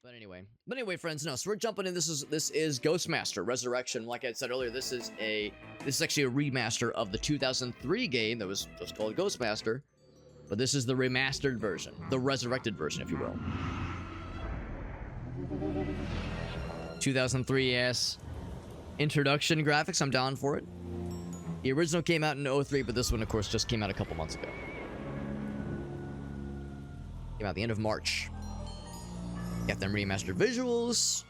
But anyway, friends, no. So we're jumping in. This is Ghostmaster Resurrection. Like I said earlier, this is actually a remaster of the 2003 game that was just called Ghostmaster. But this is the remastered version, the resurrected version, if you will. 2003 introduction graphics. I'm down for it. The original came out in 03, but this one, of course, just came out a couple months ago. Came out the end of March. Got them remastered visuals,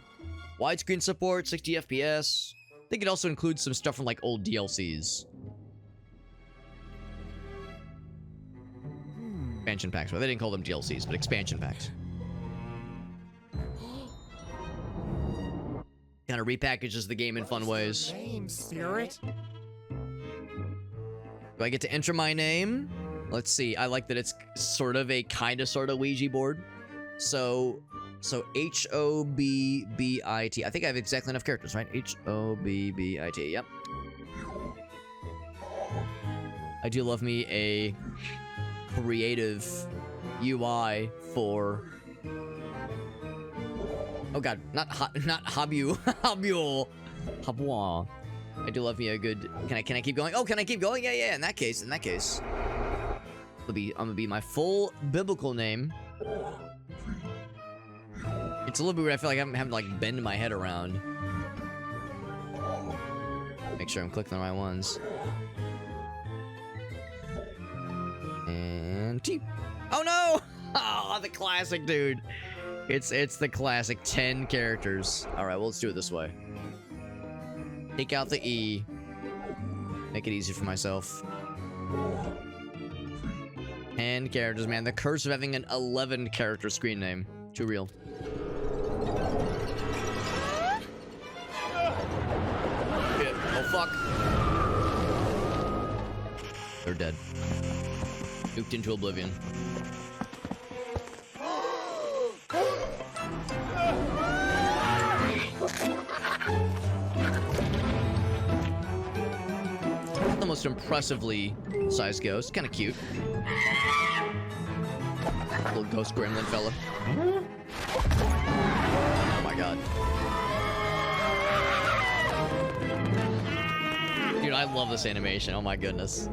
widescreen support, 60 FPS. I think it also includes some stuff from like old DLCs. Expansion packs. Well, they didn't call them DLCs, but expansion packs. Kind of repackages the game in fun ways. Name, spirit. Do I get to enter my name? Let's see. I like that it's sort of a sort of Ouija board. So H-O-B-B-I-T. I think I have exactly enough characters, right? H-O-B-B-I-T. Yep. I do love me a creative UI for... Oh god, not Habu. Habua. I do love me a good... Can I keep going? Oh, can I keep going? Yeah. In that case. I'm gonna be my full biblical name. It's a little bit weird. I feel like I'm having to like bend my head around. Make sure I'm clicking the right ones. And T. Oh no! Oh, the classic, dude. It's the classic 10 characters. All right, well, let's do it this way. Take out the E. Make it easy for myself. 10 characters, man. The curse of having an 11 character screen name. Too real. Shit. Oh, fuck. They're dead. Nuked into oblivion. The most impressively sized ghost. Kind of cute. Little ghost gremlin fella. Oh my god. Dude, I love this animation. Oh my goodness.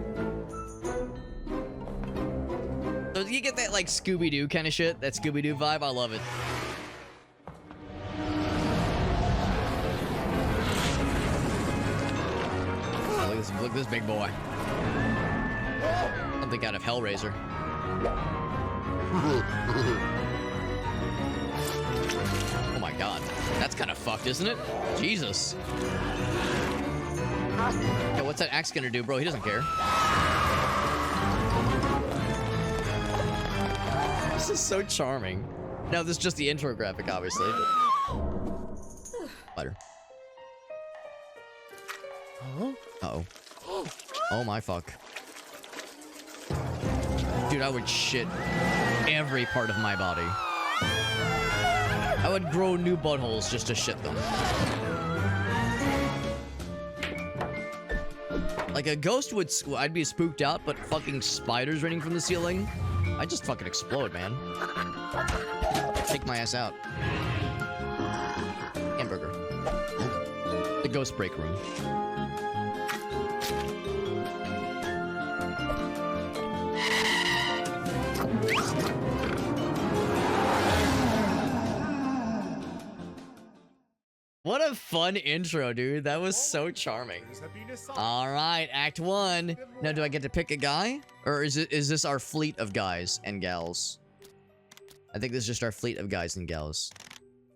So you get that like Scooby-Doo kind of shit? That Scooby-Doo vibe? I love it. Look at this big boy. Something out of Hellraiser. Oh my god. That's kind of fucked, isn't it? Jesus. Yeah, what's that axe gonna do, bro? He doesn't care. This is so charming. Now, this is just the intro graphic, obviously. Spider. Uh-oh. Oh my fuck. Dude, I would shit every part of my body. I would grow new buttholes just to shit them. Like a ghost would, I'd be spooked out, but fucking spiders raining from the ceiling, I'd just fucking explode, man. Take my ass out. Hamburger. The ghost break room. What a fun intro, dude. That was so charming. All right, Act 1. Now, do I get to pick a guy? Or is this our fleet of guys and gals? I think this is just our fleet of guys and gals.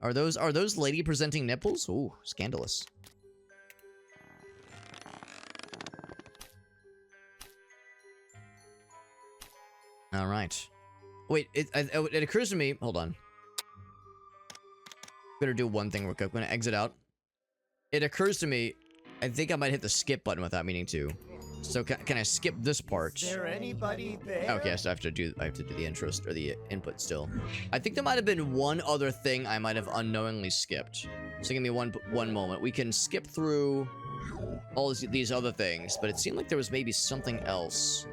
Are those lady presenting nipples? Ooh, scandalous. All right. Wait, it occurs to me. Hold on. Better do one thing real quick. I'm gonna exit out. It occurs to me, I think I might hit the skip button without meaning to. So can I skip this part? Is there anybody there? Okay, so I have to do the intro or the input still. I think there might have been one other thing I might have unknowingly skipped. So give me one moment. We can skip through all these other things, but it seemed like there was maybe something else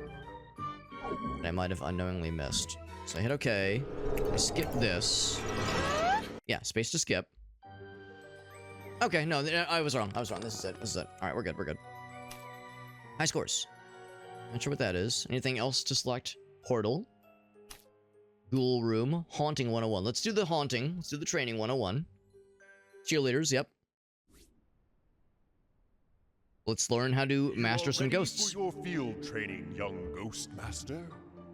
that I might have unknowingly missed. So I hit OK. I skip this. Yeah, space to skip. Okay, no, I was wrong. This is it. All right, we're good. High scores. Not sure what that is. Anything else to select? Portal. Ghoul room. Haunting 101. Let's do the haunting. Let's do the training 101. Cheerleaders, yep. Let's learn how to master some ghosts. For your field training, young ghost master.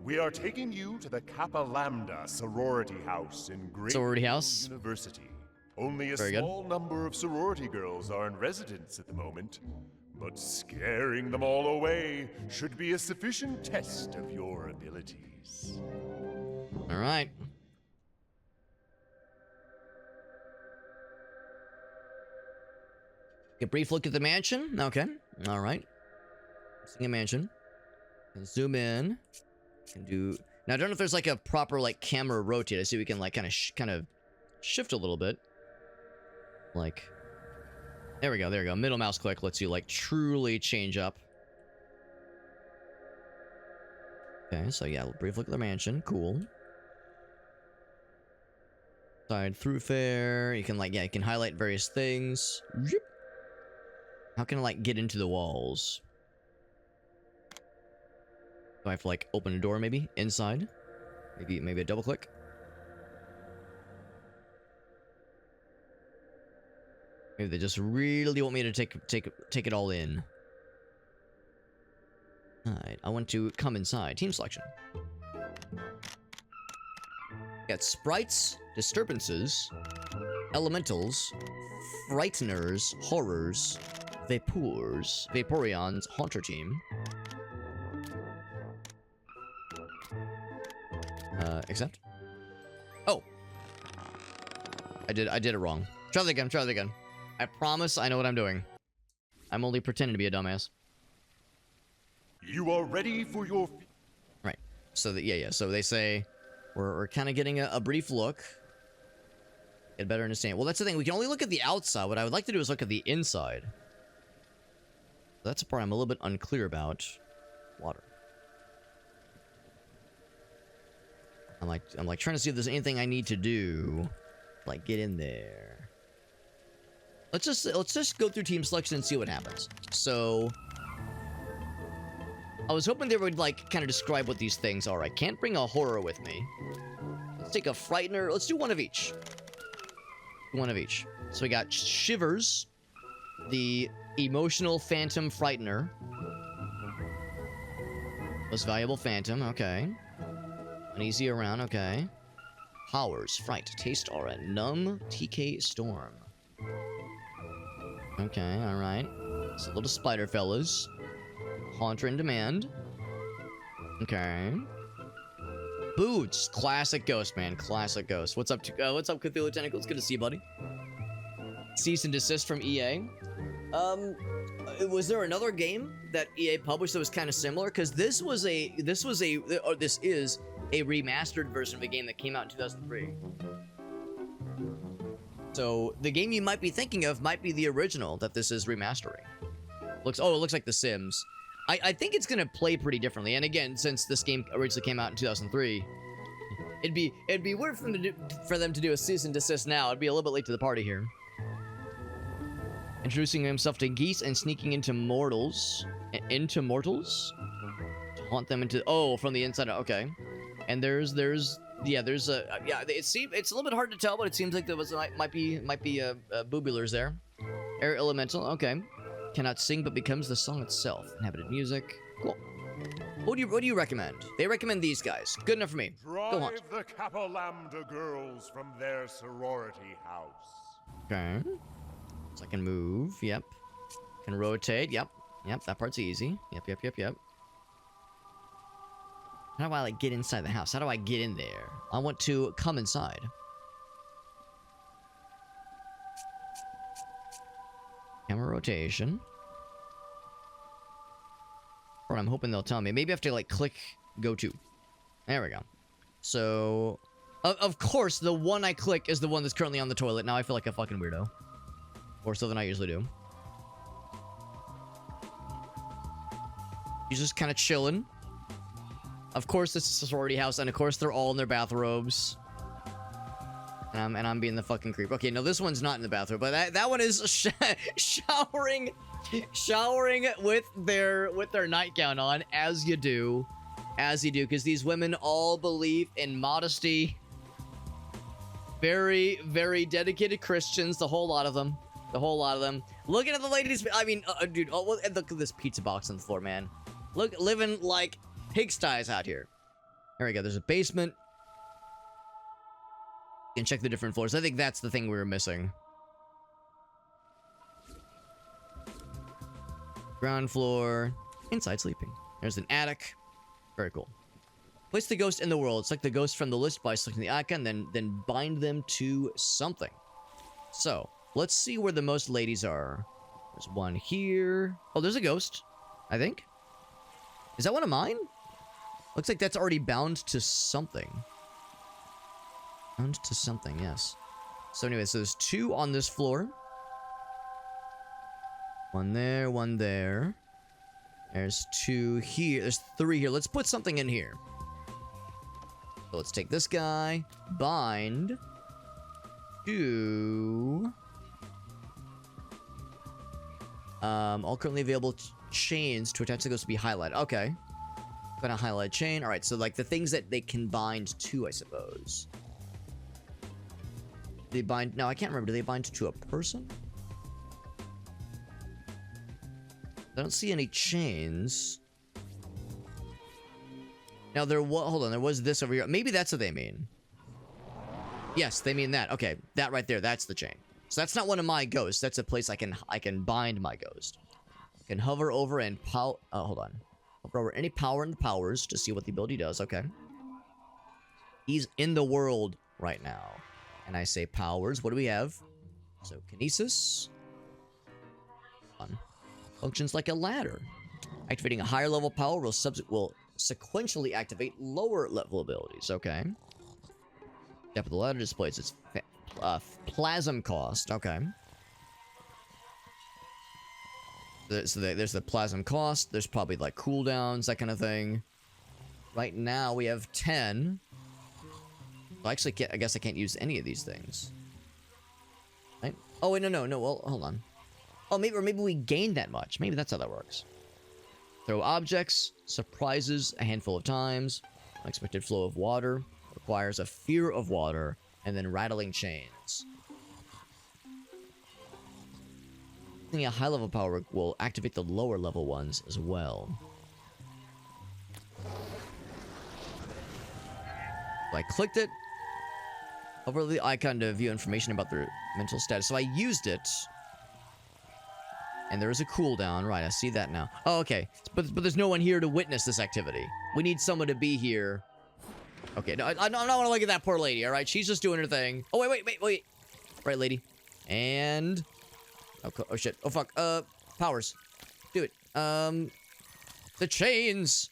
We are taking you to the Kappa Lambda sorority house in Great University. Only a small number of sorority girls are in residence at the moment, but scaring them all away should be a sufficient test of your abilities. All right. A brief look at the mansion. Okay. All right. Seeing a mansion. And zoom in. Can do. Now I don't know if there's like a proper like camera rotate. I see we can like kind of shift a little bit. Like. There we go. Middle mouse click lets you like truly change up. Okay. So yeah, brief look at the mansion. Cool. Side through fair. You can like you can highlight various things. How can I like get into the walls? Do I have to like open a door maybe? Inside? Maybe a double click? Maybe they just really want me to take it all in. Alright, I want to come inside. Team selection. Got sprites, disturbances, elementals, frighteners, horrors, Vaporeons, Haunter Team. Accept. Oh! I did it wrong. Try that again. I promise I know what I'm doing. I'm only pretending to be a dumbass. You are ready for your... Right. So, so they say we're kind of getting a brief look. Get better understand. Well, that's the thing. We can only look at the outside. What I would like to do is look at the inside. That's the part I'm a little bit unclear about. Water. I'm like trying to see if there's anything I need to do. Like get in there. Let's just go through team selection and see what happens. So I was hoping they would like kind of describe what these things are. I can't bring a horror with me. Let's take a frightener. Let's do one of each. So we got Shivers, the emotional phantom frightener. Most valuable phantom, okay. Uneasy around, okay. Powers, fright, taste aura, numb, TK storm. Okay, alright. It's a little spider fellas. Haunter in demand. Okay. Boots, classic ghost, man. Classic ghost. What's up, Cthulhu Tentacles? Good to see you, buddy. Cease and desist from EA. Was there another game that EA published that was kind of similar? Because this is a remastered version of a game that came out in 2003. So the game you might be thinking of might be the original that this is remastering. It looks like The Sims. I think it's gonna play pretty differently. And again, since this game originally came out in 2003, it'd be weird for them to do a cease and desist now. It'd be a little bit late to the party here. Introducing himself to geese and sneaking into mortals. To haunt them from the inside out. Okay. And it's a little bit hard to tell, but it seems like there might be boobulars there. Air elemental. Okay. Cannot sing but becomes the song itself. Inhabited music. Cool. What do you recommend? They recommend these guys. Good enough for me. Go haunt. Drive the Kappa Lambda girls from their sorority house. Okay. So I can move. Yep. Can rotate. Yep. That part's easy. Yep. How do I like get inside the house? How do I get in there? I want to come inside. Camera rotation. Or I'm hoping they'll tell me. Maybe I have to like click go to. There we go. So, of course, the one I click is the one that's currently on the toilet. Now I feel like a fucking weirdo. More so than I usually do. He's just kind of chilling. Of course, this is a sorority house, and of course, they're all in their bathrobes. And I'm being the fucking creep. Okay, no, this one's not in the bathroom, but that one is showering with their nightgown on, as you do, because these women all believe in modesty. Very, very dedicated Christians, the whole lot of them. Looking at the ladies, I mean, dude, look at this pizza box on the floor, man. Look, living like pigsties out here. There we go. There's a basement. You can check the different floors. I think that's the thing we were missing. Ground floor. Inside sleeping. There's an attic. Very cool. Place the ghost in the world. Select the ghost from the list by selecting the icon, then bind them to something. So, let's see where the most ladies are. There's one here. Oh, there's a ghost, I think. Is that one of mine? Looks like that's already bound to something. Bound to something, yes. So anyway, so there's 2 on this floor. One there, one there. There's 2 here. There's 3 here. Let's put something in here. So let's take this guy. Bind to... all currently available chains to attach the ghost to be highlighted. Okay. Gonna highlight chain. Alright, so like the things that they can bind to, I suppose. They bind... No, I can't remember. Do they bind to a person? I don't see any chains. Now there was... Hold on, there was this over here. Maybe that's what they mean. Yes, they mean that. Okay, that right there, that's the chain. So that's not one of my ghosts. That's a place I can bind my ghost. I can hover over and hold on. Hover over any power and powers to see what the ability does. Okay. He's in the world right now. And I say powers. What do we have? So kinesis. Functions like a ladder. Activating a higher level power will sequentially activate lower level abilities. Okay. Step of the ladder displays its plasm cost. Okay. So there's the plasm cost. There's probably like cooldowns, that kind of thing. Right now we have 10. Well, actually, I guess I can't use any of these things. Right? Oh wait, no. Well, hold on. Oh, maybe we gained that much. Maybe that's how that works. Throw objects, surprises a handful of times. Unexpected flow of water. Requires a fear of water. And then rattling chains. A high level power will activate the lower level ones as well. So I clicked it. Over the icon to view information about their mental status. So I used it. And there is a cooldown. Right, I see that now. Oh, okay. But there's no one here to witness this activity. We need someone to be here. Okay, no, I don't want to look at that poor lady, alright? She's just doing her thing. Oh, wait. Right, lady. And... Oh, shit. Oh, fuck. Powers. Do it. The chains.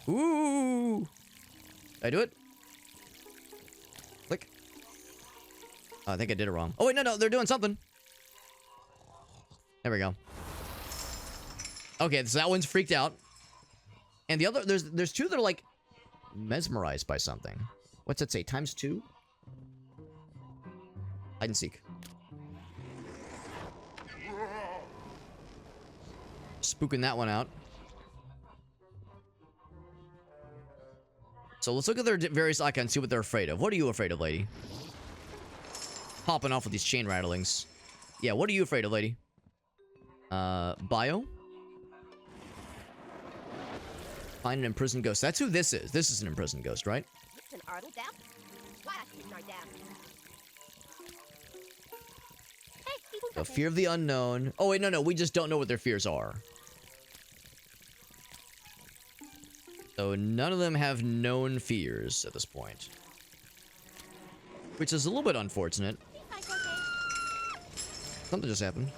Ooh. Did I do it? Click. Oh, I think I did it wrong. Oh, wait, no, they're doing something. There we go. Okay, so that one's freaked out. And the other, there's 2 that are, like, mesmerized by something. What's that say? Times 2? Hide and seek. Spooking that one out. So let's look at their various icons and see what they're afraid of. What are you afraid of, lady? Popping off with these chain rattlings. Yeah, what are you afraid of, lady? Bio? Find an imprisoned ghost. That's who this is. This is an imprisoned ghost, right? So fear of the unknown. Oh, wait, no. We just don't know what their fears are. So none of them have known fears at this point. Which is a little bit unfortunate. Something just happened.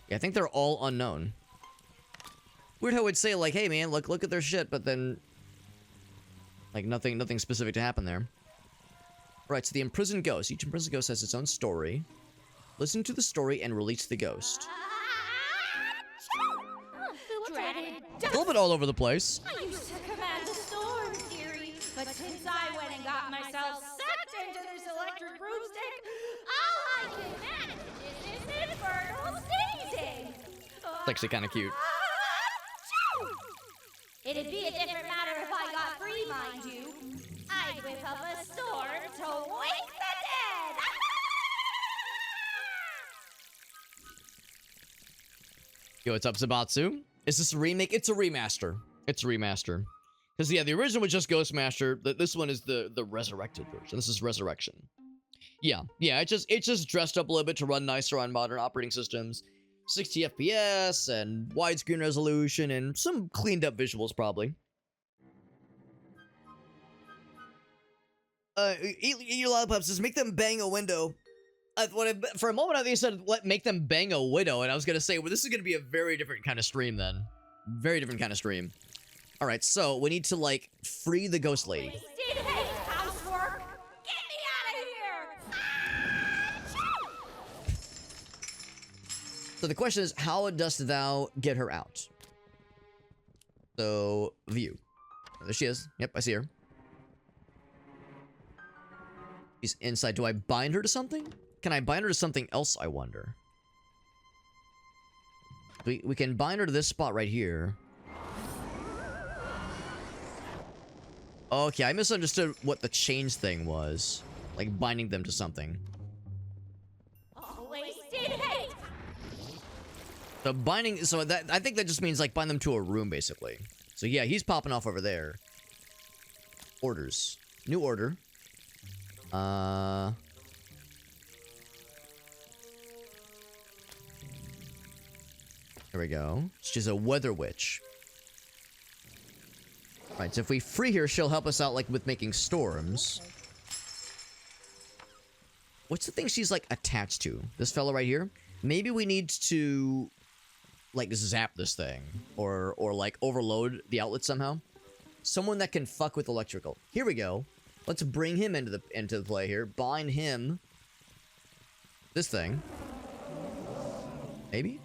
Yeah, I think they're all unknown. Weird how it would say, like, hey, man, look at their shit, but then... Like, nothing specific to happen there. Right, so the imprisoned ghost. Each imprisoned ghost has its own story. Listen to the story and release the ghost. A little bit all over the place. I used to command a storm, dearie, but since I went and got myself sucked into this electric broomstick, all I can manage is this infernal sneezing. It's actually kind of cute. It'd be a different matter if I got free, mind you. I'd whip up a storm to wake the dead. Yo, what's up, Zabatsu? Is this a remake? It's a remaster. It's a remaster. Because, yeah, the original was just Ghostmaster. This one is the resurrected version. This is Resurrection. Yeah, it just dressed up a little bit to run nicer on modern operating systems. 60 FPS and widescreen resolution and some cleaned up visuals, probably. Eat your lollipops, just make them bang a window. For a moment, I think you said make them bang a widow, and I was gonna say, well, this is gonna be a very different kind of stream then. Very different kind of stream. All right, so we need to like free the ghost lady. Wasted hate, housework. Get me out of here. So the question is, how dost thou get her out? So, view. There she is. Yep, I see her. She's inside. Do I bind her to something? Can I bind her to something else, I wonder? We can bind her to this spot right here. Okay, I misunderstood what the change thing was. Like, binding them to something. Wasted hate. So binding, so that, I think that just means like bind them to a room, basically. So yeah, he's popping off over there. Orders. New order. There we go. She's a weather witch. Right, so if we free her, she'll help us out like with making storms. What's the thing she's like attached to? This fella right here? Maybe we need to like zap this thing or like overload the outlet somehow. Someone that can fuck with electrical. Here we go. Let's bring him into the play here. Bind him. This thing. Maybe.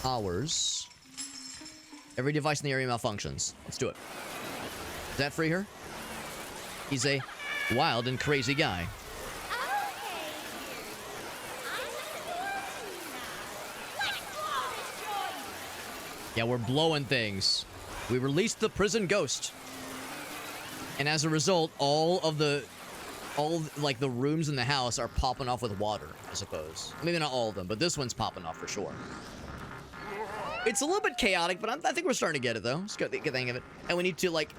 Powers. Every device in the area malfunctions. Let's do it. Does that free her? He's a wild and crazy guy. Yeah, we're blowing things. We released the prison ghost. And as a result, all the rooms in the house are popping off with water, I suppose. Maybe not all of them, but this one's popping off for sure. It's a little bit chaotic, but I think we're starting to get it, though. Just get the hang of it. And we need to, like,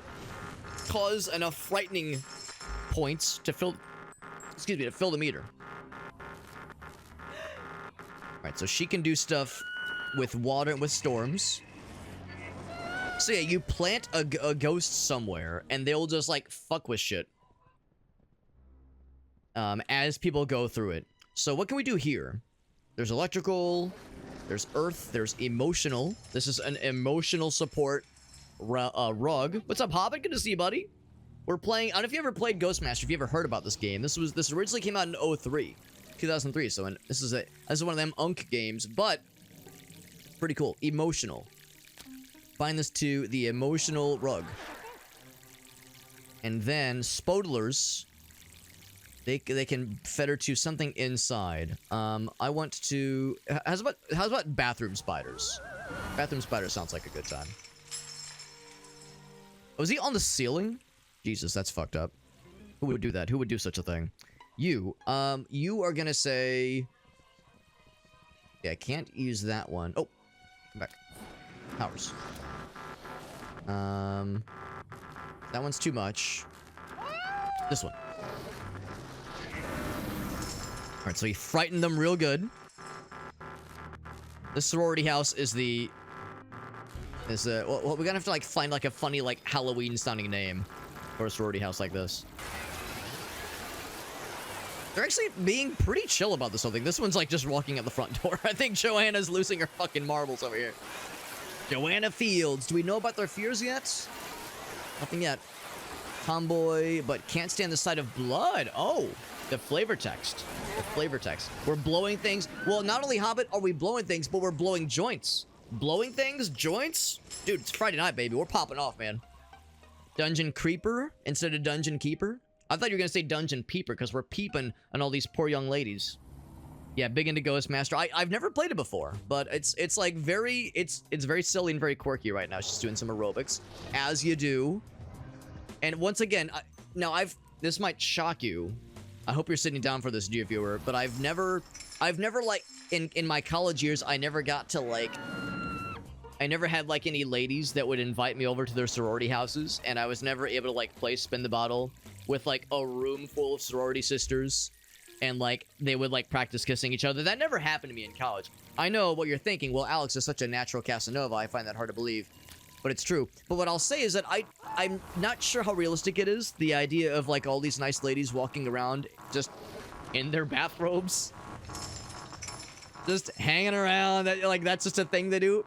cause enough frightening points to fill... Excuse me, to fill the meter. Alright, so she can do stuff with water and with storms. So yeah, you plant a ghost somewhere, and they'll just, like, fuck with shit. As people go through it. So what can we do here? There's electrical... There's earth, there's emotional. This is an emotional support rug. What's up, Hobbit? Good to see you, buddy. We're playing, I don't know if you ever played Ghostmaster, if you ever heard about this game. This originally came out in 2003. So this is one of them Unk games, but pretty cool. Emotional. Bind this to the emotional rug. And then Spodlers, they can fetter to something inside. I want to... How's about bathroom spiders? Bathroom spiders sounds like a good time. Oh, is he on the ceiling? Jesus, that's fucked up. Who would do that? Who would do such a thing? You are gonna say... Yeah, I can't use that one. Oh, come back. Powers. That one's too much. This one. Alright, so he frightened them real good. The sorority house is well, we're gonna have to like find like a funny like Halloween sounding name for a sorority house like this. They're actually being pretty chill about this whole thing. This one's like just walking out the front door. I think Joanna's losing her fucking marbles over here. Joanna Fields. Do we know about their fears yet? Nothing yet. Tomboy, but can't stand the sight of blood. Oh. The flavor text. The flavor text. We're blowing things. Well, not only Hobbit are we blowing things, but we're blowing joints. Blowing things? Joints? Dude, it's Friday night, baby. We're popping off, man. Dungeon Creeper instead of Dungeon Keeper. I thought you were gonna say dungeon peeper because we're peeping on all these poor young ladies. Yeah, big into Ghost Master. I've never played it before, but it's like very very silly and very quirky right now. She's doing some aerobics, as you do. And once again, this might shock you. I hope you're sitting down for this, dear viewer, but I've never like in my college years, I never got to like. I never had like any ladies that would invite me over to their sorority houses, and I was never able to like play spin the bottle with like a room full of sorority sisters. And, like, they would, like, practice kissing each other. That never happened to me in college. I know what you're thinking. Well, Alex is such a natural Casanova. I find that hard to believe. But it's true. But what I'll say is that I'm not sure how realistic it is. The idea of, like, all these nice ladies walking around just in their bathrobes. Just hanging around. That's just a thing they do.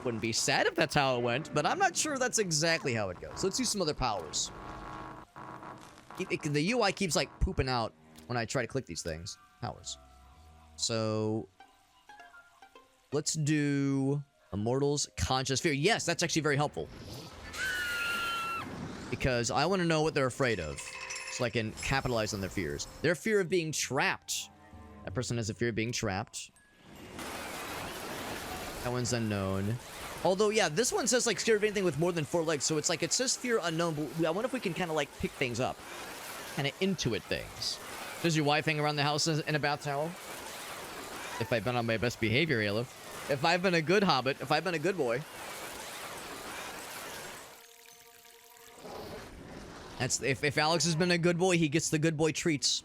Wouldn't be sad if that's how it went. But I'm not sure that's exactly how it goes. Let's do some other powers. The UI keeps, like, pooping out when I try to click these things. Powers. So let's do Immortals Conscious Fear. Yes, that's actually very helpful. Because I want to know what they're afraid of. So I can capitalize on their fears. Their fear of being trapped. That person has a fear of being trapped. That one's unknown. Although, yeah, this one says, like, scared of anything with more than 4 legs. So it's like, it says fear unknown. But I wonder if we can kind of, like, pick things up. Kind of intuit things. Does your wife hang around the house in a bath towel? If I've been on my best behavior, Ayla. If I've been a good hobbit, if I've been a good boy. That's if Alex has been a good boy, he gets the good boy treats.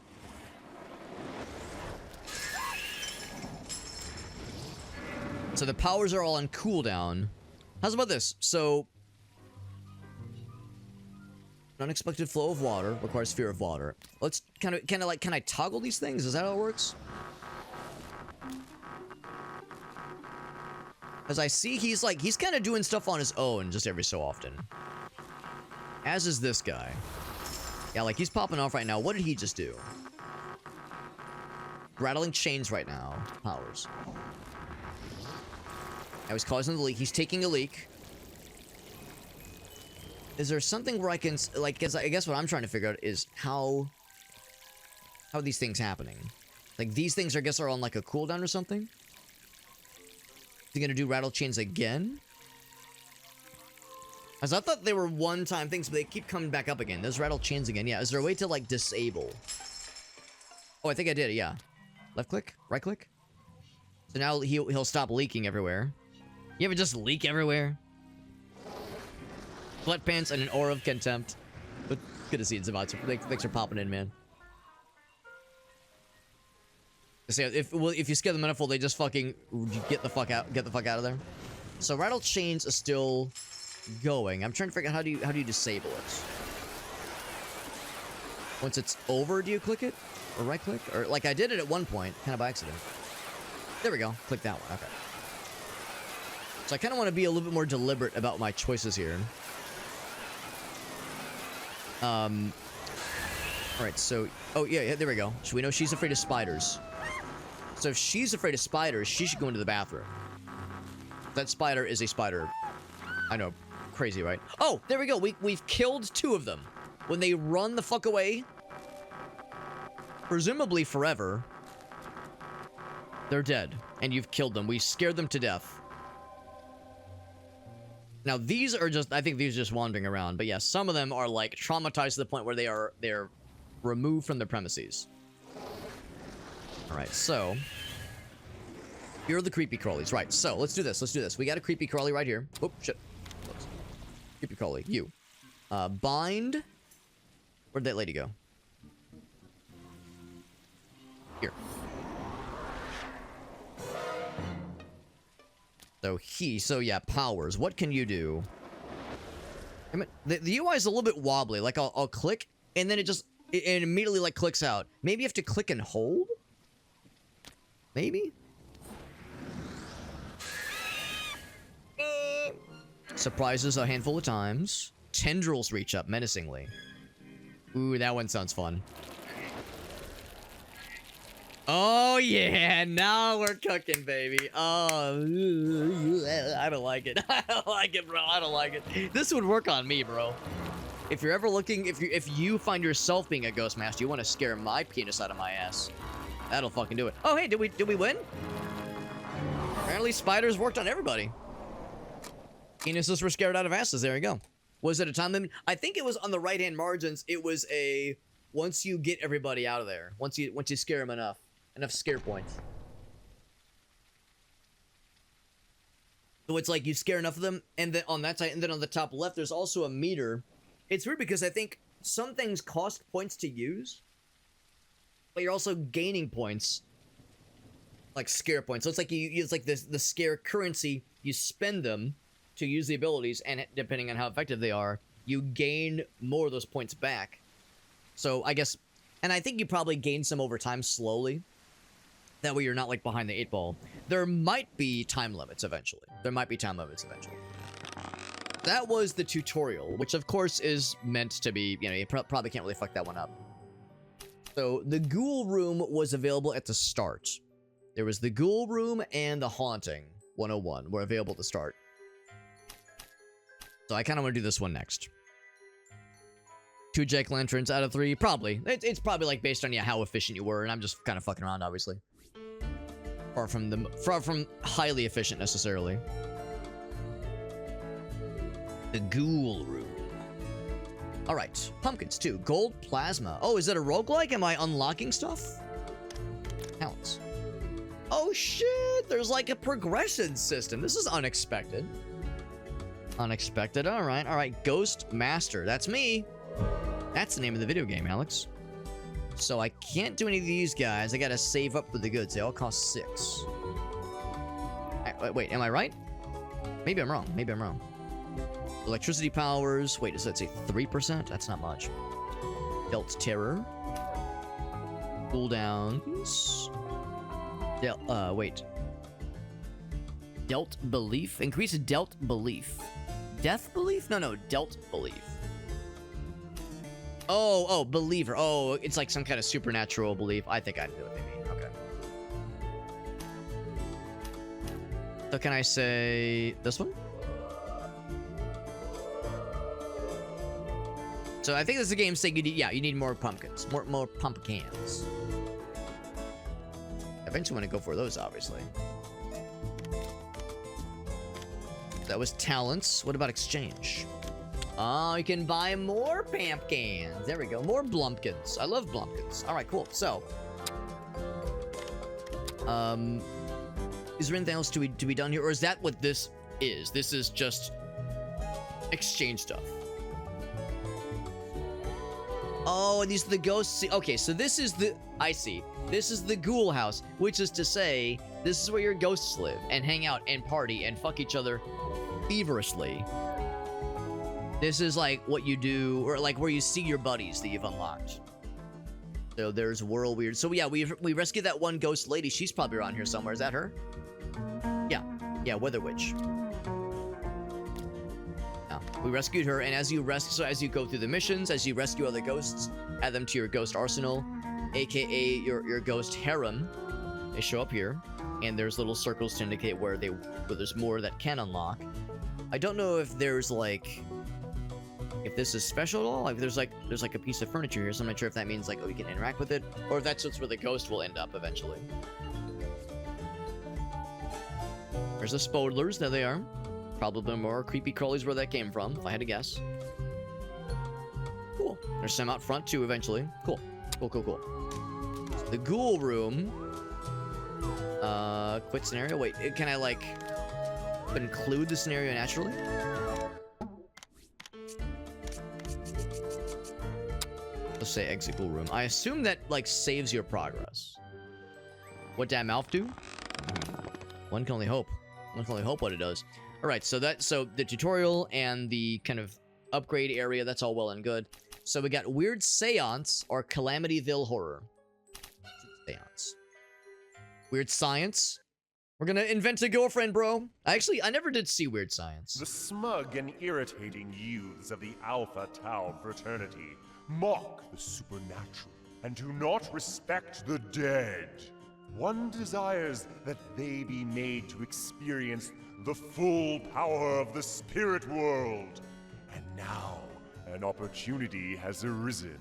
So the powers are all on cooldown. How's about this? So an unexpected flow of water requires fear of water. Let's kind of like, can I toggle these things? Is that how it works? As I see, he's kind of doing stuff on his own just every so often. As is this guy. Yeah, like he's popping off right now. What did he just do? Rattling chains right now. Powers. Now he's causing the leak. He's taking a leak. Is there something where I can, like, I guess what I'm trying to figure out is how are these things happening? Like, these things, I guess, are on, like, a cooldown or something? Is he gonna do rattle chains again? As I thought they were one-time things, but they keep coming back up again. There's rattle chains again. Yeah, is there a way to, like, disable? Oh, I think I did it, yeah. Left click? Right click? So now he'll stop leaking everywhere. You ever just leak everywhere? Sweatpants and an aura of contempt. But good to see it, Zavat. Thanks for popping in, man. So if you scare the manifold, they just fucking get the fuck out of there. So rattle chains is still going. I'm trying to figure out how do you disable it. Once it's over, do you click it or right click, or like I did it at one point, kind of by accident. There we go. Click that one. Okay. So I kind of want to be a little bit more deliberate about my choices here. All right, so, oh, yeah, there we go. So we know she's afraid of spiders. So if she's afraid of spiders, she should go into the bathroom. That spider is a spider. I know, crazy, right? Oh, there we go. We've killed 2 of them. When they run the fuck away, presumably forever, they're dead. And you've killed them. We scared them to death. Now, these are just, I think these are just wandering around. But yeah, some of them are, like, traumatized to the point where they're removed from the premises. Alright, so. Here are the creepy crawlies. Right, so, let's do this. We got a creepy crawly right here. Oh, shit. Close. Creepy crawly, you. Bind. Where'd that lady go? Here. So yeah, powers. What can you do? I mean, the UI is a little bit wobbly. Like, I'll click, and then it immediately, like, clicks out. Maybe you have to click and hold? Maybe? Surprises a handful of times. Tendrils reach up menacingly. Ooh, that one sounds fun. Oh, yeah, now we're cooking, baby. Oh, I don't like it. I don't like it, bro. I don't like it. This would work on me, bro. If you're ever looking, if you find yourself being a ghost master, you want to scare my penis out of my ass. That'll fucking do it. Oh, hey, did we win? Apparently spiders worked on everybody. Penises were scared out of asses. There you go. Was it a time limit? I think it was on the right-hand margins. It was a once you get everybody out of there, once you scare them enough scare points. So it's like you scare enough of them, and then on that side, and then on the top left, there's also a meter. It's weird because I think some things cost points to use, but you're also gaining points, like scare points. So it's like it's like the scare currency. You spend them to use the abilities, and depending on how effective they are, you gain more of those points back. So I guess, and I think you probably gain some over time slowly. That way you're not like behind the 8 ball. There might be time limits eventually. That was the tutorial, which of course is meant to be, you know, you probably can't really fuck that one up. So the ghoul room was available at the start. There was the ghoul room and the haunting 101 were available at the start. So I kind of want to do this one next. 2 jack-lanterns out of 3, probably. It's probably like based on how efficient you were, and I'm just kind of fucking around, obviously. Far from highly efficient necessarily. The ghoul room. All right, pumpkins too. Gold plasma. Oh, is that a roguelike? Am I unlocking stuff? Talents. Oh shit! There's like a progression system. This is unexpected. Unexpected. All right. Ghost Master. That's me. That's the name of the video game, Alex. So I can't do any of these guys. I gotta save up for the goods. They all cost 6. Wait, am I right? Maybe I'm wrong. Electricity powers. Wait, does that say 3%? That's not much. Dealt terror. Cooldowns. Wait. Dealt belief. Increase dealt belief. Death belief? No, dealt belief. Oh, believer. Oh, it's like some kind of supernatural belief. I think I know what they mean. Okay. So can I say this one? So I think this is a game saying you need more pumpkins. More pumpkins. Eventually want to go for those, obviously. That was talents. What about exchange? Oh, you can buy more pumpkins. There we go. More blumpkins. I love blumpkins. All right, cool. So, is there anything else to be done here, or is that what this is? This is just exchange stuff. Oh, and these are the ghosts. Okay, so this is the... I see. This is the ghoul house, which is to say, this is where your ghosts live and hang out and party and fuck each other feverishly. This is like what you do, or like where you see your buddies that you've unlocked. So there's Whirl Weird. So yeah, we rescued that one ghost lady. She's probably around here somewhere. Is that her? Yeah, Weather Witch. Yeah, we rescued her, and as you go through the missions, as you rescue other ghosts, add them to your ghost arsenal, aka your ghost harem. They show up here, and there's little circles to indicate where there's more that can unlock. I don't know if there's like... if this is special at all. Like there's like a piece of furniture here, so I'm not sure if that means like, oh, you can interact with it, or if that's just where the ghost will end up eventually. There's the Spodlers. There they are. Probably more creepy crawlies where that came from, if I had to guess. Cool. There's some out front too eventually. Cool. So the ghoul room. Quit scenario. Wait, can I like include the scenario naturally? Let's say exit ghoul room. I assume that like saves your progress. What did Malf do? One can only hope. What it does. All right, so the tutorial and the kind of upgrade area, that's all well and good. So we got Weird Seance or Calamityville Horror. Seance. Weird Science. We're gonna invent a girlfriend, bro. I never did see Weird Science. The smug and irritating youths of the Alpha Tau fraternity mock the supernatural and do not respect the dead. One desires that they be made to experience the full power of the spirit world. And now, An opportunity has arisen.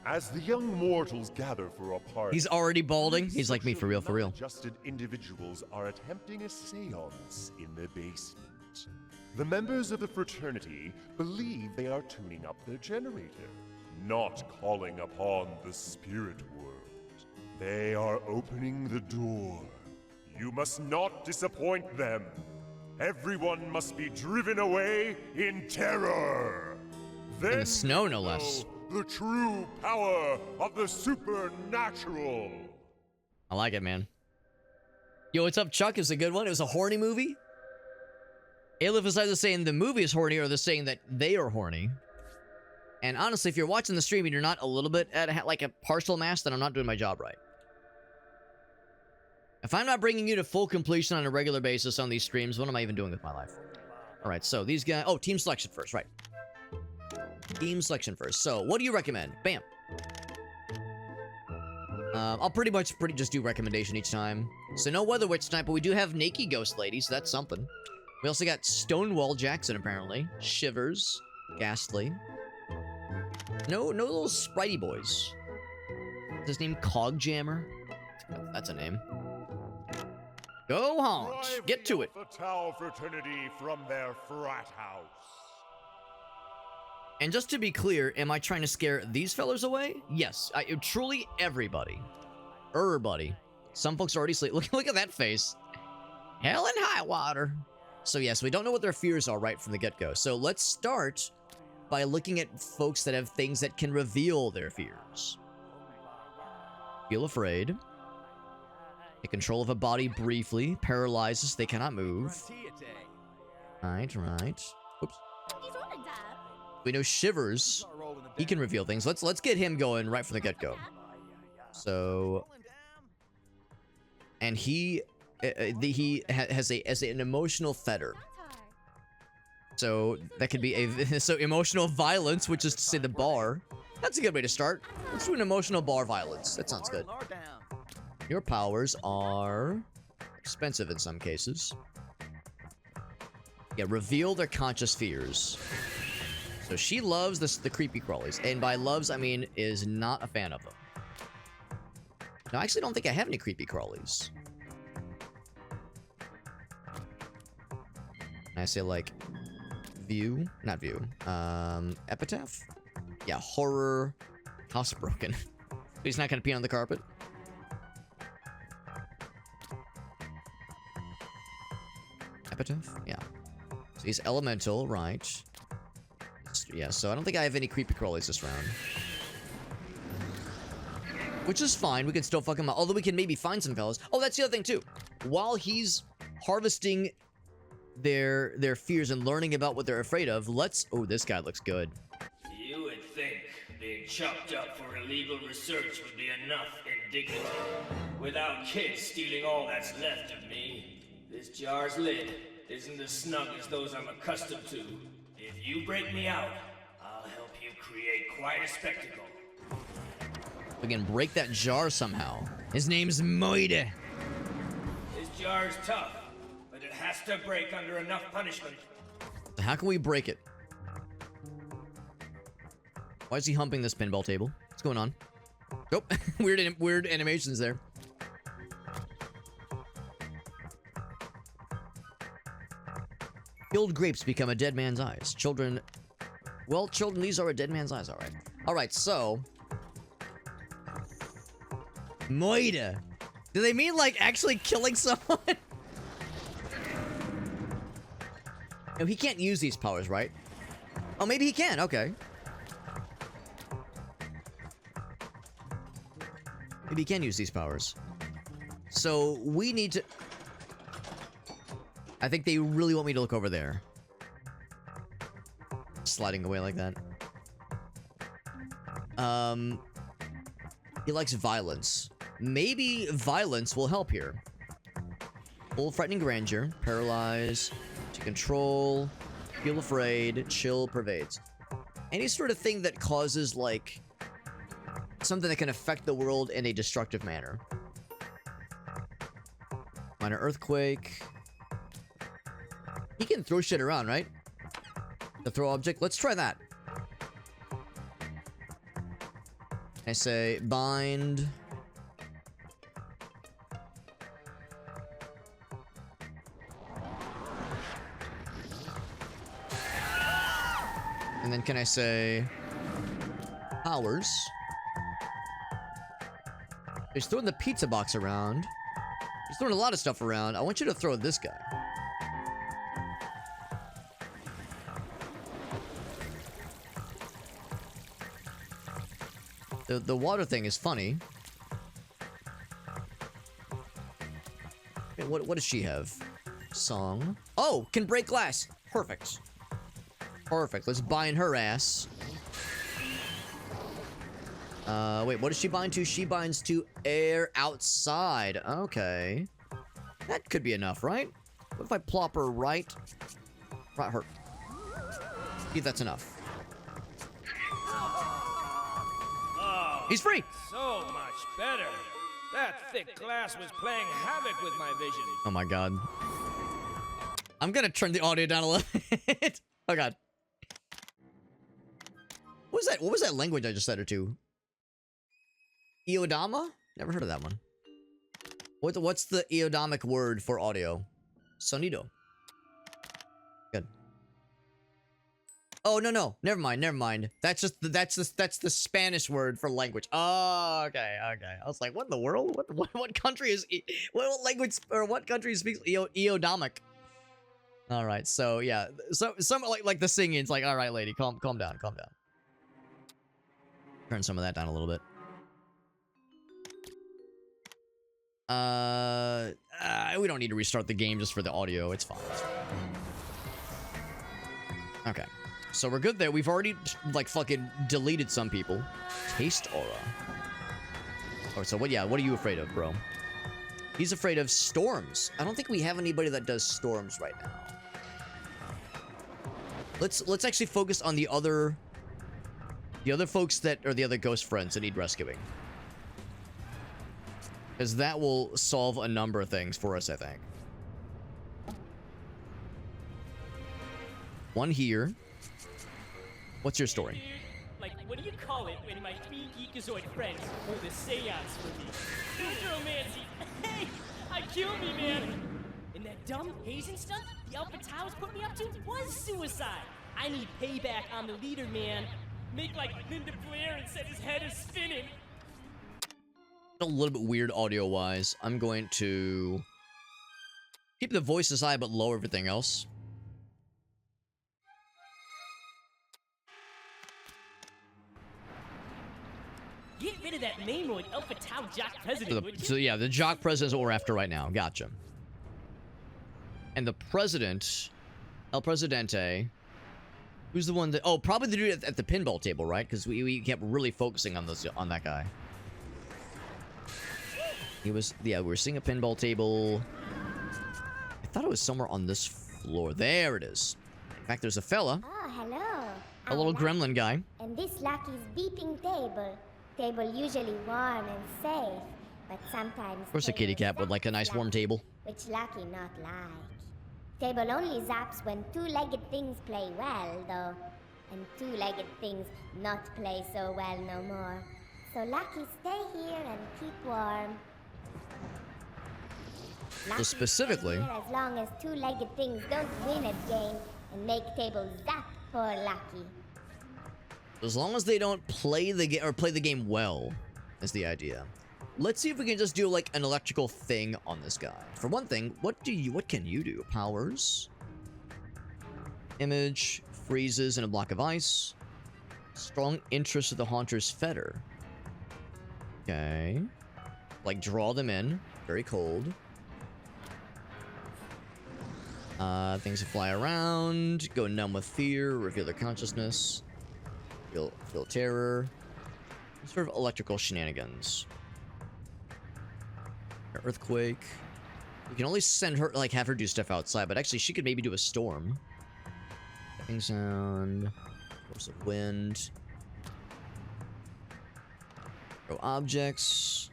As the young mortals gather for a party, he's already balding. He's like me, for real, for real. Adjusted individuals are attempting a seance in the basement. The members of the fraternity believe they are tuning up their generator, not calling upon the spirit world. They are opening the door. You must not disappoint them. Everyone must be driven away in terror. Then in the snow, no less. The true power of the supernatural. I like it, man. Yo, what's up, Chuck? Is a good one. It was a horny movie. Aleph is either saying the movie is horny or they're saying that they are horny. And honestly, if you're watching the stream and you're not a little bit at like a partial mass, then I'm not doing my job right. If I'm not bringing you to full completion on a regular basis on these streams, what am I even doing with my life? All right, so these guys... Oh, team selection first, right. Team selection first. So, what do you recommend? Bam. I'll pretty much just do recommendation each time. So, no Weather Witch tonight, but we do have Naked Ghost Lady, so that's something. We also got Stonewall Jackson, apparently. Shivers. Ghastly. No little Spritey boys. Is his name Cog Jammer? That's a name. Go Haunch! Get to it! The Tau fraternity from their frat house. And just to be clear, am I trying to scare these fellas away? Yes, truly everybody. Everybody. Some folks are already asleep. Look at that face. Hell and high water. So yes, we don't know what their fears are right from the get-go. So let's start by looking at folks that have things that can reveal their fears. Feel afraid. Take control of a body briefly. Paralyzes. They cannot move. Right. Oops. We know Shivers. He can reveal things. Let's get him going right from the get-go. So, and he has an emotional fetter. So that could be so emotional violence, which is to say the bar. That's a good way to start. Let's do an emotional bar violence. That sounds good. Your powers are expensive in some cases. Yeah, reveal their conscious fears. So she loves the creepy crawlies. And by loves, I mean is not a fan of them. No, I actually don't think I have any creepy crawlies. I say like view, not view. Epitaph? Yeah, horror. Housebroken. He's not gonna pee on the carpet. Epitaph? Yeah. So he's elemental, right. Yeah, so I don't think I have any creepy crawlies this round. Which is fine, we can still fuck him up. Although we can maybe find some fellas. Oh, that's the other thing too. While he's harvesting their fears and learning about what they're afraid of, let's... Oh, this guy looks good. You would think being chopped up for illegal research would be enough indignity. Without kids stealing all that's left of me, this jar's lid isn't as snug as those I'm accustomed to. If you break me out, I'll help you create quite a spectacle. We can break that jar somehow. His name's Moide. This jar's tough, but it has to break under enough punishment. How can we break it? Why is he humping this pinball table? What's going on? Oh, weird animations there. Killed grapes become a dead man's eyes. Children... Well, children, these are a dead man's eyes, alright. Alright, so... Moida. Do they mean, like, actually killing someone? No, he can't use these powers, right? Oh, maybe he can, okay. Maybe he can use these powers. So, we need to... I think they really want me to look over there. Sliding away like that. He likes violence. Maybe violence will help here. Full frightening grandeur. Paralyze. To control. Feel afraid. Chill pervades. Any sort of thing that causes, like... something that can affect the world in a destructive manner. Minor earthquake. He can throw shit around, right? The throw object. Let's try that. I say bind. And then can I say powers? He's throwing the pizza box around. He's throwing a lot of stuff around. I want you to throw this guy. The water thing is funny. Okay, what does she have? Song. Oh, can break glass. Perfect. Perfect. Let's bind her ass. Wait, what does she bind to? She binds to air outside. Okay. That could be enough, right? What if I plop her right her? See if that's enough. He's free! So much better. That thick glass was playing havoc with my vision. Oh my god. I'm gonna turn the audio down a little bit. Oh god. What was that? What was that language I just said her to? Iodama? Never heard of that one. What's the Iodamic word for audio? Sonido. Good. Oh no, never mind. That's the Spanish word for language. Oh, okay. I was like, what in the world? What country is what language or what country speaks Iodamic? All right, so yeah, so some like the singing. It's like, all right, lady, calm down. Turn some of that down a little bit. We don't need to restart the game just for the audio. It's fine. Okay. So we're good there. We've already, like, fucking deleted some people. Taste aura. Oh, so what, yeah, what are you afraid of, bro? He's afraid of storms. I don't think we have anybody that does storms right now. Let's actually focus on the other folks that are the other ghost friends that need rescuing. Because that will solve a number of things for us, I think. One here. What's your story? Like, what do you call it when my three geekazoid friends hold a seance for me? Necromancy! Hey! I killed me, man! And that dumb Asian stuff the Alpha Towers put me up to was suicide! I need payback on the leader, man. Make like Linda Blair and set his head is spinning. A little bit weird audio-wise. I'm going to keep the voices high but lower everything else. Get rid of that Mamoid Alpha Tau Jock President, would you? So yeah, the Jock President is what we're after right now. Gotcha. And the President, El Presidente, who's the one that... Oh, probably the dude at the pinball table, right? Because we kept really focusing on that guy. He was... Yeah, we were seeing a pinball table. I thought it was somewhere on this floor. There it is. In fact, there's a fella. Oh, hello. A little gremlin guy. And this Lucky's beeping table. Table usually warm and safe, but sometimes... Of course a kitty cat would like a nice warm table. Which Lucky not like. Table only zaps when two-legged things play well, though. And two-legged things not play so well no more. So Lucky stay here and keep warm. So specifically... As long as two-legged things don't win a game and make table zap for Lucky. As long as they don't play the game or play the game well, is the idea. Let's see if we can just do like an electrical thing on this guy. For one thing, what can you do? Powers. Image, freezes in a block of ice. Strong interest of the Haunter's fetter. Okay. Like draw them in. Very cold. Things that fly around. Go numb with fear. Reveal their consciousness. Feel terror. Sort of electrical shenanigans. Earthquake. You can only send her, like, have her do stuff outside, but actually she could maybe do a storm. Lightning sound. Force of wind. Throw objects.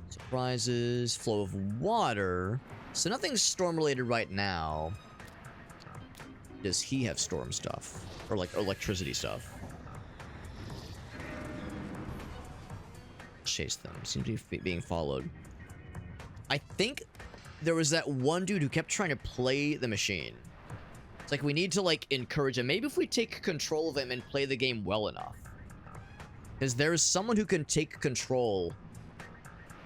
Surprises. Flow of water. So nothing's storm related right now. Does he have storm stuff? Or like electricity stuff? chase them. Seem to be being followed. I think there was that one dude who kept trying to play the machine. It's like we need to, like, encourage him. Maybe if we take control of him and play the game well enough. Because there's someone who can take control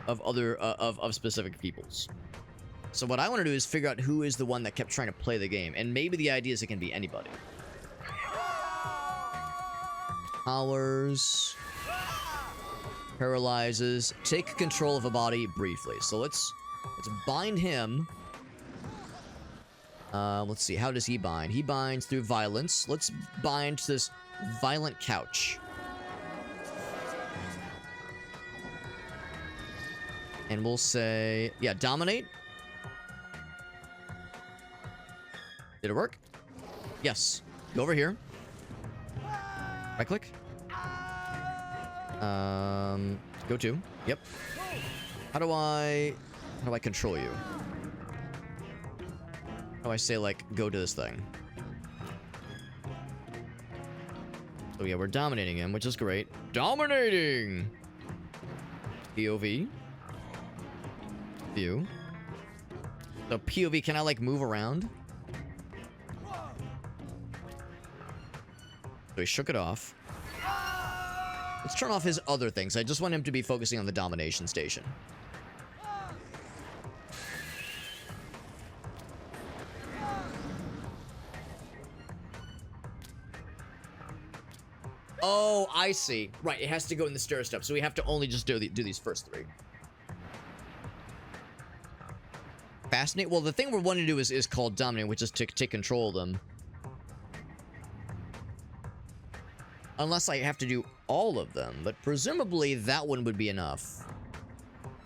of other, of specific peoples. So what I want to do is figure out who is the one that kept trying to play the game. And maybe the idea is it can be anybody. Powers. Paralyzes. Take control of a body briefly. So let's bind him. Let's see. How does he bind? He binds through violence. Let's bind to this violent couch. And we'll say, yeah, dominate. Did it work? Yes. Go over here. Right click. Go to. Yep. How do I control you? How do I say, like, go to this thing? So yeah, we're dominating him, which is great. Dominating! POV. View. So POV, can I, like, move around? So he shook it off. Let's turn off his other things. I just want him to be focusing on the domination station. Oh, I see. Right, it has to go in the stair step, so we have to only just do these first three. Fascinate? Well, the thing we're wanting to do is called dominate, which is to take control of them. Unless I have to do all of them, but presumably that one would be enough.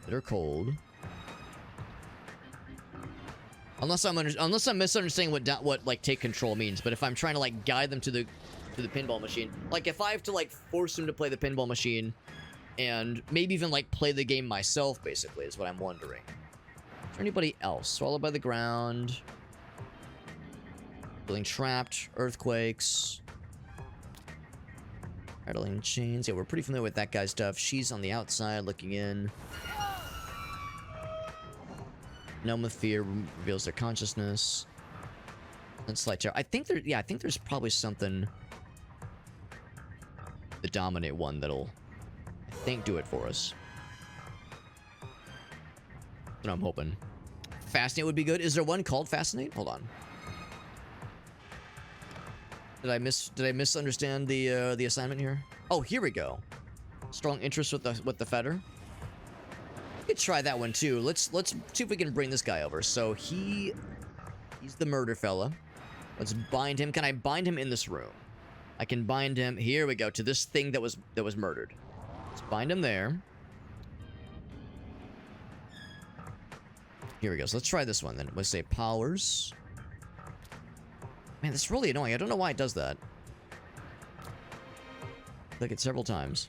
They're cold. Unless I'm misunderstanding what like take control means, but if I'm trying to like guide them to the pinball machine, like if I have to like force them to play the pinball machine, and maybe even like play the game myself, basically, is what I'm wondering. Is there anybody else? Swallowed by the ground. Feeling trapped. Earthquakes. Rattling chains. Yeah, we're pretty familiar with that guy's stuff. She's on the outside looking in. Numb with fear reveals their consciousness. And slight terror. I think there's probably something. The dominate one that'll, I think, do it for us. That's what I'm hoping. Fascinate would be good. Is there one called Fascinate? Hold on. Did I misunderstand the assignment here? Oh, here we go. Strong interest with the fetter. We could try that one too. Let's see if we can bring this guy over. So he's the murder fella. Let's bind him. Can I bind him in this room? I can bind him. Here we go, to this thing that was murdered. Let's bind him there. Here we go. So let's try this one then. Let's say powers. Man, that's really annoying. I don't know why it does that. Click it several times.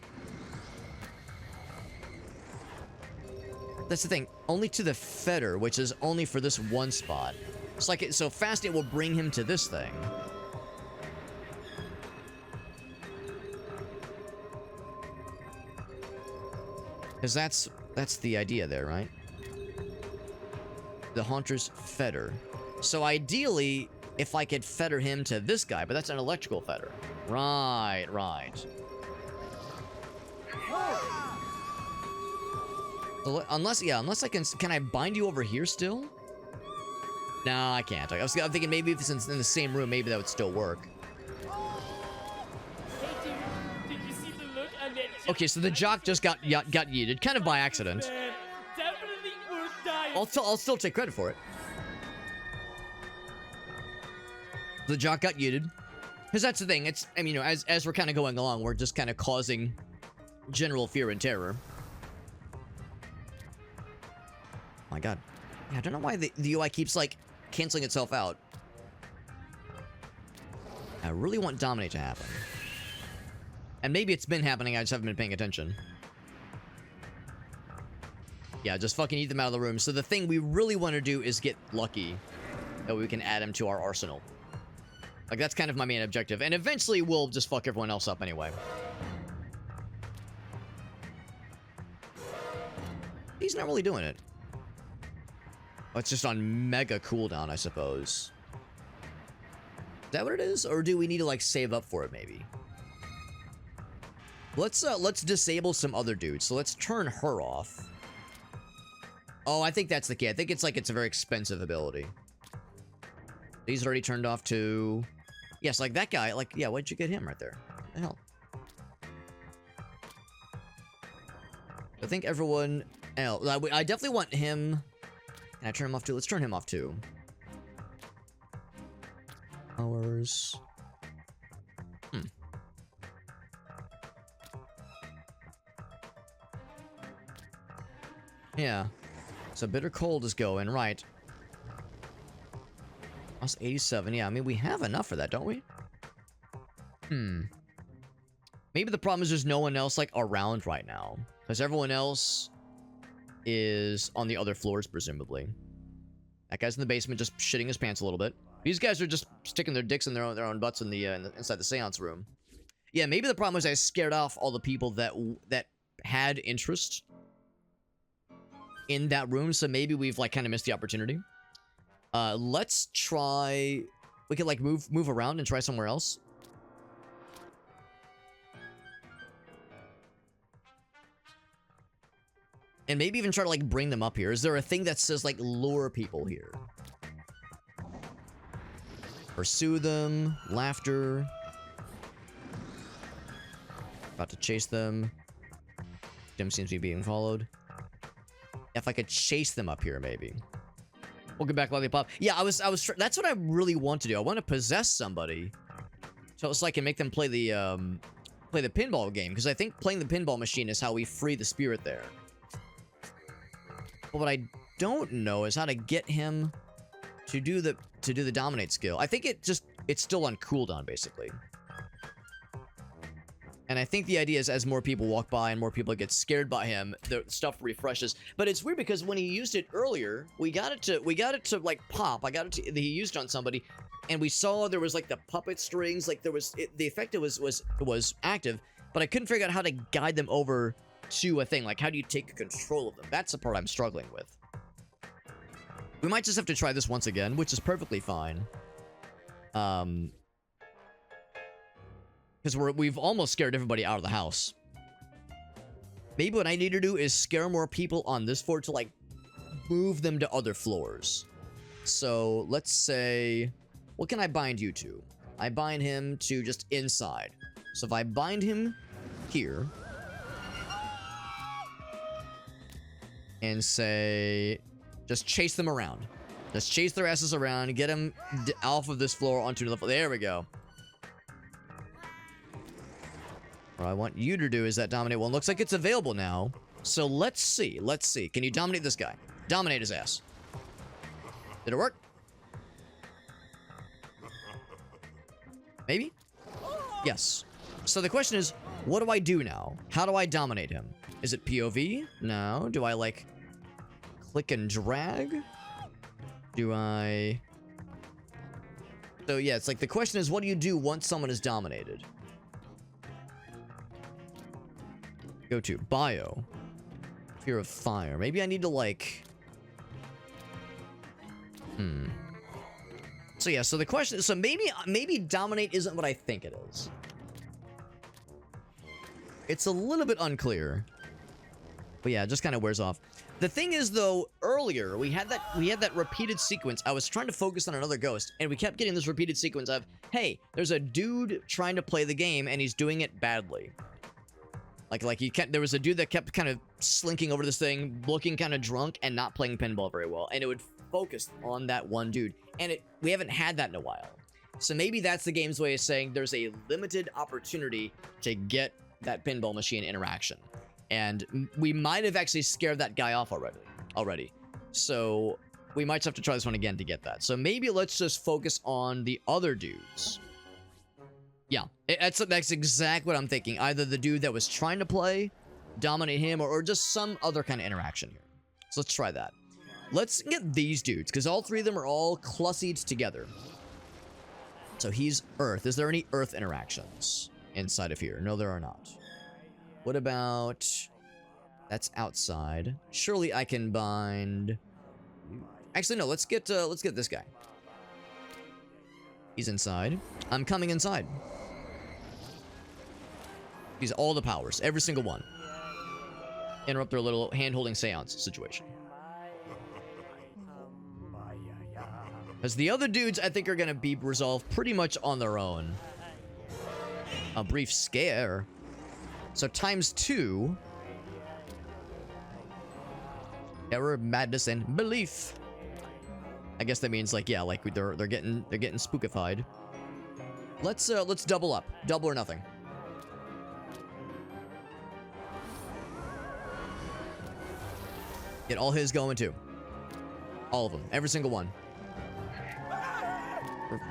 That's the thing. Only to the fetter, which is only for this one spot. It's like so fast it will bring him to this thing. Because that's the idea there, right? The Haunter's fetter. So ideally, if I could fetter him to this guy, but that's an electrical fetter. Right, right. So, unless I can I bind you over here still? No, I can't. I'm thinking maybe if it's in the same room, maybe that would still work. Hey, dude, did you see the look on that Okay, so the jock just got yeeted, kind of by accident. man? Definitely worth dying. I'll still take credit for it. The jock got yeeted. Because that's the thing. It's, I mean, you know, as we're kind of going along, we're just kind of causing general fear and terror. Oh my god. Yeah, I don't know why the UI keeps, like, canceling itself out. I really want Dominate to happen. And maybe it's been happening, I just haven't been paying attention. Yeah, just fucking eat them out of the room. So the thing we really want to do is get lucky. That we can add them to our arsenal. Like, that's kind of my main objective. And eventually, we'll just fuck everyone else up anyway. he's not really doing it. Oh, it's just on mega cooldown, I suppose. Is that what it is? Or do we need to, like, save up for it, maybe? Let's disable some other dudes. So let's turn her off. Oh, I think that's the key. I think it's like it's a very expensive ability. He's already turned off to... Yes, like that guy. Like, yeah, why'd you get him right there? What the hell? I think everyone else... I definitely want him... Can I turn him off too? Let's turn him off too. Hours... Yeah. So bitter cold is going, right. That's 87. Yeah, I mean, we have enough for that, don't we? Maybe the problem is there's no one else, like, around right now. Because everyone else is on the other floors, presumably. That guy's in the basement just shitting his pants a little bit. These guys are just sticking their dicks in their own butts in the inside the seance room. Yeah, maybe the problem is I scared off all the people that had interest in that room, so maybe we've, like, kind of missed the opportunity. Let's try... We could, like, move around and try somewhere else. And maybe even try to, like, bring them up here. Is there a thing that says, like, lure people here? Pursue them. Laughter. About to chase them. Dim seems to be being followed. If I could chase them up here, maybe. We'll get back Lollipop. Yeah, that's what I really want to do. I want to possess somebody, so I can make them play the pinball game, because I think playing the pinball machine is how we free the spirit there. But what I don't know is how to get him to do the dominate skill. I think it's still on cooldown, basically. And I think the idea is as more people walk by and more people get scared by him, the stuff refreshes. But it's weird because when he used it earlier, we got it to like pop. He used it on somebody, and we saw there was like the puppet strings, like there was the effect was active, but I couldn't figure out how to guide them over to a thing. Like, how do you take control of them? That's the part I'm struggling with. We might just have to try this once again, which is perfectly fine. Because we've almost scared everybody out of the house. Maybe what I need to do is scare more people on this floor to, like, move them to other floors. So, let's say... What can I bind you to? I bind him to just inside. So if I bind him here... And say... Just chase them around. Just chase their asses around, get them off of this floor onto the floor. There we go. What I want you to do is that dominate one. Looks like it's available now. So let's see. Let's see. Can you dominate this guy? Dominate his ass. Did it work? Maybe? Yes. So the question is, what do I do now? How do I dominate him? Is it POV? No. Do I, like, click and drag? Do I... So yeah, it's like the question is, what do you do once someone is dominated? Go to bio. Fear of fire. Maybe I need to, like... So yeah, so the question is, so maybe dominate isn't what I think it is. It's a little bit unclear. But yeah, it just kind of wears off. The thing is, though, earlier we had that repeated sequence. I was trying to focus on another ghost, and we kept getting this repeated sequence of, hey, there's a dude trying to play the game and he's doing it badly. There was a dude that kept kind of slinking over this thing, looking kind of drunk and not playing pinball very well, and it would focus on that one dude. And we haven't had that in a while. So maybe that's the game's way of saying there's a limited opportunity to get that pinball machine interaction. And we might have actually scared that guy off already. So we might have to try this one again to get that. So maybe let's just focus on the other dudes. Yeah, that's exactly what I'm thinking. Either the dude that was trying to play, dominate him, or just some other kind of interaction here. So let's try that. Let's get these dudes, because all three of them are all clussied together. So he's Earth. Is there any Earth interactions inside of here? No, there are not. What about That's outside. Surely I can bind... Actually, no, let's get this guy. He's inside. I'm coming inside. He's all the powers, every single one. Interrupt their little hand-holding seance situation. As the other dudes, I think, are gonna be resolved pretty much on their own. A brief scare. So ×2. Error, madness, and belief. I guess that means like, yeah, like they're getting spookified. Let's double up. Double or nothing. Get all his going too. All of them. Every single one.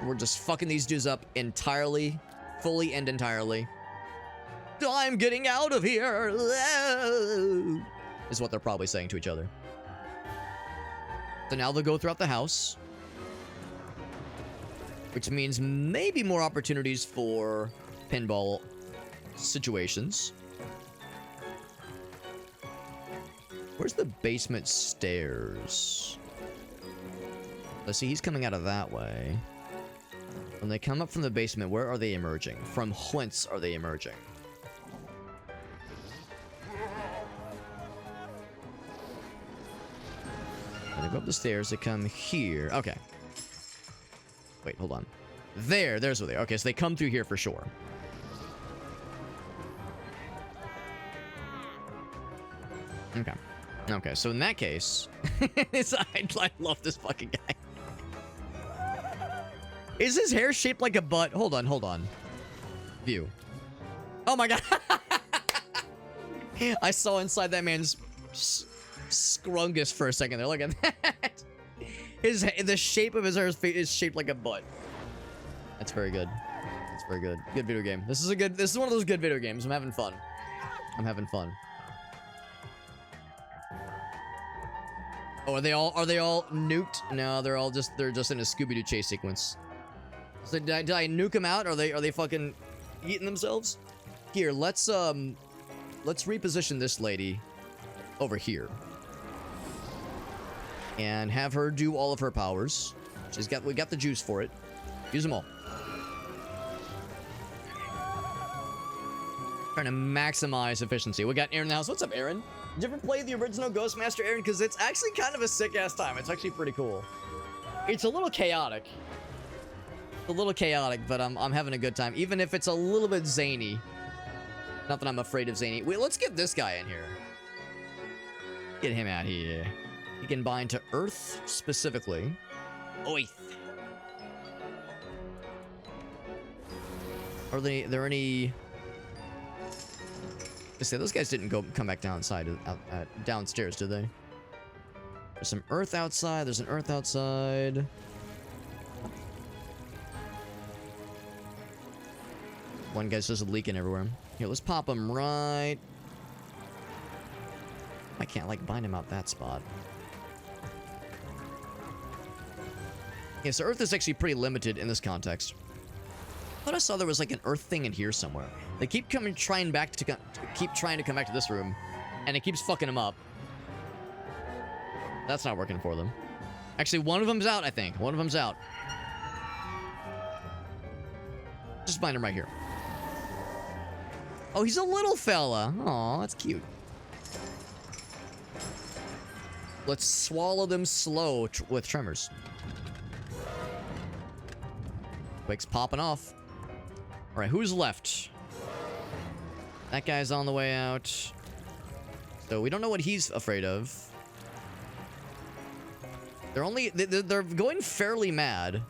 We're just fucking these dudes up entirely. Fully and entirely. I'm getting out of here! Is what they're probably saying to each other. So now they'll go throughout the house. Which means maybe more opportunities for pinball situations. Where's the basement stairs? Let's see, he's coming out of that way. When they come up from the basement, where are they emerging? From whence are they emerging? When they go up the stairs, they come here. Okay. Wait, hold on. There's where they are. Okay, so they come through here for sure. Okay. Okay, so in that case... I love this fucking guy. Is his hair shaped like a butt? Hold on. View. Oh my god. I saw inside that man's scrungus for a second there. Look at that. The shape of his hair is shaped like a butt. That's very good. That's very good. Good video game. This is one of those good video games. I'm having fun. Oh, are they all nuked? No, they're just in a Scooby-Doo chase sequence. So did I nuke them out? Are they fucking eating themselves? Here, let's reposition this lady over here. And have her do all of her powers. We got the juice for it. Use them all. Trying to maximize efficiency. We got Aaron in the house. What's up, Aaron? Did you ever play the original Ghostmaster, Aaron? Because it's actually kind of a sick-ass time. It's actually pretty cool. It's a little chaotic. But I'm having a good time. Even if it's a little bit zany. Not that I'm afraid of zany. Wait, let's get this guy in here. Get him out here. He can bind to Earth specifically. Oith. Are there any... I say those guys didn't come back downstairs, did they? There's some Earth outside. There's an Earth outside. One guy's just leaking everywhere. Here, let's pop him right. I can't like bind him out that spot. Yeah, so Earth is actually pretty limited in this context. I thought I saw there was like an Earth thing in here somewhere. They keep trying to come back to this room, and it keeps fucking them up. That's not working for them. Actually, one of them's out, I think. One of them's out. Just bind him right here. Oh, he's a little fella. Aw, that's cute. Let's swallow them slow with tremors. Quick's popping off. All right, who's left? That guy's on the way out. So we don't know what he's afraid of. They're going fairly mad.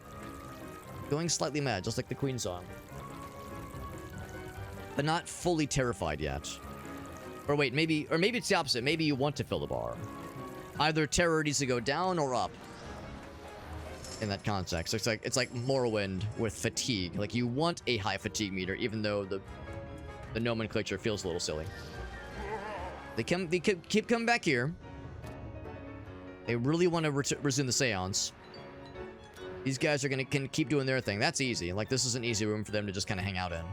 Going slightly mad, just like the Queen song. But not fully terrified yet. Or wait, maybe it's the opposite. Maybe you want to fill the bar. Either terror needs to go down or up. In that context. So it's like Morrowind with fatigue. Like you want a high fatigue meter, even though the nomenclature feels a little silly. They keep coming back here. They really want to resume the seance. These guys can keep doing their thing. That's easy. Like this is an easy room for them to just kind of hang out in.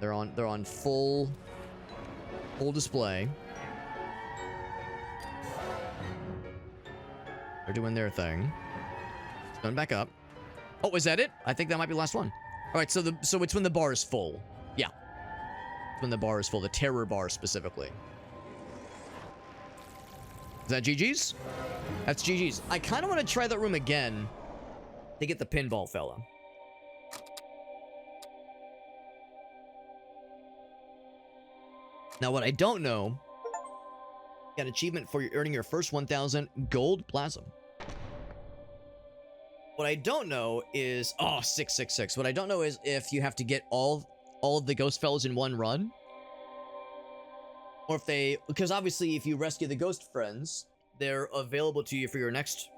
They're on full display. They're doing their thing. Going back up. Oh, is that it? I think that might be the last one. All right, so it's when the bar is full. Yeah. It's when the bar is full. The terror bar specifically. Is that GG's? That's GG's. I kind of want to try that room again to get the pinball fella. Now, what I don't know, got achievement for earning your first 1,000 gold plasm. What I don't know is, oh, 666. What I don't know is if you have to get all of the ghost fellas in one run, or if they, because obviously if you rescue the ghost friends, they're available to you for your next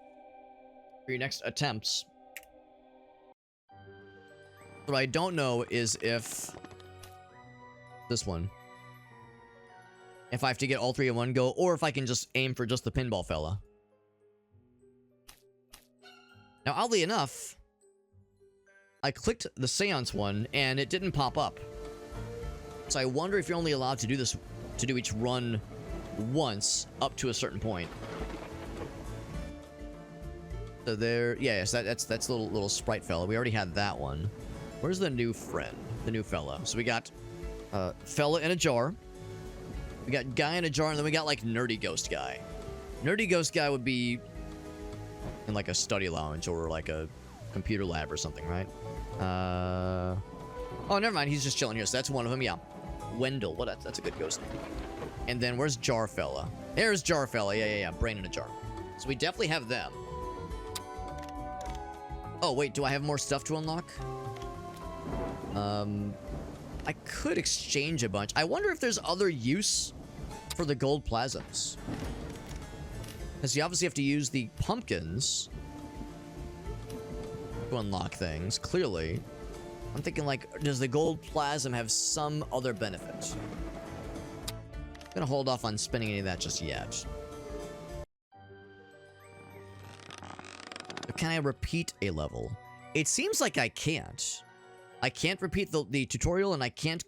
attempts. What I don't know is if this one, if I have to get all three in one go, or if I can just aim for just the pinball fella. Now, oddly enough, I clicked the Seance one, and it didn't pop up. So I wonder if you're only allowed to do this, to do each run once, up to a certain point. So there, yeah, yes, that's the little sprite fella. We already had that one. Where's the new friend? The new fella. So we got fella in a jar. We got guy in a jar, and then we got, like, nerdy ghost guy. Nerdy ghost guy would be in, like, a study lounge or, like, a computer lab or something, right? Oh, never mind. He's just chilling here. So that's one of them, yeah. Wendell. Well, that's a good ghost name. And then where's Jar Fella? There's Jar Fella. Yeah. Brain in a jar. So we definitely have them. Oh, wait. Do I have more stuff to unlock? I could exchange a bunch. I wonder if there's other use for the gold plasms. Because you obviously have to use the pumpkins to unlock things, clearly. I'm thinking, like, does the gold plasm have some other benefit? I'm gonna hold off on spending any of that just yet. But can I repeat a level? It seems like I can't. I can't repeat the tutorial, and I can't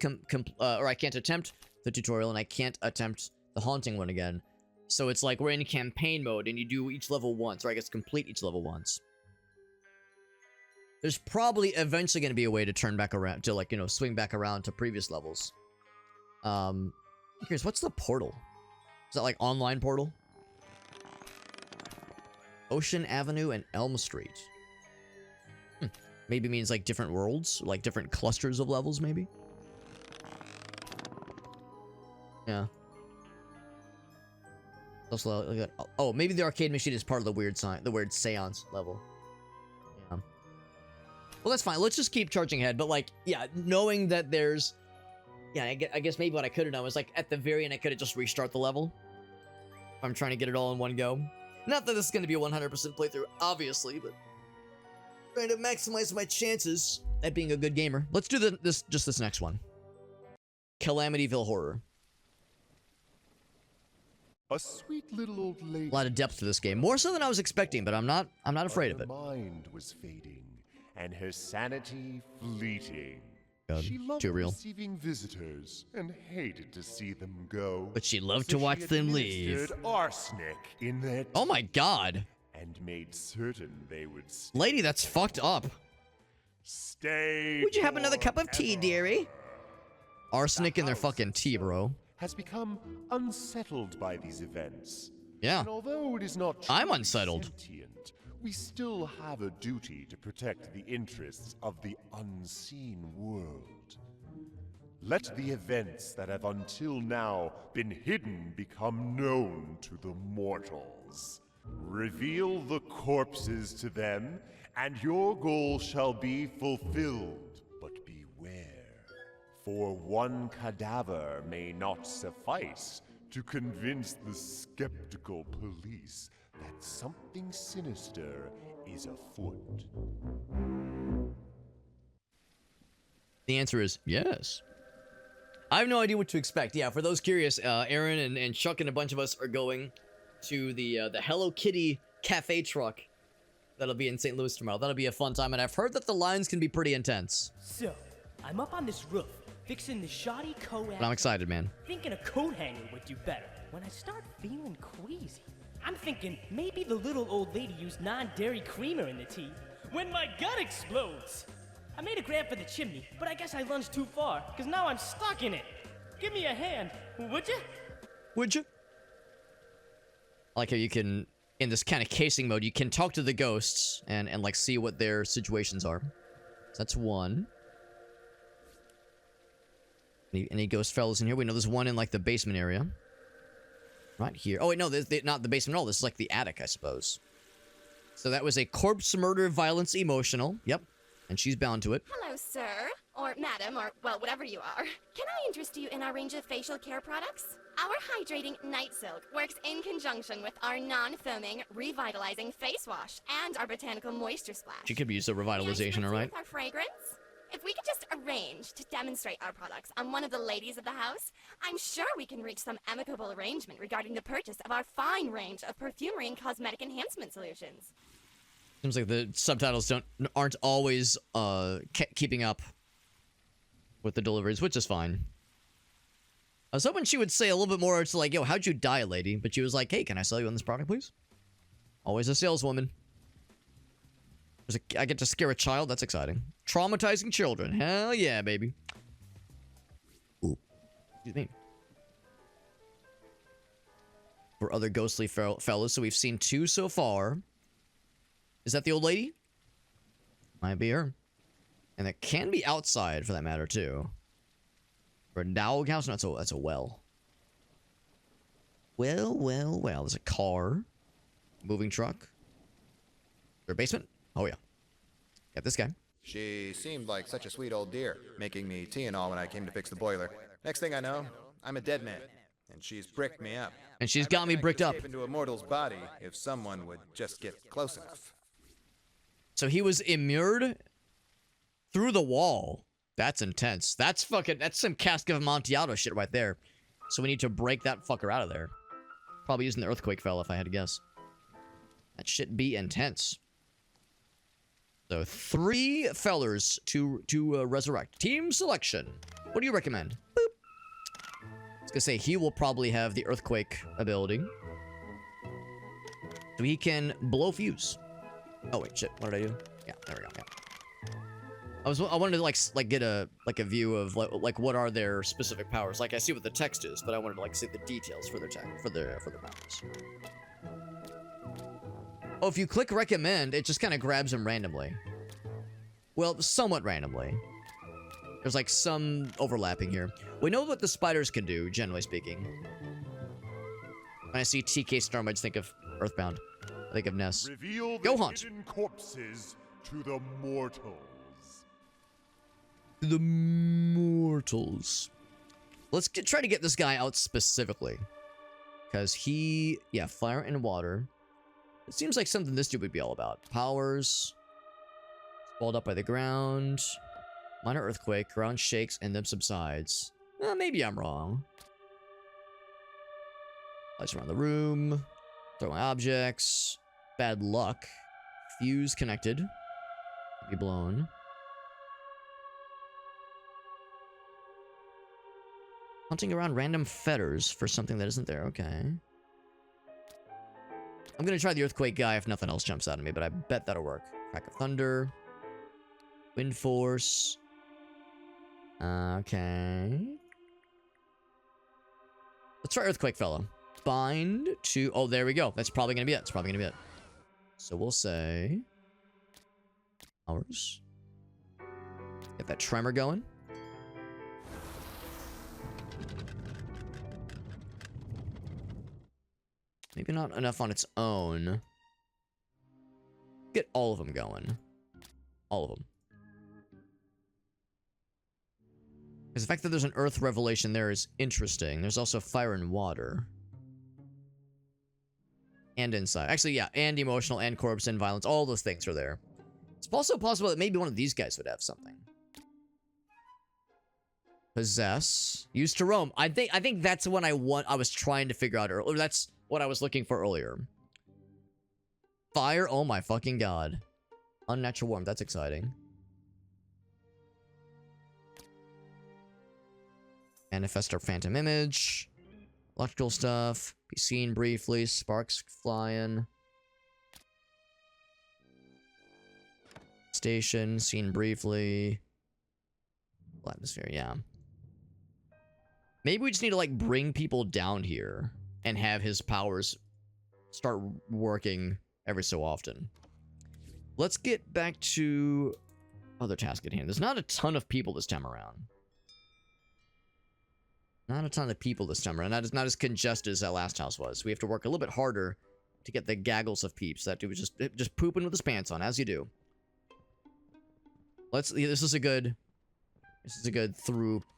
I can't attempt the tutorial, and I can't attempt the haunting one again. So it's like we're in campaign mode, and you do each level once, or I guess complete each level once. There's probably eventually going to be a way to turn back around, to, like, you know, swing back around to previous levels. I'm curious, what's the portal? Is that, like, online portal? Ocean Avenue and Elm Street. Maybe means, like, different worlds, like different clusters of levels, maybe? Yeah. Also, oh, maybe the arcade machine is part of the weird seance level. Yeah. Well, that's fine. Let's just keep charging ahead. But, like, yeah, knowing that there's... Yeah, I guess maybe what I could have done was, like, at the very end, I could have just restart the level. If I'm trying to get it all in one go. Not that this is going to be a 100% playthrough, obviously, but... trying to maximize my chances at being a good gamer. Let's do this next one. Calamityville Horror. A sweet little old lady. A lot of depth to this game, more so than I was expecting, but I'm not afraid of it. Her mind was fading, and her sanity fleeting. God, she loved too real. receiving visitors and hated to see them go. But she loved to watch them leave. Administered arsenic in their Oh my god. And made certain they would stay. Lady, that's fucked up. Stay. Would you have another cup of tea, dearie? Arsenic in their fucking tea, bro. Has become unsettled by these events. Yeah. And although it is not I'm unsettled. Sentient, we still have a duty to protect the interests of the unseen world. Let the events that have until now been hidden become known to the mortals. Reveal the corpses to them, and your goal shall be fulfilled. But beware, for one cadaver may not suffice to convince the skeptical police that something sinister is afoot. The answer is yes. I have no idea what to expect. Yeah, for those curious, Aaron and Chuck and a bunch of us are going to the Hello Kitty cafe truck that'll be in St. Louis tomorrow. That'll be a fun time, and I've heard that the lines can be pretty intense. So, I'm up on this roof, fixing the shoddy coat. But I'm excited, man. Thinking a coat hanger would do better when I start feeling queasy. I'm thinking maybe the little old lady used non-dairy creamer in the tea when my gut explodes. I made a grab for the chimney, but I guess I lunged too far, because now I'm stuck in it. Give me a hand, would you? Would you? I like how you can, in this kind of casing mode, you can talk to the ghosts and like see what their situations are. So that's one. Any ghost fellas in here? We know there's one in like the basement area. Right here. Oh wait, no, not the basement at all. This is like the attic, I suppose. So that was a corpse murder, violence, emotional. Yep. And she's bound to it. Hello, sir. Or madam, or, well, whatever you are. Can I interest you in our range of facial care products? Our hydrating night silk works in conjunction with our non-foaming, revitalizing face wash and our botanical moisture splash. She could use a revitalization, all right? With our fragrance? If we could just arrange to demonstrate our products on one of the ladies of the house, I'm sure we can reach some amicable arrangement regarding the purchase of our fine range of perfumery and cosmetic enhancement solutions. Seems like the subtitles aren't always keeping up with the deliveries, which is fine. I was hoping she would say a little bit more to like, yo, how'd you die, lady? But she was like, hey, can I sell you on this product, please? Always a saleswoman. I get to scare a child. That's exciting. Traumatizing children. Hell yeah, baby. Ooh. Excuse me. For other ghostly fellas, so we've seen 2 so far. Is that the old lady? Might be her. And it can be outside, for that matter, too. For a dog house? No, that's a well. Well. There's a car. Moving truck. Is there a basement? Oh, yeah. Got this guy. She seemed like such a sweet old dear, making me tea and all when I came to fix the boiler. Next thing I know, I'm a dead man, and she's bricked me up. And she's got me bricked up. Into a mortal's body if someone would just get close enough. So he was immured through the wall. That's intense. That's some Cask of Amontillado shit right there. So we need to break that fucker out of there. Probably using the earthquake fella if I had to guess. That shit be intense. So 3 fellers to resurrect. Team selection. What do you recommend? Boop. I was gonna say he will probably have the earthquake ability. So he can blow fuse. Oh wait, shit. What did I do? Yeah, there we go. Yeah. I wanted to like get a view of like what are their specific powers. Like I see what the text is, but I wanted to like see the details for their powers. Oh, if you click recommend, it just kind of grabs them randomly. Well, somewhat randomly. There's like some overlapping here. We know what the spiders can do, generally speaking. When I see TK Storm, I just think of Earthbound. I think of Ness. Reveal Go the hunt. hidden corpses to the mortals. The mortals. Let's try to get this guy out specifically. Because yeah, fire and water. It seems like something this dude would be all about. Powers. Swallowed up by the ground. Minor earthquake. Ground shakes and then subsides. Maybe I'm wrong. Lights around the room. Throwing objects. Bad luck. Fuse connected. Be blown. Hunting around random fetters for something that isn't there. Okay. I'm gonna try the earthquake guy if nothing else jumps out at me, but I bet that'll work. Crack of thunder. Wind force. Okay. Let's try earthquake fella. Bind to... Oh, there we go. That's probably gonna be it. So we'll say... Powers. Get that tremor going. Maybe not enough on its own. Get all of them going. All of them. Because the fact that there's an earth revelation there is interesting. There's also fire and water. And inside. Actually, yeah. And emotional and corpse and violence. All those things are there. It's also possible that maybe one of these guys would have something. Possess. Used to roam. I think that's what I was trying to figure out earlier. That's what I was looking for earlier. Fire. Oh my fucking god. Unnatural warmth. That's exciting. Manifest our phantom image. Electrical stuff. Be seen briefly. Sparks flying. Station, seen briefly. Atmosphere, yeah. Maybe we just need to, like, bring people down here and have his powers start working every so often. Let's get back to other task at hand. There's not a ton of people this time around. Not a ton of people this time around. Not as congested as that last house was. We have to work a little bit harder to get the gaggles of peeps. That dude was just pooping with his pants on, as you do. This is a good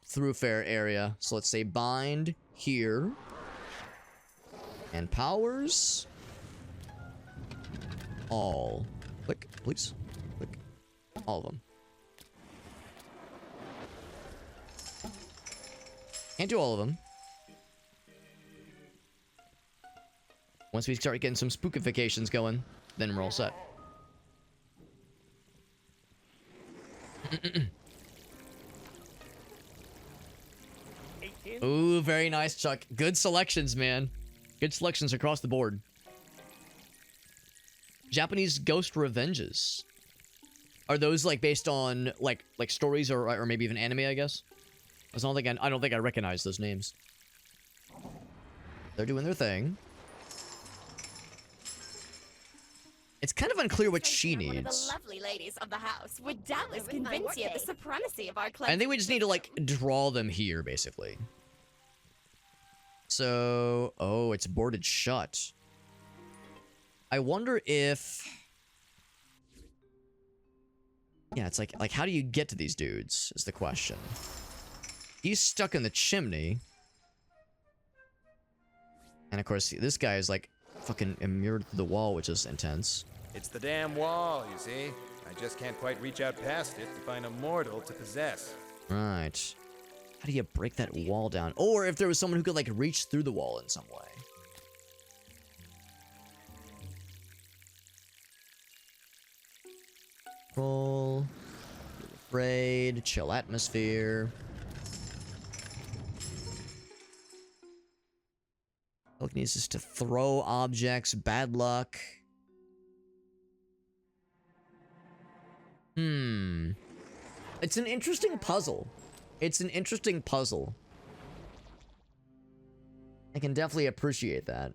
thoroughfare area. So let's say bind here. And powers. All. Click, please. Click. All of them. Can't do all of them. Once we start getting some spookifications going, then we're all set. Ooh, very nice, Chuck. Good selections, man. Good selections across the board. Japanese ghost revenges. Are those like based on like stories or maybe even anime, I guess? I don't think I recognize those names. They're doing their thing. It's kind of unclear what she needs. One of the lovely ladies of the house would doubtless convince you of the supremacy of our class. I think we just need to like draw them here, basically. So, oh, it's boarded shut. I wonder if... Yeah, it's like how do you get to these dudes, is the question. He's stuck in the chimney. And of course, this guy is like fucking immured to the wall, which is intense. It's the damn wall, you see? I just can't quite reach out past it to find a mortal to possess. Right. How do you break that wall down? Or if there was someone who could like reach through the wall in some way. Roll. Afraid. Chill atmosphere. Telekinesis is to throw objects. Bad luck. It's an interesting puzzle. It's an interesting puzzle. I can definitely appreciate that.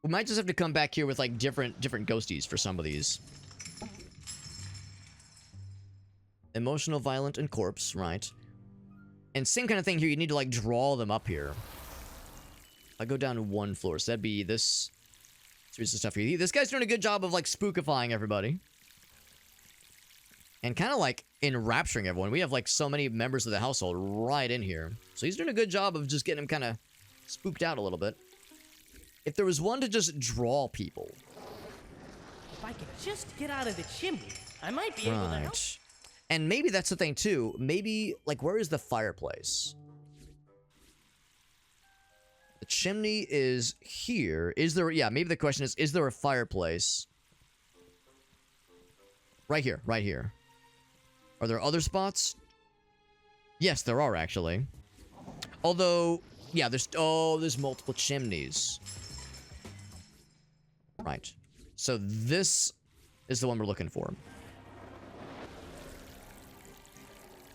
We might just have to come back here with like different ghosties for some of these. Emotional, violent, and corpse, right. And same kind of thing here, you need to like draw them up here. I go down to one floor, so that'd be this series of stuff here. This guy's doing a good job of like spookifying everybody. And kind of like enrapturing everyone. We have like so many members of the household right in here. So he's doing a good job of just getting them kind of spooked out a little bit. If there was one to just draw people. If I could just get out of the chimney, I might be able to help. And maybe that's the thing too. Maybe, like, where is the fireplace? The chimney is here. Is there, yeah, maybe the question is there a fireplace? Right here, right here. Are there other spots? Yes, there are actually. Although, yeah, there's multiple chimneys. Right. So this is the one we're looking for.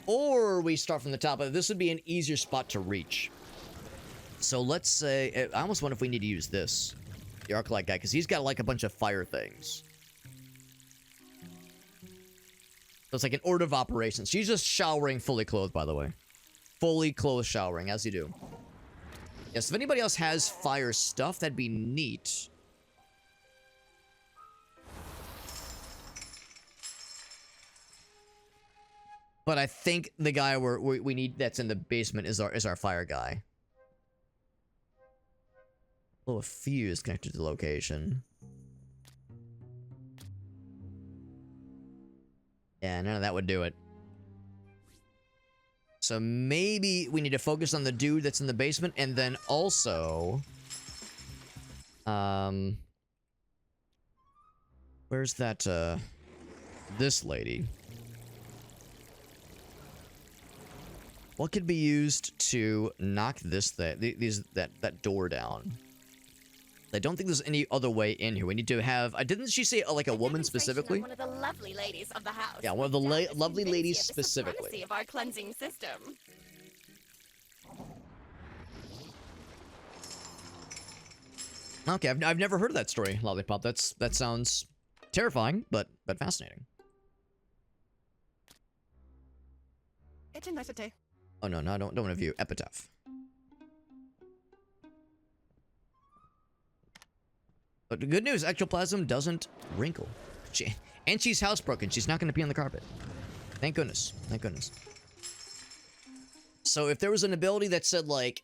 Or we start from the top. This would be an easier spot to reach. So let's say... I almost wonder if we need to use this. The Arclight guy, because he's got like a bunch of fire things. So it's like an order of operations. She's just showering fully clothed, by the way. Fully clothed showering, as you do. Yes, if anybody else has fire stuff, that'd be neat. But I think the guy we need that's in the basement is our fire guy. Oh, a fuse connected to the location. Yeah, none of that would do it. So maybe we need to focus on the dude that's in the basement, and then also... Where's that, this lady? What could be used to knock this that door down? I don't think there's any other way in here. We need to have. Didn't she say like a woman specifically? One of the lovely ladies of the house. Yeah, one of the lovely ladies specifically. Of our cleansing system. Okay, I've never heard of that story, Lollipop. That sounds terrifying, but fascinating. It's a nice day. Oh no, I don't want to view epitaph. But the good news, ectoplasm doesn't wrinkle. And she's housebroken. She's not going to be on the carpet. Thank goodness. Thank goodness. So if there was an ability that said like,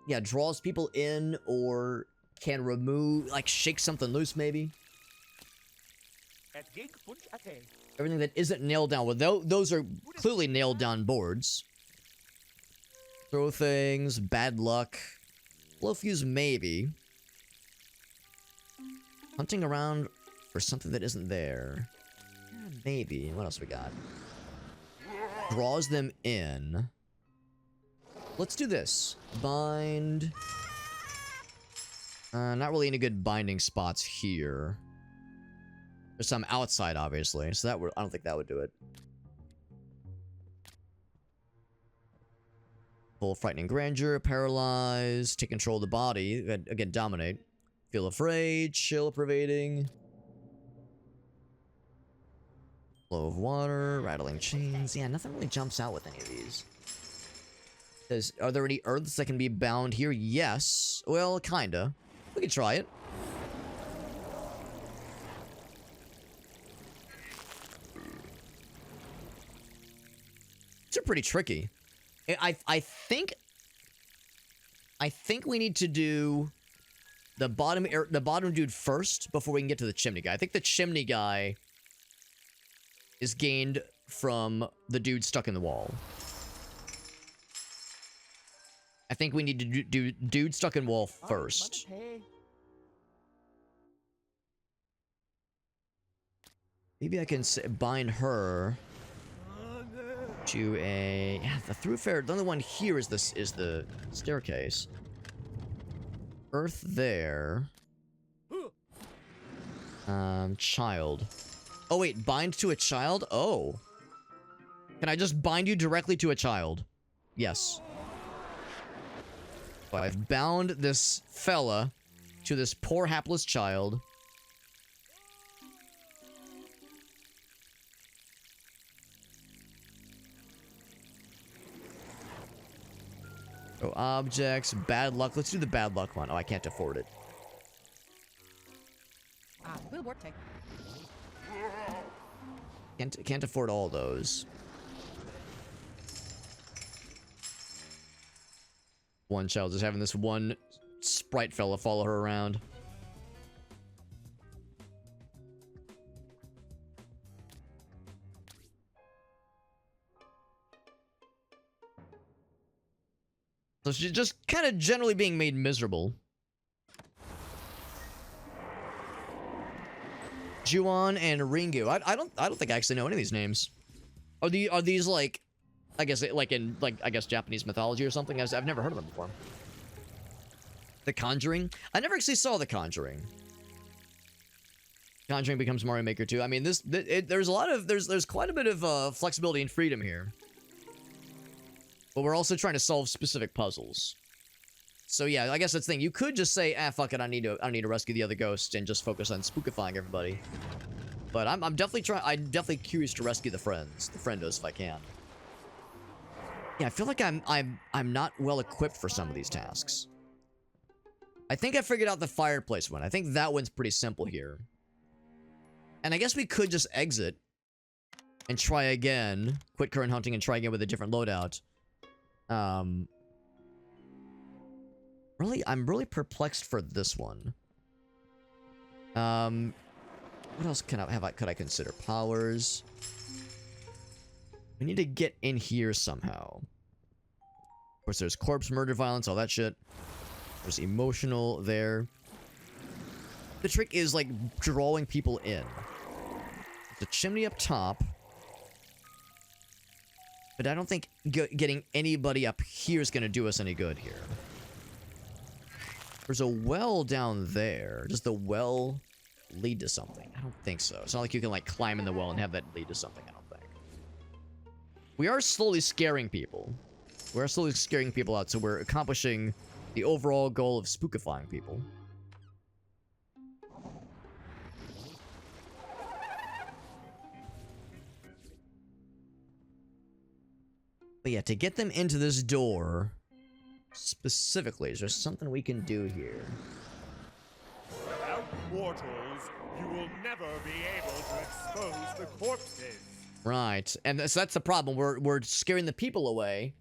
yeah, draws people in or can remove, like shake something loose maybe. Everything that isn't nailed down. Well, those are clearly nailed down boards. Throw things, bad luck. Blow fuse maybe. Hunting around for something that isn't there. Maybe. What else we got? Draws them in. Let's do this. Bind. Not really any good binding spots here. There's some outside, obviously, so that would, I don't think that would do it. Full frightening grandeur, paralyze, take control of the body, again, dominate. Feel afraid, chill pervading. Flow of water, rattling chains. Yeah, nothing really jumps out with any of these. Are there any earths that can be bound here? Yes. Well, kinda. We can try it. These are pretty tricky. I think we need to do the bottom dude first before we can get to the chimney guy. I think the chimney guy is gained from the dude stuck in the wall. I think we need to do dude stuck in wall first. Maybe I can bind her to a... Yeah, the thoroughfare... The only one here is the staircase. Earth there. Child. Oh, wait. Bind to a child? Oh. Can I just bind you directly to a child? Yes. So I've bound this fella to this poor hapless child. Oh, objects, bad luck. Let's do the bad luck one. Oh, I can't afford it. Can't afford all those. One child just having this one sprite fella follow her around. So she's just kind of generally being made miserable. Juan and Ringu. I don't think I actually know any of these names. Are these like, I guess I guess Japanese mythology or something? I've never heard of them before. The Conjuring. I never actually saw The Conjuring. Conjuring becomes Mario Maker 2. I mean, there's quite a bit of flexibility and freedom here. But we're also trying to solve specific puzzles. So yeah, I guess that's the thing. You could just say, ah, fuck it, I need to rescue the other ghosts and just focus on spookifying everybody. But I'm definitely curious to rescue the friendos if I can. Yeah, I feel like I'm not well equipped for some of these tasks. I think I figured out the fireplace one. I think that one's pretty simple here. And I guess we could just exit and try again. Quit current hunting and try again with a different loadout. Really, I'm really perplexed for this one. What else could I consider? Powers. We need to get in here somehow. Of course, there's corpse, murder, violence, all that shit. There's emotional there. The trick is, like, drawing people in. The chimney up top. But I don't think getting anybody up here is going to do us any good here. There's a well down there. Does the well lead to something? I don't think so. It's not like you can, like, climb in the well and have that lead to something, I don't think. We are slowly scaring people. We're slowly scaring people out, so we're accomplishing the overall goal of spookifying people. But yeah, to get them into this door, specifically, is there something we can do here? Without mortals, you will never be able to expose the corpses. Right, and so that's the problem. We're scaring the people away,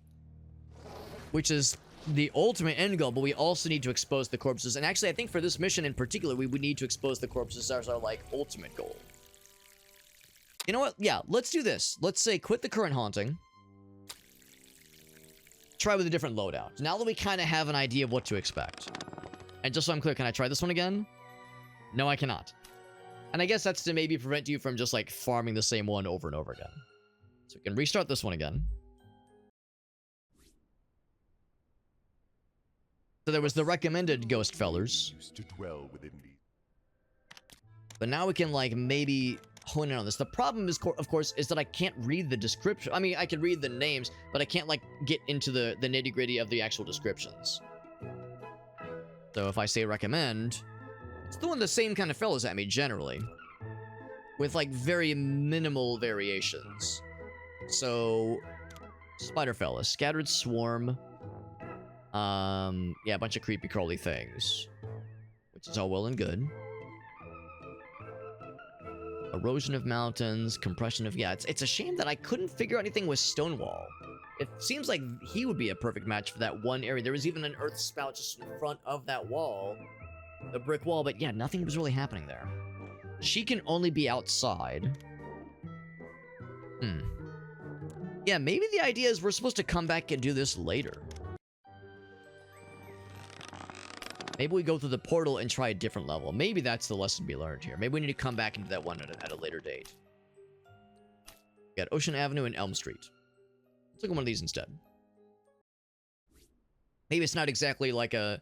which is the ultimate end goal, but we also need to expose the corpses. And actually, I think for this mission in particular, we would need to expose the corpses as our, like, ultimate goal. You know what? Yeah, let's do this. Let's say quit the current haunting. Try with a different loadout. Now that we kind of have an idea of what to expect. And just so I'm clear, can I try this one again? No, I cannot. And I guess that's to maybe prevent you from just, like, farming the same one over and over again. So we can restart this one again. So there was the recommended ghost fellers. Used to dwell within the... But now we can, like, maybe hone in on this. The problem is, of course, is that I can't read the description. I mean, I can read the names, but I can't, like, get into the nitty-gritty of the actual descriptions. So if I say recommend, it's throwing the same kind of fellas at me, generally. With, like, very minimal variations. So, spider fella, scattered swarm. Yeah, a bunch of creepy crawly things. Which is all well and good. Erosion of mountains, compression of... Yeah, it's a shame that I couldn't figure out anything with Stonewall. It seems like he would be a perfect match for that one area. There was even an earth spout just in front of that wall. The brick wall, but yeah, nothing was really happening there. She can only be outside. Yeah, maybe the idea is we're supposed to come back and do this later. Maybe we go through the portal and try a different level. Maybe that's the lesson we learned here. Maybe we need to come back into that one at a later date. We got Ocean Avenue and Elm Street. Let's look at one of these instead. Maybe it's not exactly like a...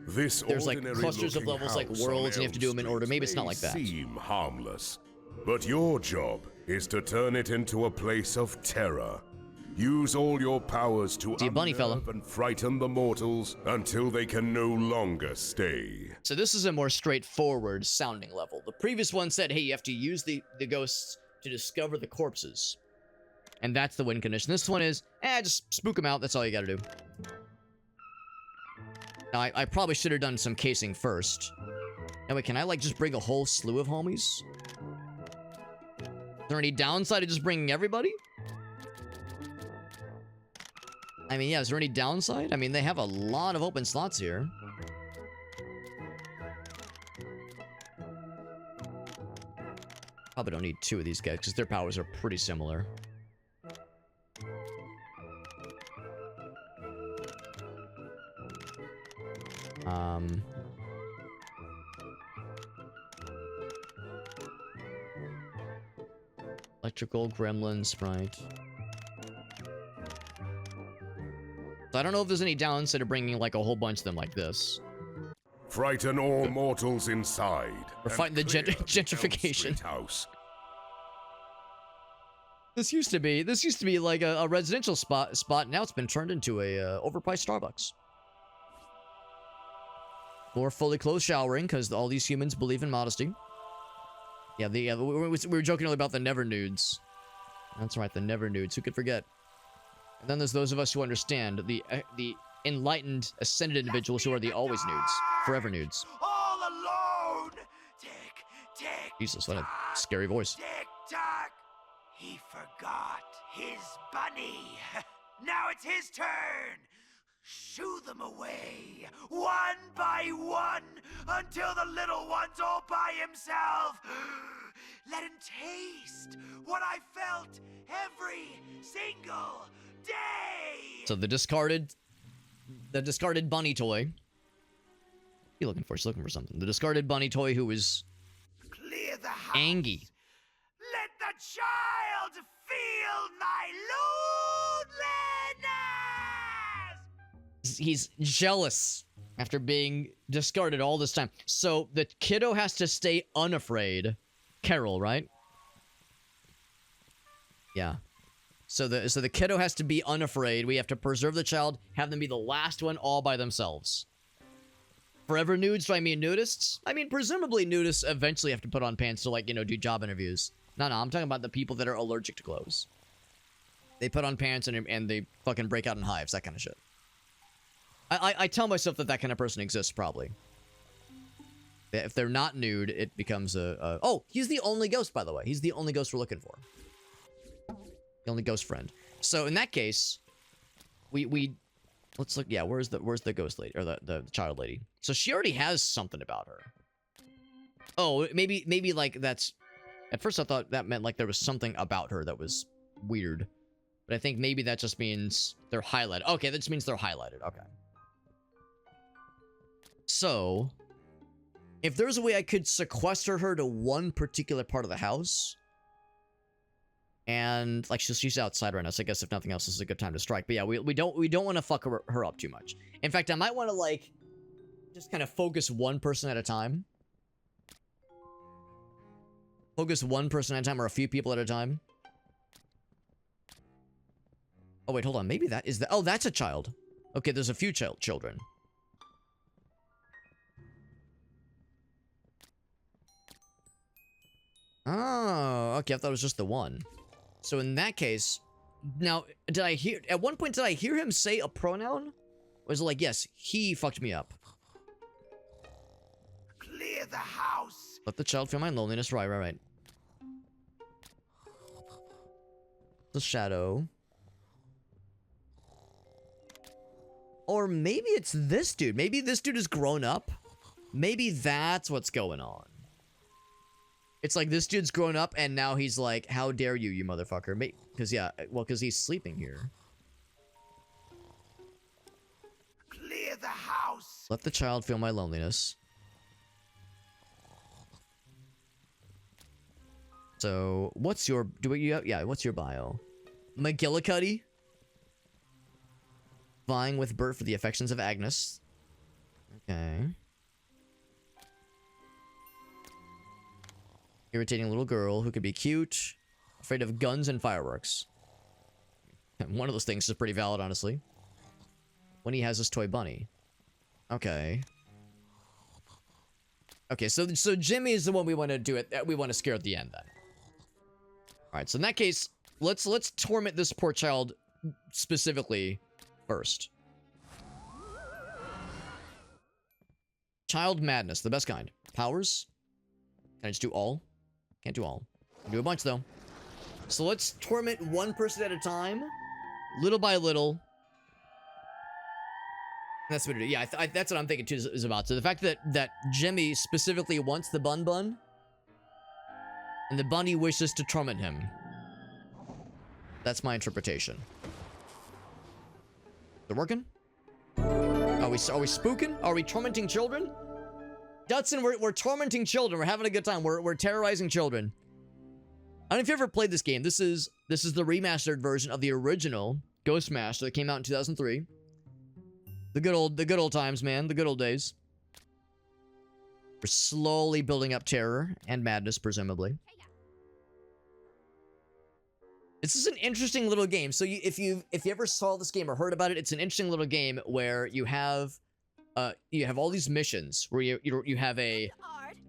There's like clusters of levels like worlds and you have to do them in order. Maybe it's not like that. Seem harmless, but your job is to turn it into a place of terror. Use all your powers to unnerve and frighten the mortals until they can no longer stay. So this is a more straightforward sounding level. The previous one said, hey, you have to use the ghosts to discover the corpses. And that's the win condition. This one is, just spook them out. That's all you gotta do. Now, I probably should have done some casing first. Now, wait, can I, like, just bring a whole slew of homies? Is there any downside to just bringing everybody? I mean, yeah, is there any downside? I mean, they have a lot of open slots here. Probably don't need two of these guys, because their powers are pretty similar. Electrical, gremlin, sprite. So I don't know if there's any downside to bringing like a whole bunch of them like this. Frighten all mortals inside. We're fighting the gentrification. House. This used to be like a residential spot. Now it's been turned into a overpriced Starbucks. More fully clothed showering because all these humans believe in modesty. Yeah, we were joking earlier about the never nudes. That's right, the never nudes. Who could forget? And then there's those of us who understand the enlightened, ascended individuals who are the always nudes, forever nudes. All alone. Tick, tick. Jesus, what a scary voice. Tick tock. He forgot his bunny. Now it's his turn. Shoo them away, one by one, until the little one's all by himself. Let him taste what I felt every single day. So the discarded bunny toy. What are you looking for? She's looking for something. The discarded bunny toy who was Clear the house. Angie. Let the child feel my loneliness! He's jealous after being discarded all this time. So the kiddo has to stay unafraid. Carol, right? Yeah. So the kiddo has to be unafraid. We have to preserve the child, have them be the last one all by themselves. Forever nudes, do I mean nudists? I mean, presumably nudists eventually have to put on pants to, like, you know, do job interviews. No, I'm talking about the people that are allergic to clothes. They put on pants and they fucking break out in hives, that kind of shit. I tell myself that kind of person exists, probably. If they're not nude, it becomes a... Oh, he's the only ghost, by the way. He's the only ghost we're looking for. The only ghost friend. So, in that case, we... Let's look... Yeah, where's the ghost lady? Or the child lady? So, she already has something about her. Oh, maybe like, that's... At first, I thought that meant, like, there was something about her that was weird. But I think maybe that just means they're highlighted. Okay, that just means they're highlighted. Okay. So, if there's a way I could sequester her to one particular part of the house, and like she's outside right now, so I guess if nothing else, this is a good time to strike. But yeah, we don't want to fuck her up too much. In fact, I might want to like just kind of focus one person at a time. Focus one person at a time, or a few people at a time. Oh wait, hold on. Maybe that is the... Oh, that's a child. Okay, there's a few children. Oh, okay, I thought it was just the one. So in that case, now, at one point, did I hear him say a pronoun? Or was it like, yes, he fucked me up? Clear the house! Let the child feel my loneliness. Right. The shadow. Or maybe it's this dude. Maybe this dude is grown up. Maybe that's what's going on. It's like this dude's grown up and now he's like, how dare you, you motherfucker. Because, yeah, well, because he's sleeping here. Clear the house. Let the child feel my loneliness. So, what's your... Yeah, what's your bio? McGillicuddy? Vying with Bert for the affections of Agnes. Okay. Irritating little girl who could be cute, afraid of guns and fireworks. And one of those things is pretty valid, honestly. When he has his toy bunny. Okay. Okay, so Jimmy is the one we want to do it. We want to scare at the end, then. All right, so in that case, let's torment this poor child specifically first. Child madness, the best kind. Powers? Can I just do all? Can't do all. I'll do a bunch, though. So let's torment one person at a time. Little by little. That's what it is. Yeah, that's what I'm thinking, too, is about. So the fact that Jimmy specifically wants the bun, and the bunny wishes to torment him. That's my interpretation. Is it working? Are we spooking? Are we tormenting children? Dutson, we're tormenting children. We're having a good time. We're terrorizing children. I don't know if you ever played this game. This is the remastered version of the original Ghost Master that came out in 2003. The good old times, man. The good old days. We're slowly building up terror and madness, presumably. This is an interesting little game. So if you ever saw this game or heard about it, it's an interesting little game where you have all these missions where you have a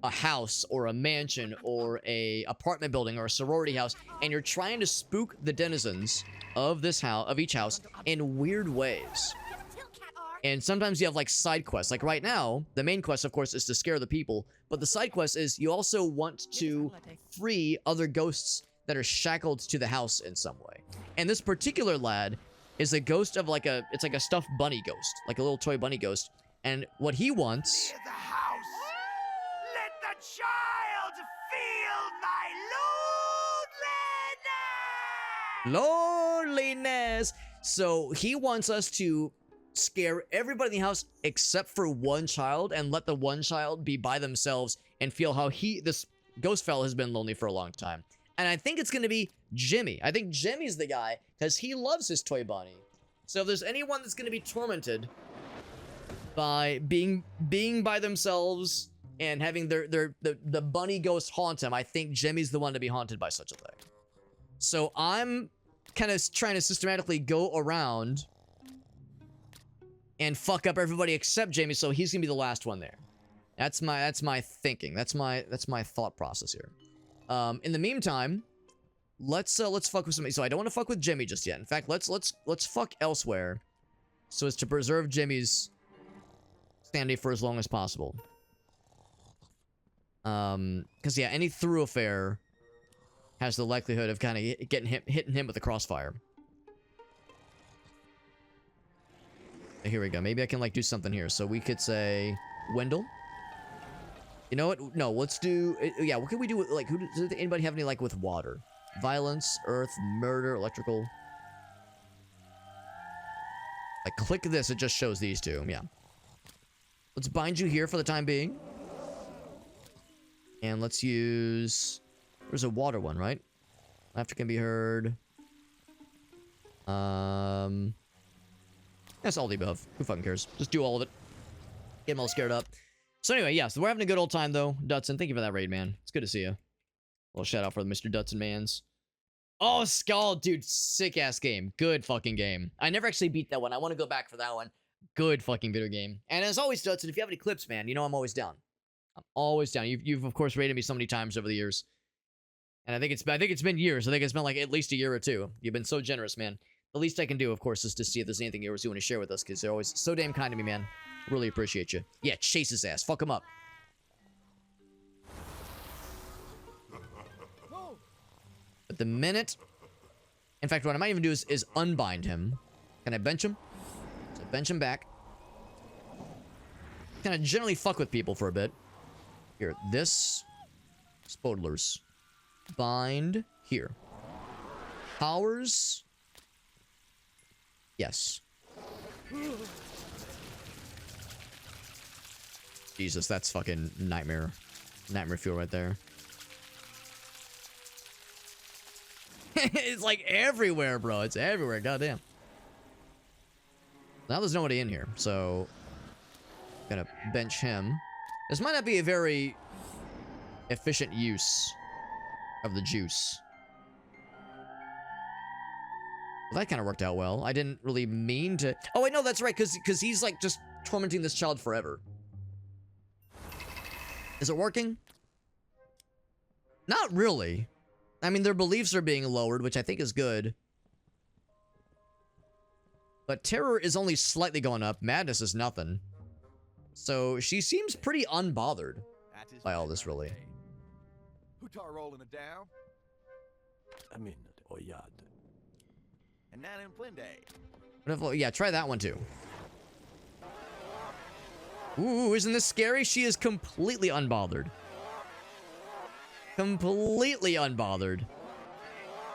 house or a mansion or a apartment building or a sorority house, and you're trying to spook the denizens of each house in weird ways. And sometimes you have like side quests. Like right now, the main quest, of course, is to scare the people, but the side quest is you also want to free other ghosts that are shackled to the house in some way. And this particular lad is a ghost of it's like a stuffed bunny ghost, like a little toy bunny ghost. And what he wants... Clear the house. Let the child feel my loneliness. So he wants us to scare everybody in the house except for one child and let the one child be by themselves and feel how this ghost fella has been lonely for a long time. And I think it's going to be Jimmy. I think Jimmy's the guy because he loves his toy bunny. So if there's anyone that's going to be tormented by being by themselves and having the bunny ghost haunt them, I think Jimmy's the one to be haunted by such a thing. So I'm kind of trying to systematically go around and fuck up everybody except Jimmy, so he's gonna be the last one there. That's my thinking. That's my thought process here. In the meantime, let's fuck with somebody. So I don't want to fuck with Jimmy just yet. In fact, let's fuck elsewhere, so as to preserve Jimmy's sanity for as long as possible. Because yeah, any thoroughfare has the likelihood of kind of hitting him with a crossfire. Here we go. Maybe I can like do something here. So we could say Wendell. You know what? No, let's do. Yeah, what can we do with like? Does anybody have any like with water? Violence, earth, murder, electrical. I click this, it just shows these two. Yeah. Let's bind you here for the time being. And let's use... There's a water one, right? Laughter can be heard. That's all the above. Who fucking cares? Just do all of it. Get them all scared up. So anyway, yeah, so we're having a good old time, though. Dutson, thank you for that raid, man. It's good to see you. A little shout out for the Mr. Dutson mans. Oh, Skull, dude, sick-ass game. Good fucking game. I never actually beat that one. I want to go back for that one. Good fucking video game. And as always, Dutson, if you have any clips, man, you know I'm always down. I'm always down. You've of course rated me so many times over the years. And I think it's been years. I think it's been like at least a year or two. You've been so generous, man. The least I can do, of course, is to see if there's anything you want to share with us, because they're always so damn kind to me, man. Really appreciate you. Yeah, chase his ass. Fuck him up. But the minute... In fact, what I might even do is unbind him. Can I bench him? So bench him back. Kind of generally fuck with people for a bit. Here, this... Spodlers. Bind here. Powers. Yes. Jesus, that's fucking nightmare fuel right there. It's like everywhere, bro. It's everywhere. Goddamn. Now there's nobody in here, so gonna bench him. This might not be a very efficient use of the juice. Well, that kind of worked out well. I didn't really mean to... Oh, wait, no, that's right, because he's, like, just tormenting this child forever. Is it working? Not really. I mean, their beliefs are being lowered, which I think is good. But terror is only slightly going up. Madness is nothing. So she seems pretty unbothered by all this, really. Who tar rolling it down? I'm in Oyad. And now in Plinde. Yeah, try that one too. Ooh, isn't this scary? She is completely unbothered. Completely unbothered.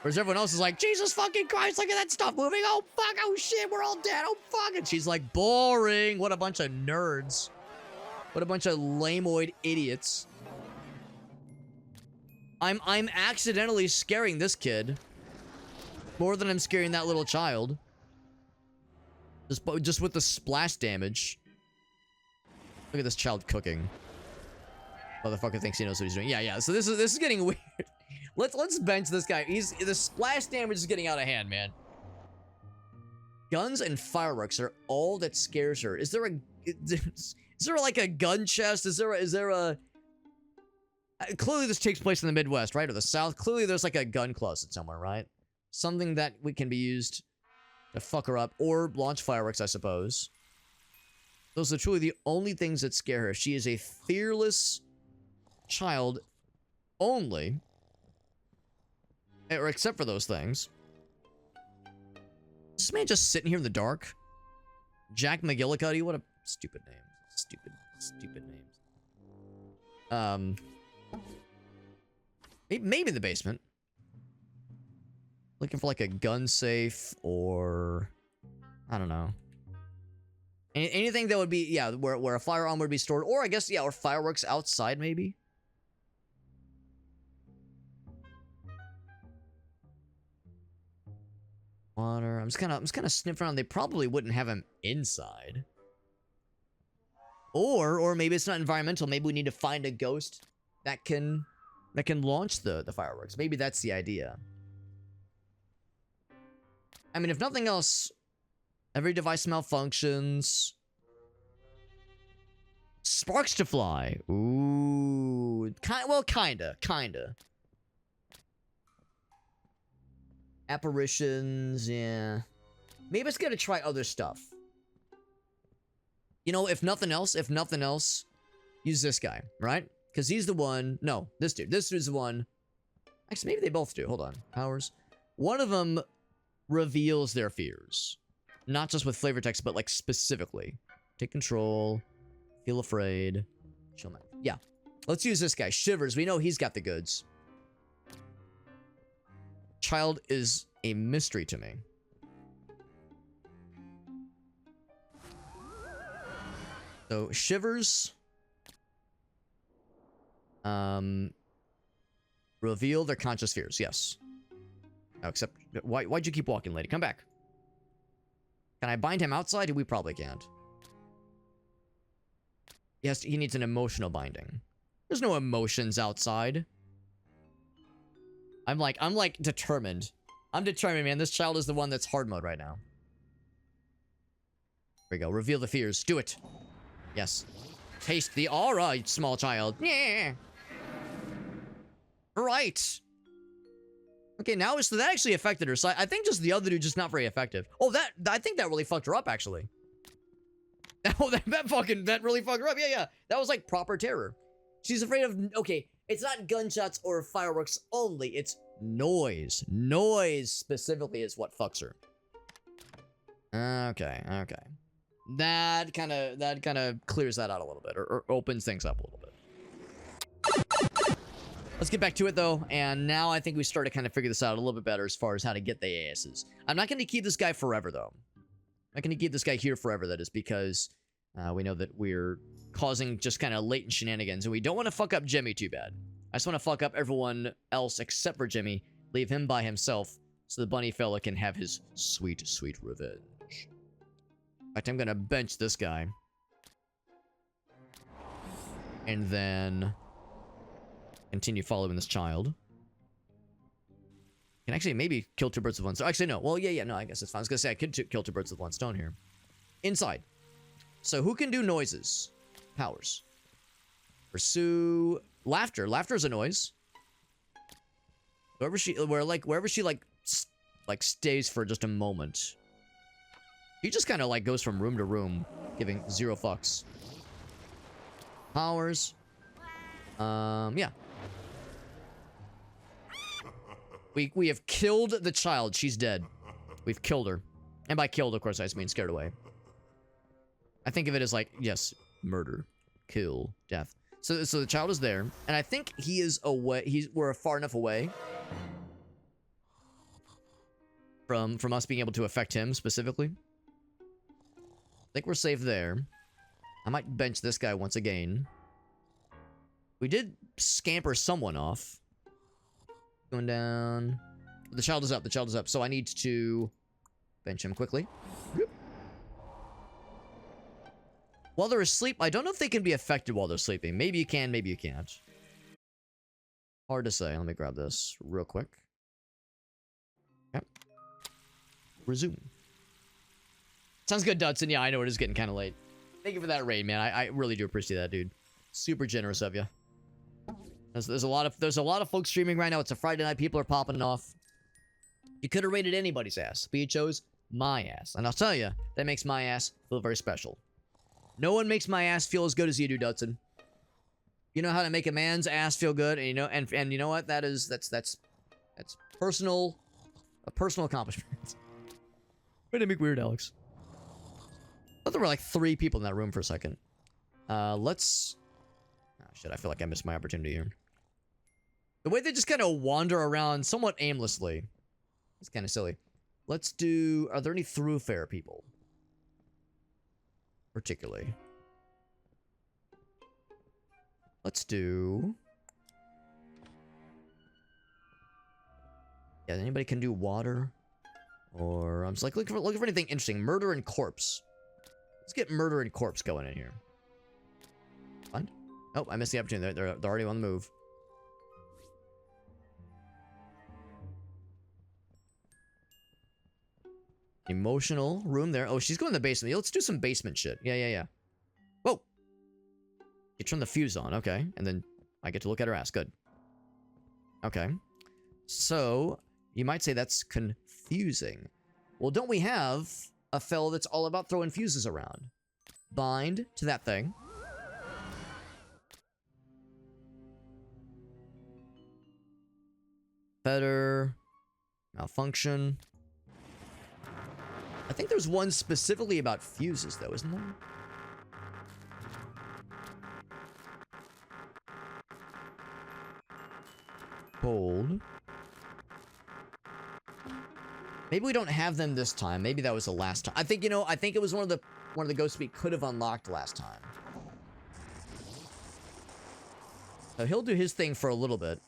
Whereas everyone else is like, Jesus fucking Christ, look at that stuff moving. Oh, fuck. Oh, shit. We're all dead. Oh, fuck. And she's like, boring. What a bunch of nerds. What a bunch of lameoid idiots. I'm accidentally scaring this kid more than I'm scaring that little child. Just with the splash damage. Look at this child cooking. Motherfucker thinks he knows what he's doing. Yeah. So this is getting weird. Let's bench this guy. The splash damage is getting out of hand, man. Guns and fireworks are all that scares her. Is there like a gun chest? Is there a clearly this takes place in the Midwest, right? Or the South. Clearly there's like a gun closet somewhere, right? Something that can be used to fuck her up or launch fireworks, I suppose. Those are truly the only things that scare her. She is a fearless child only. Or except for those things. Is this man just sitting here in the dark? Jack McGillicuddy? What a stupid name. Stupid names. Maybe in the basement. Looking for like a gun safe or... I don't know. Anything that would be, yeah, where a firearm would be stored. Or I guess, yeah, or fireworks outside maybe. Water. I'm just kind of sniffing around. They probably wouldn't have him inside. Or maybe it's not environmental. Maybe we need to find a ghost that can launch the fireworks. Maybe that's the idea. I mean, if nothing else, every device malfunctions. Sparks to fly. Ooh. Kinda. Apparitions, yeah. Maybe it's gonna try other stuff. You know, if nothing else, use this guy, right? Because he's the one. No, this dude. This dude's the one. Actually, maybe they both do. Hold on. Powers. One of them reveals their fears. Not just with flavor text, but like specifically. Take control. Feel afraid. Chill, man. Yeah. Let's use this guy. Shivers. We know he's got the goods. Child is a mystery to me. So, Shivers. Reveal their conscious fears. Yes. Oh, except, why'd you keep walking, lady? Come back. Can I bind him outside? We probably can't. Yes, he needs an emotional binding. There's no emotions outside. I'm like determined. I'm determined, man. This child is the one that's hard mode right now. Here we go. Reveal the fears. Do it. Yes. Taste the aura, small child. Yeah. Right. Okay, now so that actually affected her. So I think just the other dude just not very effective. Oh, I think that really fucked her up actually. Oh, that really fucked her up. Yeah. That was like proper terror. She's afraid of, okay, it's not gunshots or fireworks only, it's noise. Noise specifically is what fucks her. Okay. That kind of clears that out a little bit, or opens things up a little bit. Let's get back to it though, and now I think we start to kind of figure this out a little bit better as far as how to get the asses. I'm not going to keep this guy forever though. I'm not going to keep this guy here forever, that is, because we know that we're causing just kind of latent shenanigans, and we don't want to fuck up Jimmy too bad. I just want to fuck up everyone else except for Jimmy, leave him by himself, so the bunny fella can have his sweet, sweet revenge. In fact, I'm going to bench this guy. And then continue following this child. Can actually maybe kill two birds with one stone. Actually, no. Well, yeah, no, I guess it's fine. I was going to say I could kill two birds with one stone here. Inside. So who can do noises? Powers. Pursue laughter. Laughter is a noise. Wherever she stays for just a moment. He just kind of like goes from room to room, giving zero fucks. Powers. Yeah. We have killed the child. She's dead. We've killed her. And by killed, of course, I just mean scared away. I think of it as like, yes, murder, kill, death. So the child is there, and I think he is away. We're far enough away from us being able to affect him specifically. I think we're safe there. I might bench this guy once again. We did scamper someone off. Going down. The child is up. The child is up. So I need to bench him quickly. While they're asleep, I don't know if they can be affected while they're sleeping. Maybe you can, maybe you can't. Hard to say. Let me grab this real quick. Okay. Resume. Sounds good, Dudson. Yeah, I know it is getting kind of late. Thank you for that raid, man. I really do appreciate that, dude. Super generous of you. There's a lot of folks streaming right now. It's a Friday night. People are popping off. You could have rated anybody's ass, but you chose my ass. And I'll tell you, that makes my ass feel very special. No one makes my ass feel as good as you do, Dudson. You know how to make a man's ass feel good, and you know, and you know what? That's personal, a personal accomplishment. Way to make weird, Alex. I thought there were like 3 people in that room for a second. Let's. Oh shit! I feel like I missed my opportunity here. The way they just kind of wander around somewhat aimlessly, it's kind of silly. Let's do. Are there any thoroughfare people? Particularly. Let's do. Yeah, anybody can do water. Or I'm just like looking for anything interesting. Murder and corpse. Let's get murder and corpse going in here. Fun. Oh, I missed the opportunity. They're already on the move. Emotional room there. Oh, she's going to the basement. Let's do some basement shit. Yeah. Whoa. You turn the fuse on. Okay. And then I get to look at her ass. Good. Okay. So, you might say that's confusing. Well, don't we have a fellow that's all about throwing fuses around? Bind to that thing. Fetter. Malfunction. I think there's one specifically about fuses, though, isn't there? Cold. Maybe we don't have them this time. Maybe that was the last time. I think, you know, I think it was one of the ghosts we could have unlocked last time. So he'll do his thing for a little bit.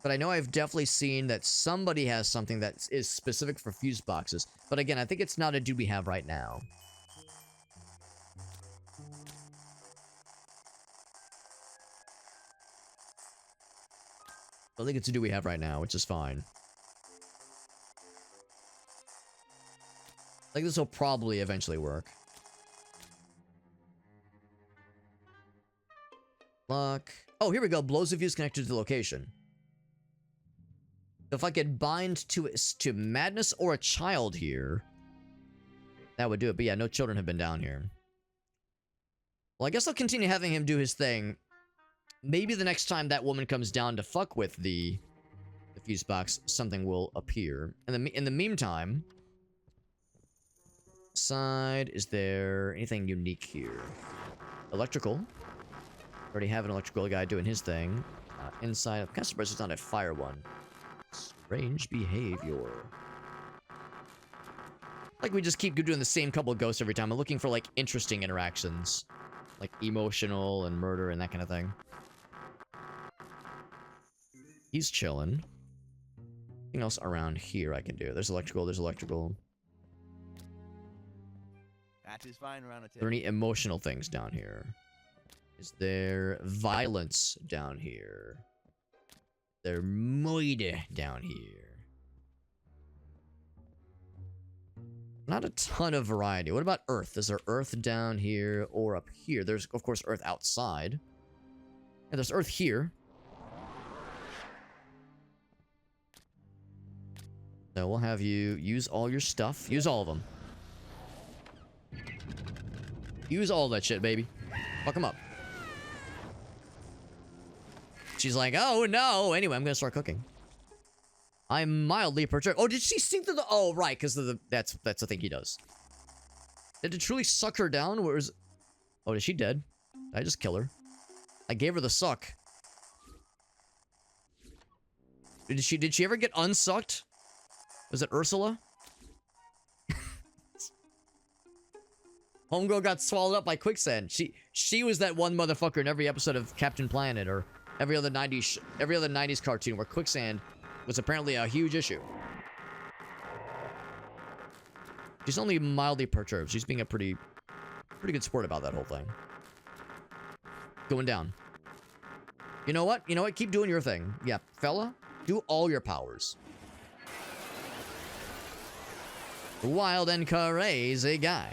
But I know I've definitely seen that somebody has something that is specific for fuse boxes. But again, I think it's not a dude we have right now. I think it's a dude we have right now, which is fine. I think this will probably eventually work. Lock. Oh, here we go. Blows of fuse connected to the location. If I could bind to madness or a child here, that would do it. But yeah, no children have been down here. Well, I guess I'll continue having him do his thing. Maybe the next time that woman comes down to fuck with the fuse box, something will appear. And in the meantime, side, is there anything unique here? Electrical. Already have an electrical guy doing his thing. Inside, I'm kind of surprised it's not a fire one. Strange behavior. Like we just keep doing the same couple of ghosts every time. I'm looking for like interesting interactions. Like emotional and murder and that kind of thing. He's chilling. Anything else around here I can do? There's electrical, there's electrical. That is fine around a Are there any emotional things down here? Is there violence down here? There murder down here. Not a ton of variety. What about Earth? Is there Earth down here or up here? There's, of course, Earth outside. And there's Earth here. So we'll have you use all your stuff. Use all of them. Use all that shit, baby. Fuck them up. She's like, oh no. Anyway, I'm gonna start cooking. I'm mildly perturbed. Oh, did she sink through the... Oh, right, because that's the thing he does. Did it truly suck her down? Where is... Oh, is she dead? Did I just kill her? I gave her the suck. Did she ever get unsucked? Was it Ursula? Homegirl got swallowed up by quicksand. She was that one motherfucker in every episode of Captain Planet or every other 90s cartoon where quicksand was apparently a huge issue. She's only mildly perturbed. She's being a pretty good sport about that whole thing. Going down. You know what? You know what? Keep doing your thing. Yeah, fella, do all your powers. Wild and crazy guy.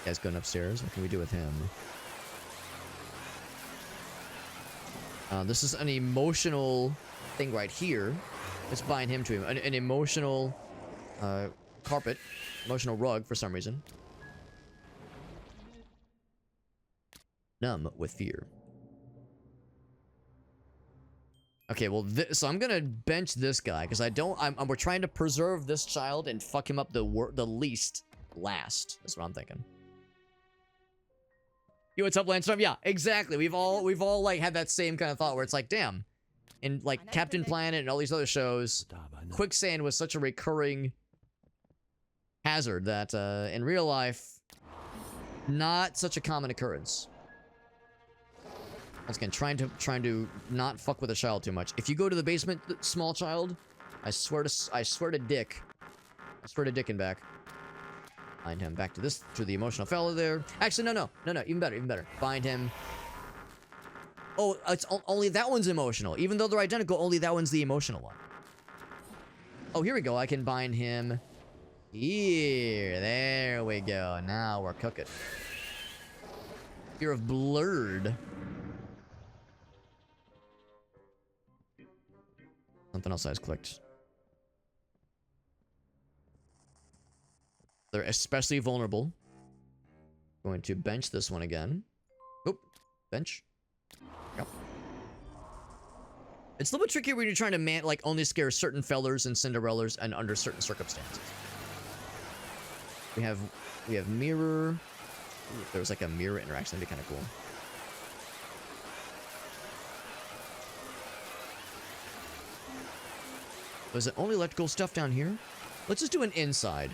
Guy's going upstairs. What can we do with him? This is an emotional thing right here. Let's bind him to him. An emotional carpet. Emotional rug for some reason. Numb with fear. Okay, well, so I'm gonna bench this guy because we're trying to preserve this child and fuck him up the least last. That's what I'm thinking. Yo, what's up, Landstorm? Yeah, exactly. We've all like had that same kind of thought where it's like, damn, in like Captain Planet and all these other shows, quicksand was such a recurring hazard that in real life, not such a common occurrence. Once again, trying to not fuck with a child too much. If you go to the basement, small child, I swear to Dick. I swear to Dick and back. Find him back to the emotional fella there. Actually, no, even better. Find him. Oh, it's only that one's emotional. Even though they're identical, only that one's the emotional one. Oh, here we go. I can bind him here. There we go. Now we're cooking. Fear of blurred. Something else I just clicked. They're especially vulnerable. Going to bench this one again. Oop. Bench. Yep. It's a little bit trickier when you're trying to like only scare certain fellers and Cinderellas and under certain circumstances. We have mirror. Ooh, if there was like a mirror interaction, that'd be kind of cool. Was it only electrical stuff down here? Let's just do an inside.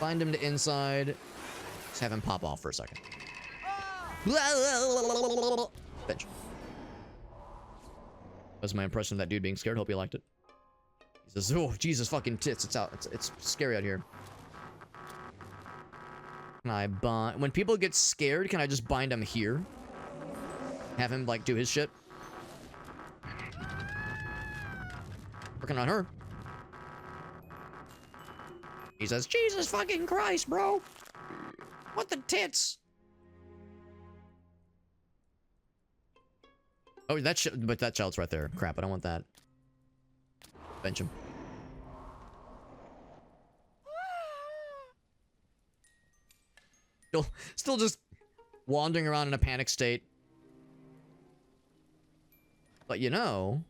Find him to inside. Just have him pop off for a second. Bench. That was my impression of that dude being scared. Hope you liked it. He says, oh, Jesus fucking tits. It's out. It's scary out here. Can I bind? When people get scared, can I just bind him here? Have him, like, do his shit? Working on her. He says, Jesus fucking Christ, bro. What the tits? Oh, but that child's right there. Crap, I don't want that. Bench him. Still just wandering around in a panic state. But you know,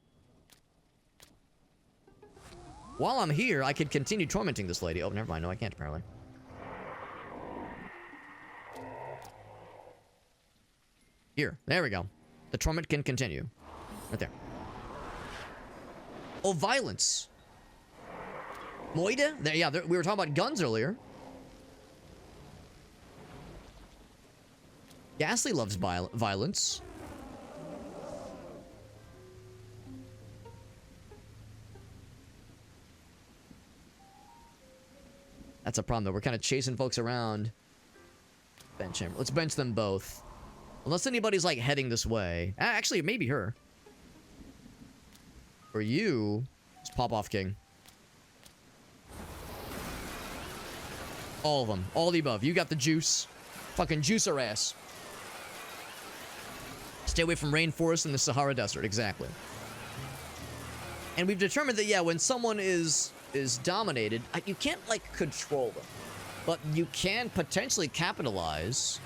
while I'm here, I could continue tormenting this lady. Oh, never mind. No, I can't, apparently. Here. There we go. The torment can continue. Right there. Oh, violence. Moida? There, yeah, we were talking about guns earlier. Ghastly loves violence. That's a problem, though. We're kind of chasing folks around. Bench him. Let's bench them both. Unless anybody's, like, heading this way. Actually, maybe her. For you, just pop off, King. All of them. All the above. You got the juice. Fucking juice her ass. Stay away from rainforest and the Sahara Desert. Exactly. And we've determined that, yeah, when someone is dominated, you can't, like, control them. But you can potentially capitalize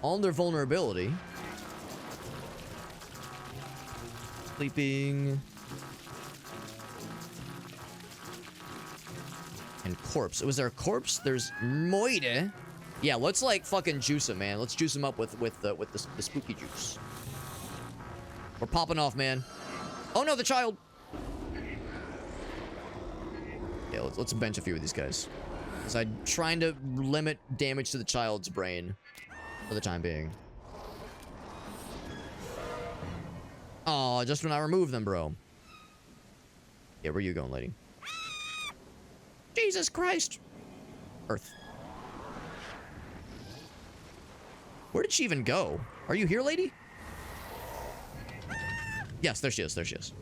on their vulnerability. Sleeping. And corpse. Was there a corpse? There's Moide. Yeah, let's like fucking juice him, man. Let's juice him up with the spooky juice. We're popping off, man. Oh no, the child. Yeah, let's bench a few of these guys. Because I'm trying to limit damage to the child's brain for the time being. Oh, just when I remove them, bro. Yeah, where you going, lady? Jesus Christ. Earth. Where did she even go? Are you here, lady? Yes, there she is. There she is.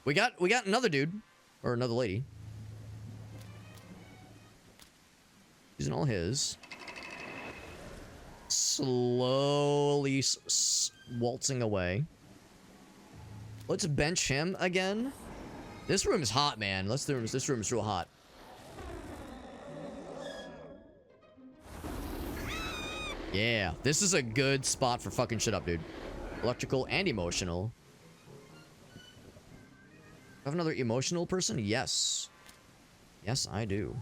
We got another dude. Or another lady. Using all his. Slowly waltzing away. Let's bench him again. This room is hot, man. This room is real hot. Yeah, this is a good spot for fucking shit up, dude. Electrical and emotional. Have another emotional person? Yes. Yes, I do.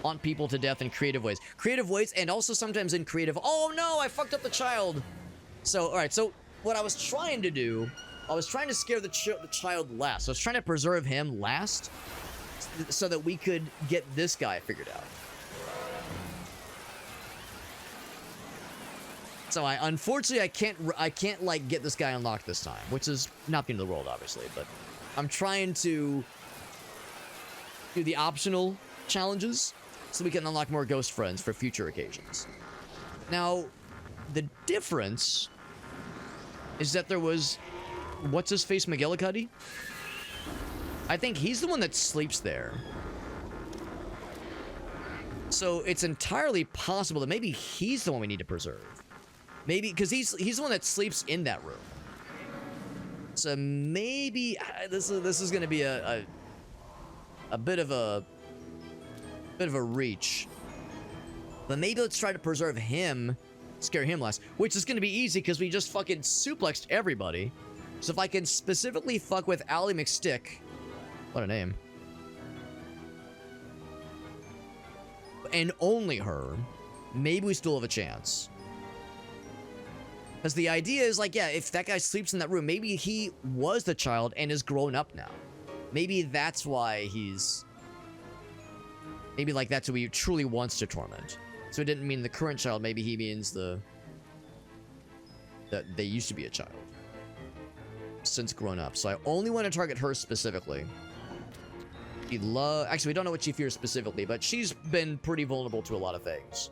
On people to death in creative ways. Creative ways, and also sometimes in creative... Oh, no! I fucked up the child! So, alright, so what I was trying to do... I was trying to scare the child last. I was trying to preserve him last so that we could get this guy figured out. So unfortunately I can't like get this guy unlocked this time, which is not the end of the world, obviously, but I'm trying to do the optional challenges so we can unlock more ghost friends for future occasions. Now, the difference is that there was what's his face McGillicuddy? I think he's the one that sleeps there. So it's entirely possible that maybe he's the one we need to preserve. Maybe because he's the one that sleeps in that room. So maybe this is going to be a bit of a reach. But maybe let's try to preserve him, scare him less, which is going to be easy because we just fucking suplexed everybody. So if I can specifically fuck with Ally McStick, what a name, and only her, maybe we still have a chance. Because the idea is like, yeah, if that guy sleeps in that room, maybe he was the child and is grown up now. Maybe that's why he's... Maybe like that's who he truly wants to torment. So it didn't mean the current child, maybe he means that they used to be a child. Since grown up. So I only want to target her specifically. Actually, we don't know what she fears specifically, but she's been pretty vulnerable to a lot of things.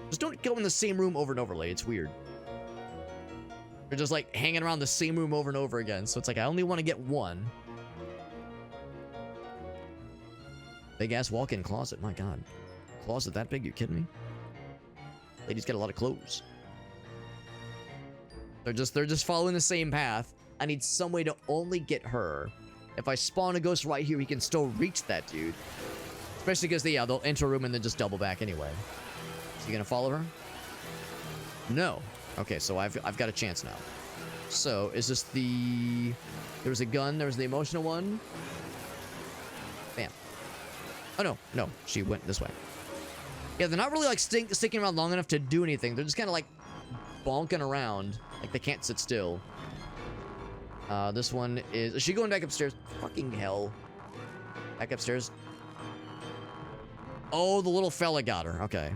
Just don't go in the same room over and over, lady. It's weird. They're just like hanging around the same room over and over again. So it's like I only want to get one. Big ass walk-in closet. My God, closet that big? You kidding me? Lady's got a lot of clothes. They're just following the same path. I need some way to only get her. If I spawn a ghost right here, he can still reach that dude. Especially because they'll enter a room and then just double back anyway. Is he gonna follow her? No. Okay, so I've got a chance now. So is this the? There was a gun. There was the emotional one. Bam. Oh no, she went this way. Yeah, they're not really like sticking around long enough to do anything. They're just kind of like bonking around, like they can't sit still. This one is she going back upstairs? Fucking hell. Back upstairs. Oh, the little fella got her. Okay.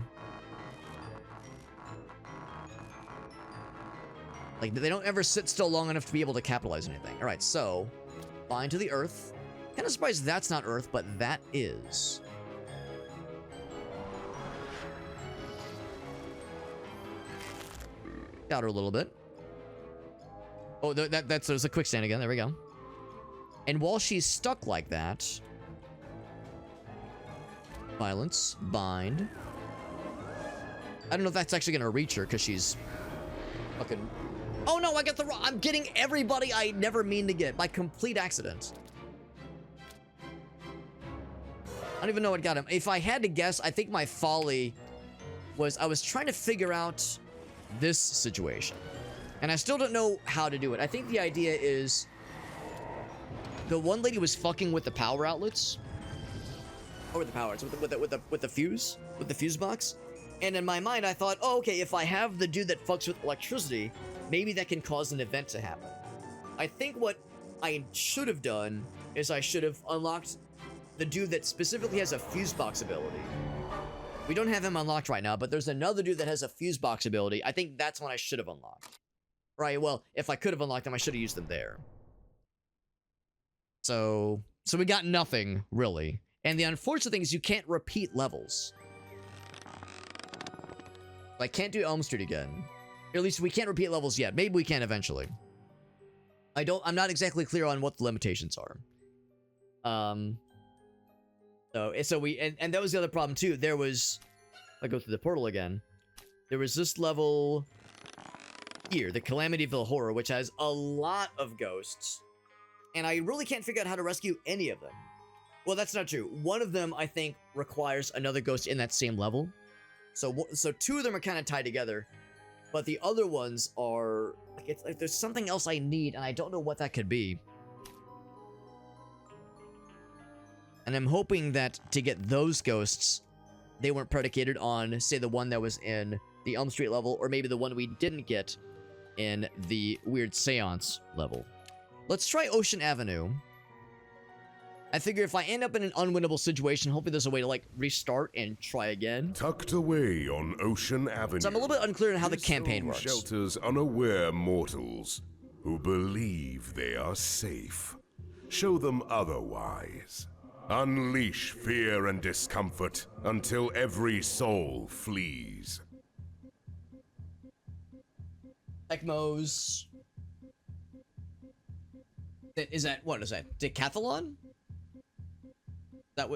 Like, they don't ever sit still long enough to be able to capitalize anything. All right, so bind to the earth. Kind of surprised that's not earth, but that is. Got her a little bit. Oh, there's a quicksand again. There we go. And while she's stuck like that, violence, bind. I don't know if that's actually gonna reach her because she's fucking. Oh no, I got the wrong. I'm getting everybody I never mean to get by complete accident. I don't even know what got him. If I had to guess, I think my folly was I was trying to figure out this situation. And I still don't know how to do it. I think the idea is the one lady was fucking with the power outlets. Or with the power, with the fuse box. And in my mind, I thought, oh, okay, if I have the dude that fucks with electricity, maybe that can cause an event to happen. I think what I should have done is I should have unlocked the dude that specifically has a fuse box ability. We don't have him unlocked right now, but there's another dude that has a fuse box ability. I think that's one I should have unlocked. Right, well, if I could have unlocked them, I should have used them there. So we got nothing, really. And the unfortunate thing is you can't repeat levels. I can't do Elm Street again. Or at least we can't repeat levels yet. Maybe we can eventually. I'm not exactly clear on what the limitations are. So we, and that was the other problem too. There was, I go through the portal again. There was this level here, the Calamityville Horror, which has a lot of ghosts. And I really can't figure out how to rescue any of them. Well, that's not true. One of them, I think, requires another ghost in that same level. So two of them are kind of tied together. But the other ones are, like, there's something else I need, and I don't know what that could be. And I'm hoping that to get those ghosts, they weren't predicated on, say, the one that was in the Elm Street level, or maybe the one we didn't get in the weird Seance level. Let's try Ocean Avenue. I figure if I end up in an unwinnable situation, hopefully there's a way to, like, restart and try again. Tucked away on Ocean Avenue. So I'm a little bit unclear on how the campaign works. Shelters unaware mortals who believe they are safe. Show them otherwise. Unleash fear and discomfort until every soul flees. ECMOs. Is that, what is that? Decathlon?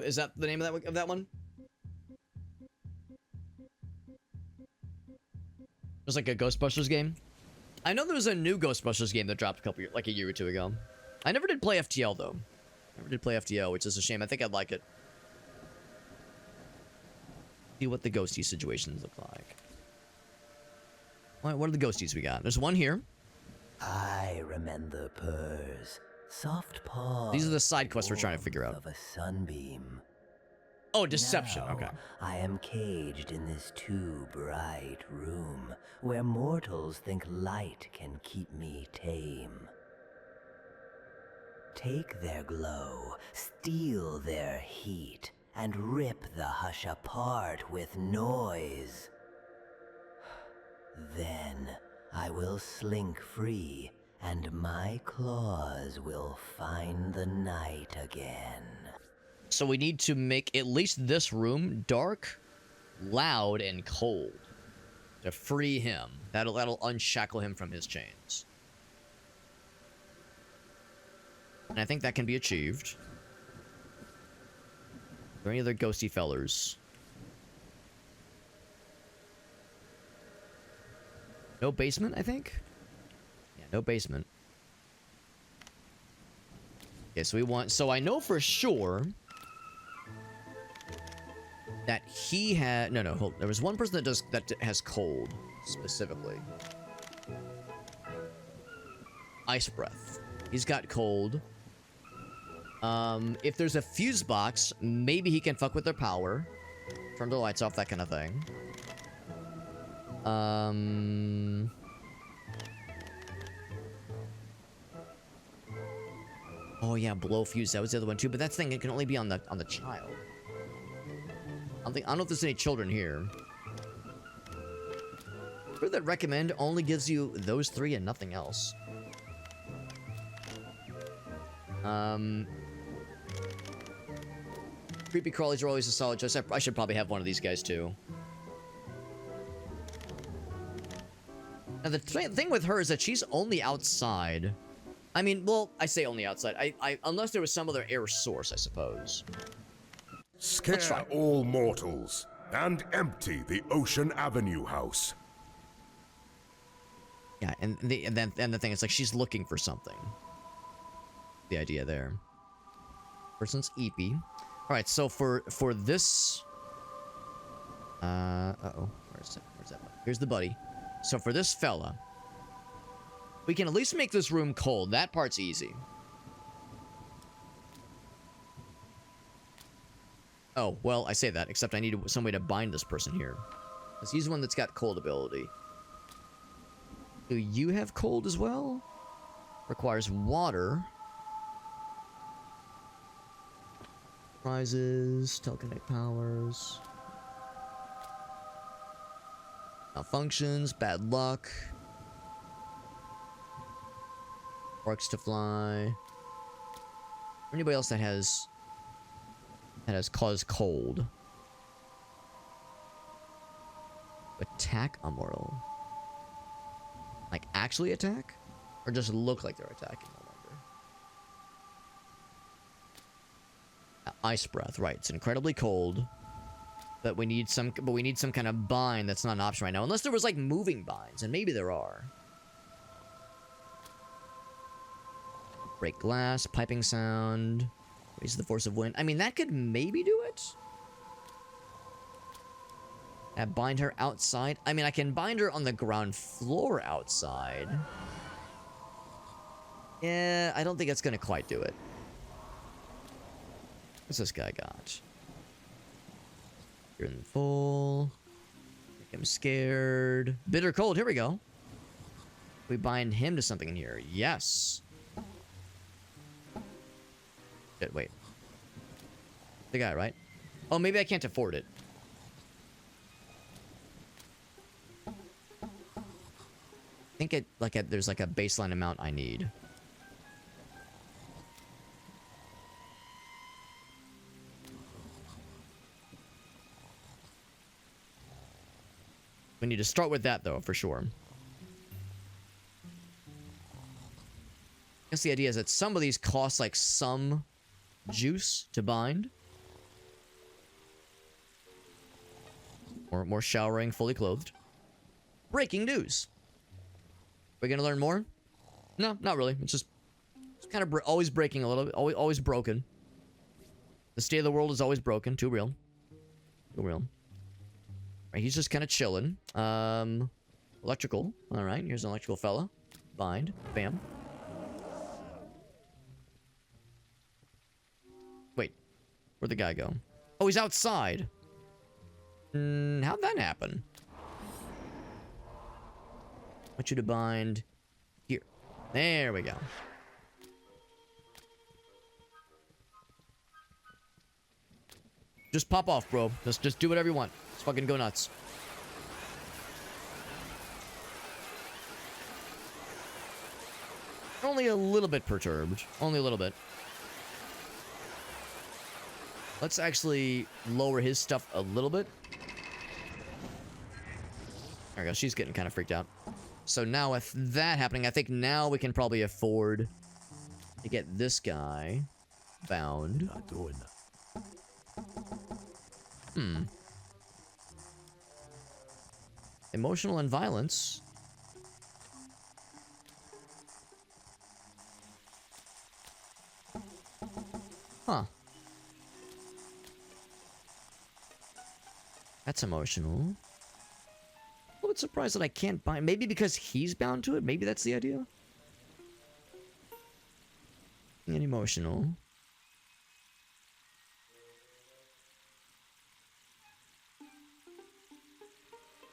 Is that the name of that one? There's like a Ghostbusters game. I know there was a new Ghostbusters game that dropped a year or two ago. I never did play FTL though. Never did play FTL, which is a shame. I think I'd like it. See what the ghosty situations look like. What are the ghosties we got? There's one here. I remember purrs. Soft paws. These are the side quests we're trying to figure out. Of a sunbeam. Oh, deception. Now, okay. I am caged in this too bright room where mortals think light can keep me tame. Take their glow, steal their heat, and rip the hush apart with noise. Then I will slink free, and my claws will find the night again. So we need to make at least this room dark, loud, and cold to free him. That'll unshackle him from his chains. And I think that can be achieved. Are there any other ghosty fellers? No basement, I think? Yeah, no basement. Okay, so we want... So I know for sure that he had... No, hold. There was one person that has cold, specifically. Ice breath. He's got cold. If there's a fuse box, maybe he can fuck with their power. Turn the lights off, that kind of thing. Oh yeah, blow fuse. That was the other one too. But that's the thing. It can only be on the child. I don't know if there's any children here. Who that recommend only gives you those three and nothing else. Creepy crawlies are always a solid choice. I should probably have one of these guys too. Now the thing with her is that she's only outside. I mean, well, I say only outside. Unless there was some other air source, I suppose. Scare all mortals and empty the Ocean Avenue house. Yeah, and the thing is, like, she's looking for something. The idea there. Person's eepy. All right, so for this. Uh-oh. Where's that one? Here's the buddy. So for this fella, we can at least make this room cold. That part's easy. Oh, well, I say that, except I need some way to bind this person here. Because he's the one that's got cold ability. Do you have cold as well? Requires water. Prizes, telekinetic powers. Malfunctions, bad luck. Works to fly. Anybody else that has caused cold? Attack immortal. Like actually attack? Or just look like they're attacking? No longer. Ice breath, right. It's incredibly cold. But we need some kind of bind that's not an option right now. Unless there was like moving binds, and maybe there are. Break glass, piping sound, raise the force of wind. I mean, that could maybe do it. Bind her outside. I mean, I can bind her on the ground floor outside. Yeah, I don't think it's gonna quite do it. What's this guy got? You're in full. Make him scared. Bitter cold. Here we go. We bind him to something in here. Yes. Shit, wait. The guy, right? Oh, maybe I can't afford it. I think there's like a baseline amount I need. We need to start with that though, for sure. I guess the idea is that some of these cost like some juice to bind. More showering, fully clothed. Breaking news. Are we gonna learn more? No, not really. It's kind of always breaking a little bit. Always broken. The state of the world is always broken. Too real. Too real. Right, he's just kind of chilling. Electrical. All right, here's an electrical fella. Bind. Bam. Wait, where'd the guy go? Oh, he's outside. How'd that happen? I want you to bind here. There we go. Just pop off, bro. Just do whatever you want. Let's fucking go nuts. Only a little bit perturbed. Only a little bit. Let's actually lower his stuff a little bit. There we go. She's getting kind of freaked out. So now with that happening, I think now we can probably afford to get this guy bound. Emotional and violence. Huh. That's emotional. A little bit surprised that I can't bind. Maybe because he's bound to it? Maybe that's the idea? And emotional.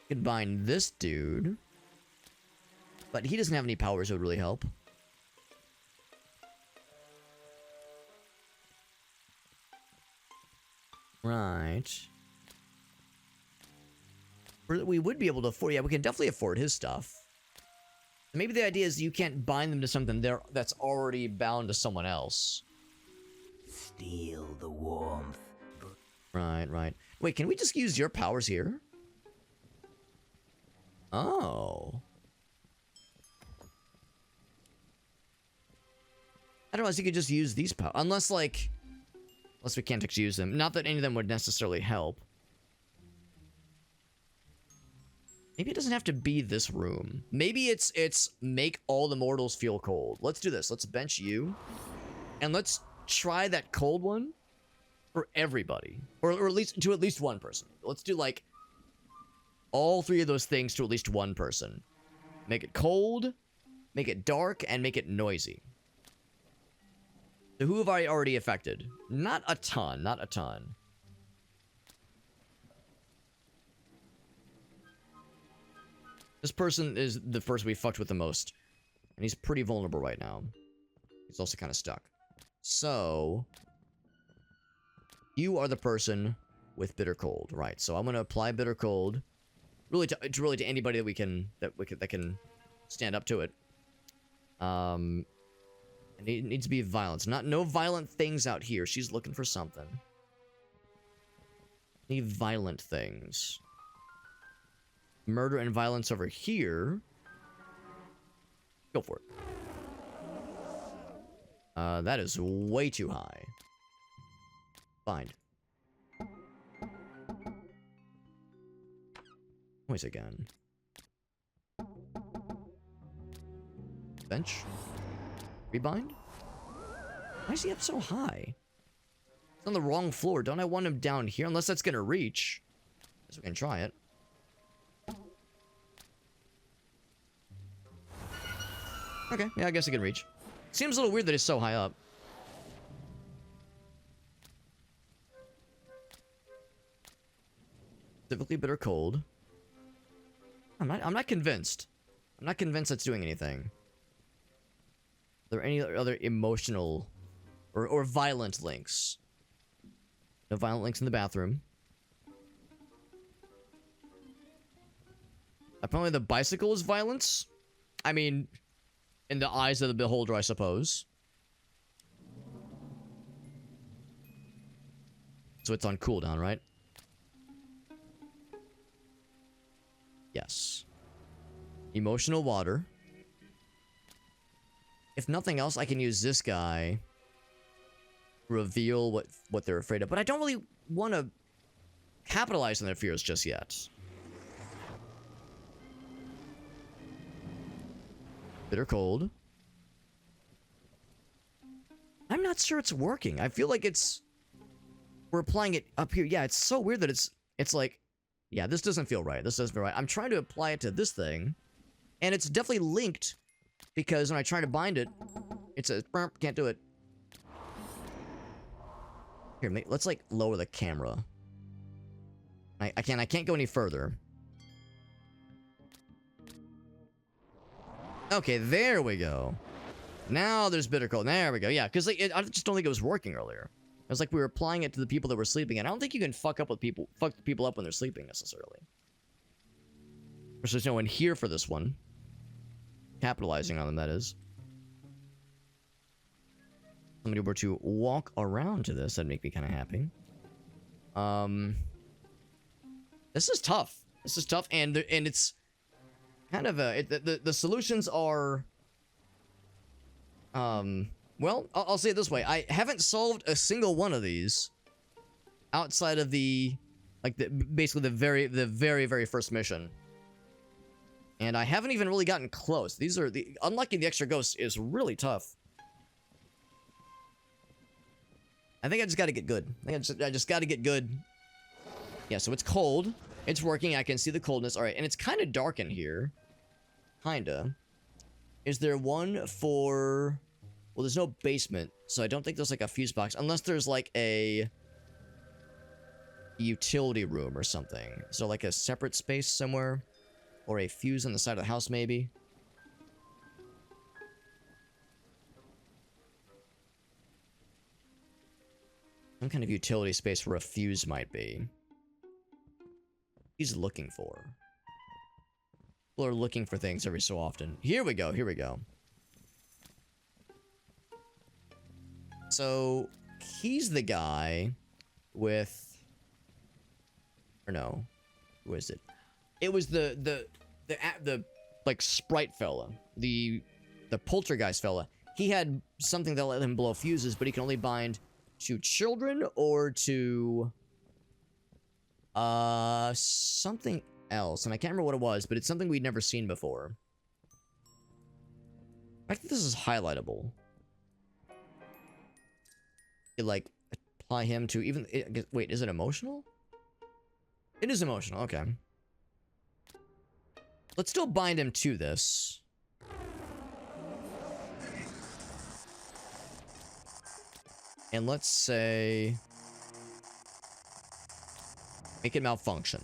Could bind this dude. But he doesn't have any powers that would really help. Right. We would be able to afford... Yeah, we can definitely afford his stuff. Maybe the idea is you can't bind them to something that's already bound to someone else. Steal the warmth. Right, right. Wait, can we just use your powers here? Oh. I don't know, you could just use these powers. Unless we can't actually use them. Not that any of them would necessarily help. Maybe it doesn't have to be this room. Maybe it's make all the mortals feel cold. Let's do this. Let's bench you. And let's try that cold one for everybody. Or at least one person. Let's do like all three of those things to at least one person. Make it cold, make it dark, and make it noisy. So who have I already affected? Not a ton, not a ton. This person is the person we fucked with the most. And he's pretty vulnerable right now. He's also kind of stuck. So you are the person with bitter cold. Right, so I'm going to apply bitter cold. Really to anybody that can stand up to it. And it needs to be violence. No violent things out here. She's looking for something. Need violent things. Murder and violence over here. Go for it. That is way too high. Bind. Noise again. Bench. Rebind? Why is he up so high? He's on the wrong floor. Don't I want him down here? Unless that's gonna reach. Guess we can try it. Okay, yeah, I guess it can reach. Seems a little weird that it's so high up. Specifically bitter cold. I'm not convinced. I'm not convinced that's doing anything. Are there any other emotional or violent links? No violent links in the bathroom. Apparently the bicycle is violence. I mean, in the eyes of the beholder, I suppose. So it's on cooldown, right? Yes. Emotional water. If nothing else, I can use this guy. Reveal what they're afraid of. But I don't really want to capitalize on their fears just yet. Bitter cold. I'm not sure it's working. I feel like we're applying it up here. Yeah, it's so weird that it's like, yeah, this doesn't feel right. This doesn't feel right. I'm trying to apply it to this thing, and it's definitely linked because when I try to bind it, it says, can't do it. Here, let's like lower the camera. I can't go any further. Okay, there we go. Now there's bitter cold. There we go. Yeah, because like, I just don't think it was working earlier. It was like we were applying it to the people that were sleeping, and I don't think you can fuck people up when they're sleeping necessarily. There's no one here for this one. Capitalizing on them, that is. Somebody were to walk around to this, that'd make me kind of happy. This is tough. This is tough, and it's kind of the solutions are. Well, I'll say it this way: I haven't solved a single one of these outside of basically the very first mission, and I haven't even really gotten close. These are unlocking the extra ghosts is really tough. I think I just got to get good. I just got to get good. Yeah, so it's cold. It's working. I can see the coldness. All right, and it's kind of dark in here. Kinda. Is there one for... Well, there's no basement, so I don't think there's like a fuse box. Unless there's like a utility room or something. So like a separate space somewhere? Or a fuse on the side of the house, maybe? Some kind of utility space where a fuse might be. He's looking for. People are looking for things every so often. Here we go, here we go. So, he's the guy with... Or no. Who is it? It was the like, sprite fella. The poltergeist fella. He had something that let him blow fuses, but he can only bind to children or to something else, and I can't remember what it was, but it's something we'd never seen before. I think this is highlightable. It, like, apply him to even wait, is it emotional? It is emotional. Okay, let's still bind him to this. And let's say... Make it malfunction.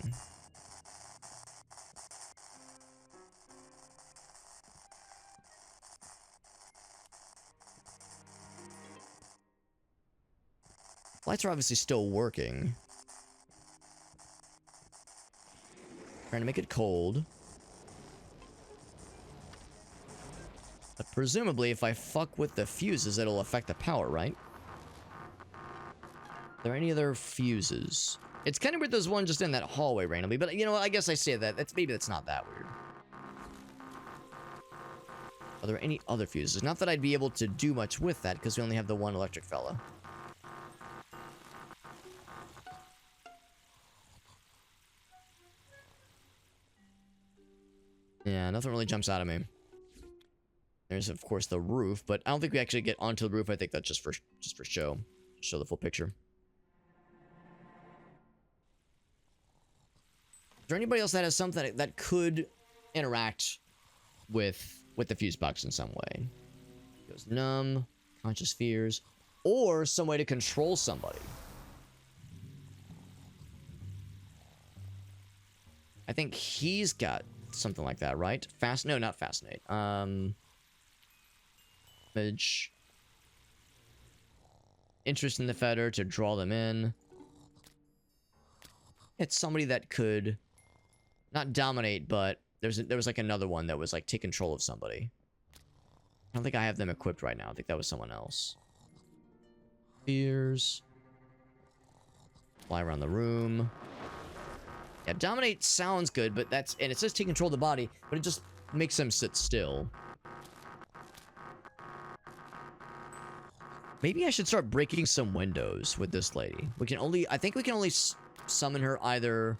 Lights are obviously still working. Trying to make it cold. But presumably, if I fuck with the fuses, it'll affect the power, right? Are there any other fuses? It's kind of weird there's one just in that hallway randomly, but you know what, I guess I say that. Maybe that's not that weird. Are there any other fuses? Not that I'd be able to do much with that, because we only have the one electric fella. Yeah, nothing really jumps out at me. There's, of course, the roof, but I don't think we actually get onto the roof. I think that's just for show. Show the full picture. Is there anybody else that has something that could interact with the fuse box in some way? It goes numb, conscious fears, or some way to control somebody. I think he's got something like that, right? No, not fascinate. Image. Interest in the fetter to draw them in. It's somebody that could not dominate, but there was like another one that was like take control of somebody. I don't think I have them equipped right now. I think that was someone else. Spears. Fly around the room. Yeah, dominate sounds good, but and it says take control of the body, but it just makes them sit still. Maybe I should start breaking some windows with this lady. I think we can only summon her either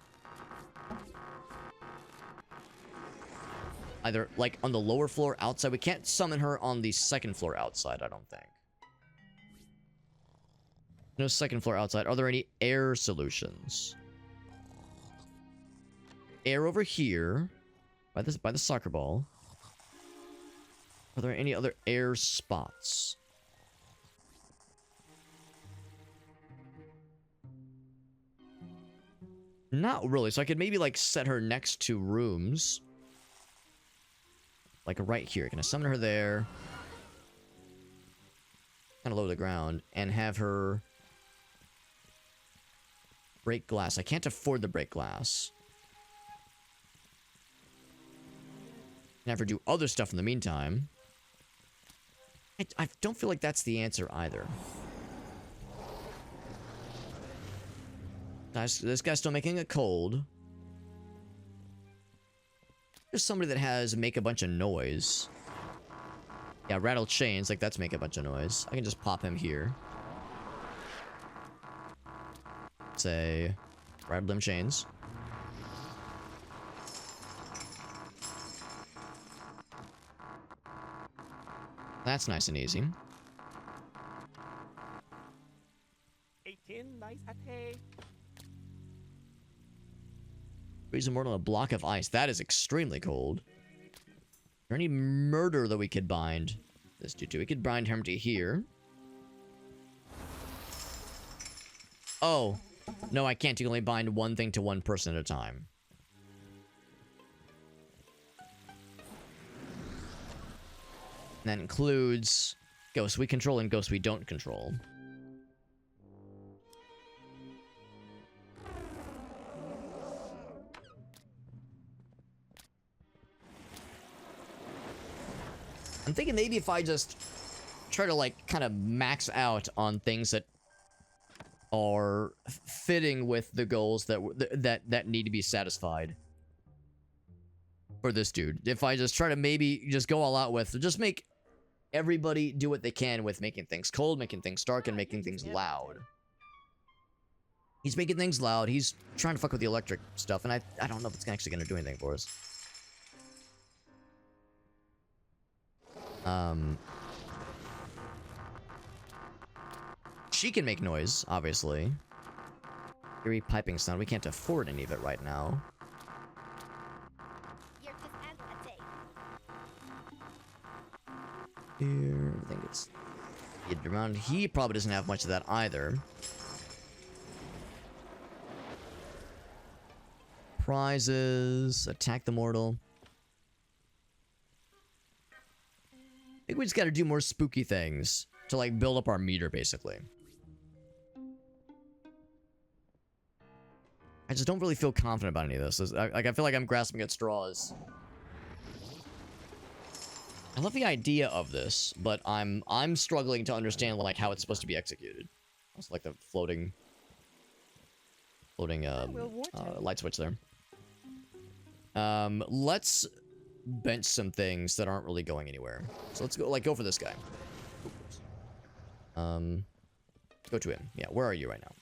like on the lower floor outside. We can't summon her on the second floor outside, I don't think. No second floor outside. Are there any air solutions? Air over here by the soccer ball. Are there any other air spots? Not really. So I could maybe like set her next to rooms. Like right here. Can I summon her there? Kind of low to the ground. And have her break glass. I can't afford the break glass. And have her do other stuff in the meantime. I don't feel like that's the answer either. This guy's still making it cold. There's somebody that has make a bunch of noise. Yeah, rattle chains, like that's make a bunch of noise. I can just pop him here. Say, rattle them chains. That's nice and easy. 18, nice attack. Raise immortal on a block of ice. That is extremely cold. Is there any murder that we could bind this dude to? We could bind him to here. Oh. No, I can't. You can only bind one thing to one person at a time. And that includes ghosts we control and ghosts we don't control. I'm thinking maybe if I just try to like kind of max out on things that are fitting with the goals that need to be satisfied for this dude. If I just try to maybe just go all out with, just make everybody do what they can with making things cold, making things dark, and making things loud. He's making things loud. He's trying to fuck with the electric stuff, and I don't know if it's actually going to do anything for us. She can make noise, obviously. Eerie piping sound. We can't afford any of it right now. Here, I think it's around. He probably doesn't have much of that either. Prizes. Attack the mortal. I think we just gotta do more spooky things to like build up our meter, basically. I just don't really feel confident about any of this. I feel like I'm grasping at straws. I love the idea of this, but I'm struggling to understand like how it's supposed to be executed. Also like the floating light switch there. Let's bench some things that aren't really going anywhere. So let's go for this guy. Go to him. Yeah, where are you right now?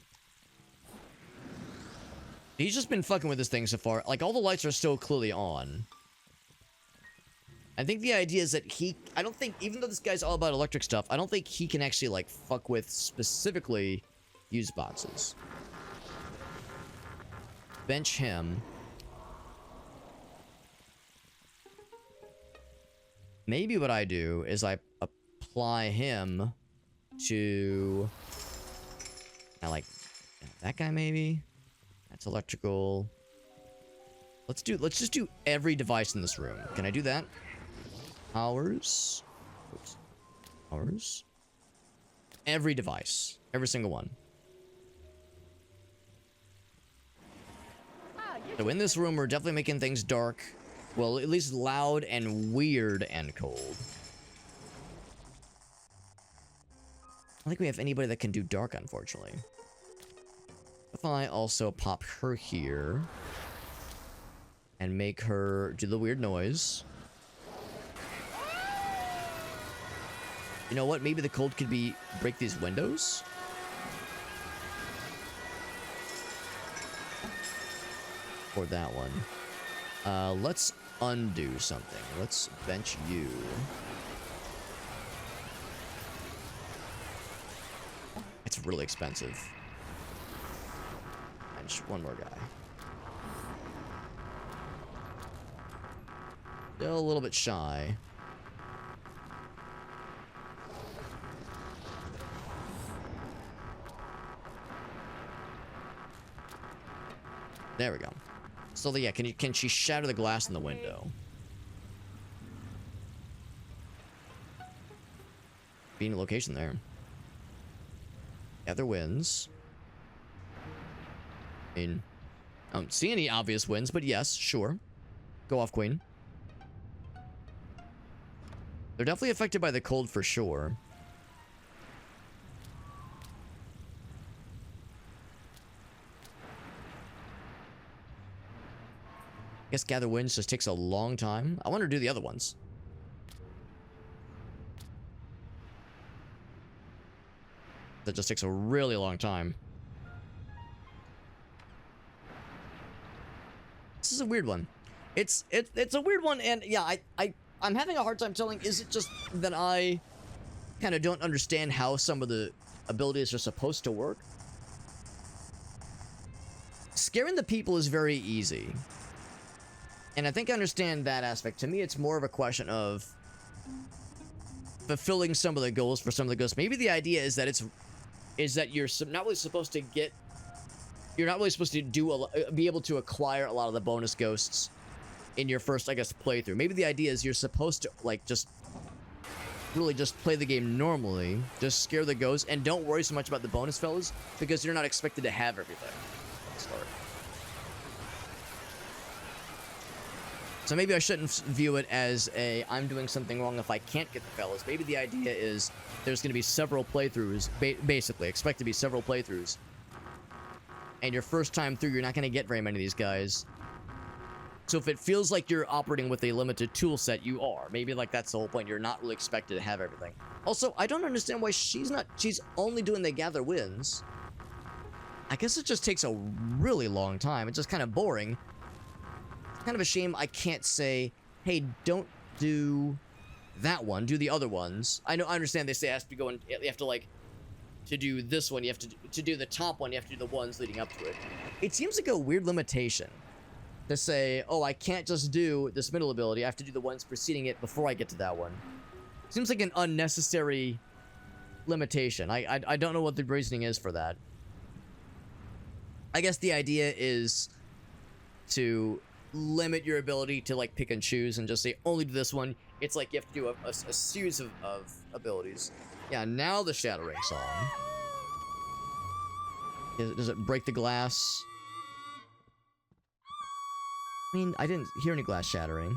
He's just been fucking with this thing so far. Like, all the lights are still clearly on. I think the idea is that I don't think, even though this guy's all about electric stuff, I don't think he can actually, like, fuck with specifically fuse boxes. Bench him. Maybe what I do is I apply him to... like, that guy maybe? That's electrical. Let's just do every device in this room. Can I do that? Powers. Oops. Powers. Every device. Every single one. So in this room, we're definitely making things dark. Well, at least loud and weird and cold. I don't think we have anybody that can do dark, unfortunately. If I also pop her here and make her do the weird noise. You know what? Maybe the cold could be break these windows? Or that one. Let's undo something. Let's bench you. It's really expensive. Bench one more guy. Still a little bit shy. There we go. So yeah, can she shatter the glass in the window? Being a location there. Other wins. I mean, I don't see any obvious wins, but yes, sure. Go off, queen. They're definitely affected by the cold for sure. I guess gather wins just takes a long time. I want to do the other ones. That just takes a really long time. This is a weird one. It's a weird one, and yeah, I'm having a hard time telling. Is it just that I kind of don't understand how some of the abilities are supposed to work? Scaring the people is very easy. And I think I understand that aspect. To me, it's more of a question of fulfilling some of the goals for some of the ghosts. Maybe the idea is that you're not really supposed to get. You're not really supposed to be able to acquire a lot of the bonus ghosts in your first, I guess, playthrough. Maybe the idea is you're supposed to like just play the game normally, just scare the ghosts, and don't worry so much about the bonus fellas because you're not expected to have everything. Start. So maybe I shouldn't view it as I'm doing something wrong if I can't get the fellas. Maybe the idea is there's going to be several playthroughs, basically. Expect to be several playthroughs. And your first time through, you're not going to get very many of these guys. So if it feels like you're operating with a limited tool set, you are. Maybe like that's the whole point. You're not really expected to have everything. Also, I don't understand why she's only doing the gather wins. I guess it just takes a really long time. It's just kind of boring. Kind of a shame I can't say, hey, don't do that one, do the other ones. I understand they say it has to go and you have to like to do this one, you have to do the top one, you have to do the ones leading up to it. It seems like a weird limitation to say, oh, I can't just do this middle ability, I have to do the ones preceding it before I get to that one. Seems like an unnecessary limitation. I don't know what the reasoning is for that. I guess the idea is to limit your ability to like pick and choose and just say only do this one. It's like you have to do a series of abilities. Yeah, now the shattering song. Does it break the glass? I mean, I didn't hear any glass shattering.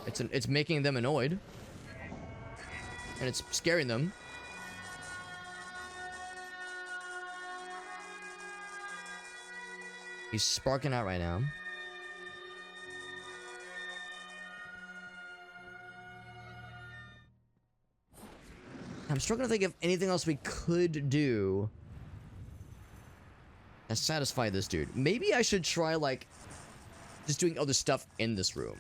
It's making them annoyed. And it's scaring them. He's sparking out right now. I'm struggling to think of anything else we could do to satisfy this dude. Maybe I should try, like, just doing other stuff in this room.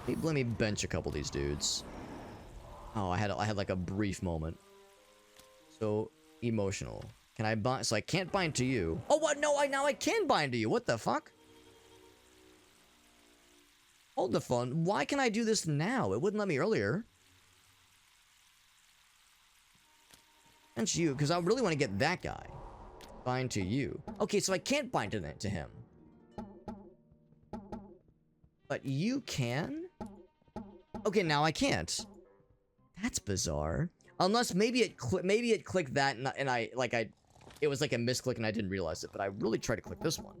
Maybe let me bench a couple of these dudes. Oh, I had like a brief moment. So, emotional. Can I bind? So I can't bind to you. Oh, what? No, now I can bind to you. What the fuck? Hold the phone. Why can I do this now? It wouldn't let me earlier. And you, because I really want to get that guy. Bind to you. Okay, so I can't bind to him. But you can? Okay, now I can't. That's bizarre. Unless maybe it clicked that and I it was like a misclick and I didn't realize it, but I really tried to click this one.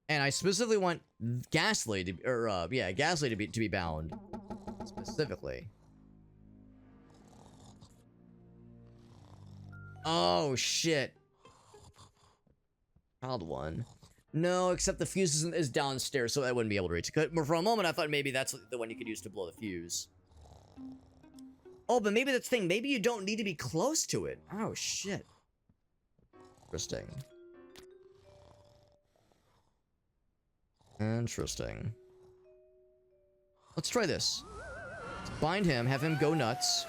And I specifically want Ghastly to, or Ghastly to be bound specifically. Oh shit. Child one. No, except the fuse is downstairs, so I wouldn't be able to reach it. For a moment, I thought maybe that's the one you could use to blow the fuse. Oh, but maybe that's the thing. Maybe you don't need to be close to it. Oh, shit. Interesting. Interesting. Let's try this. Let's bind him, have him go nuts.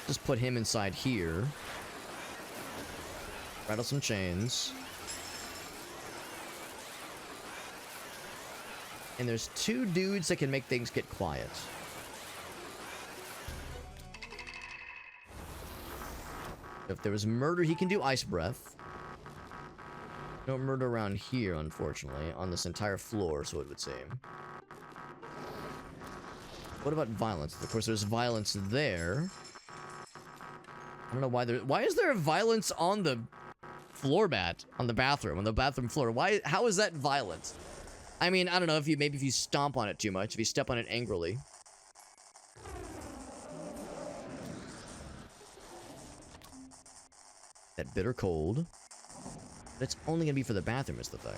Just put him inside here. Rattle some chains. And there's 2 dudes that can make things get quiet. If there was murder, he can do ice breath. No murder around here, unfortunately, on this entire floor, so it would seem. What about violence? Of course, there's violence there. I don't know why there. Why is there violence on the floor mat on the bathroom, on the bathroom floor? Why? How is that violent? I mean, I don't know if you maybe if you stomp on it too much, if you step on it angrily. That bitter cold. But it's only gonna be for the bathroom is the thing.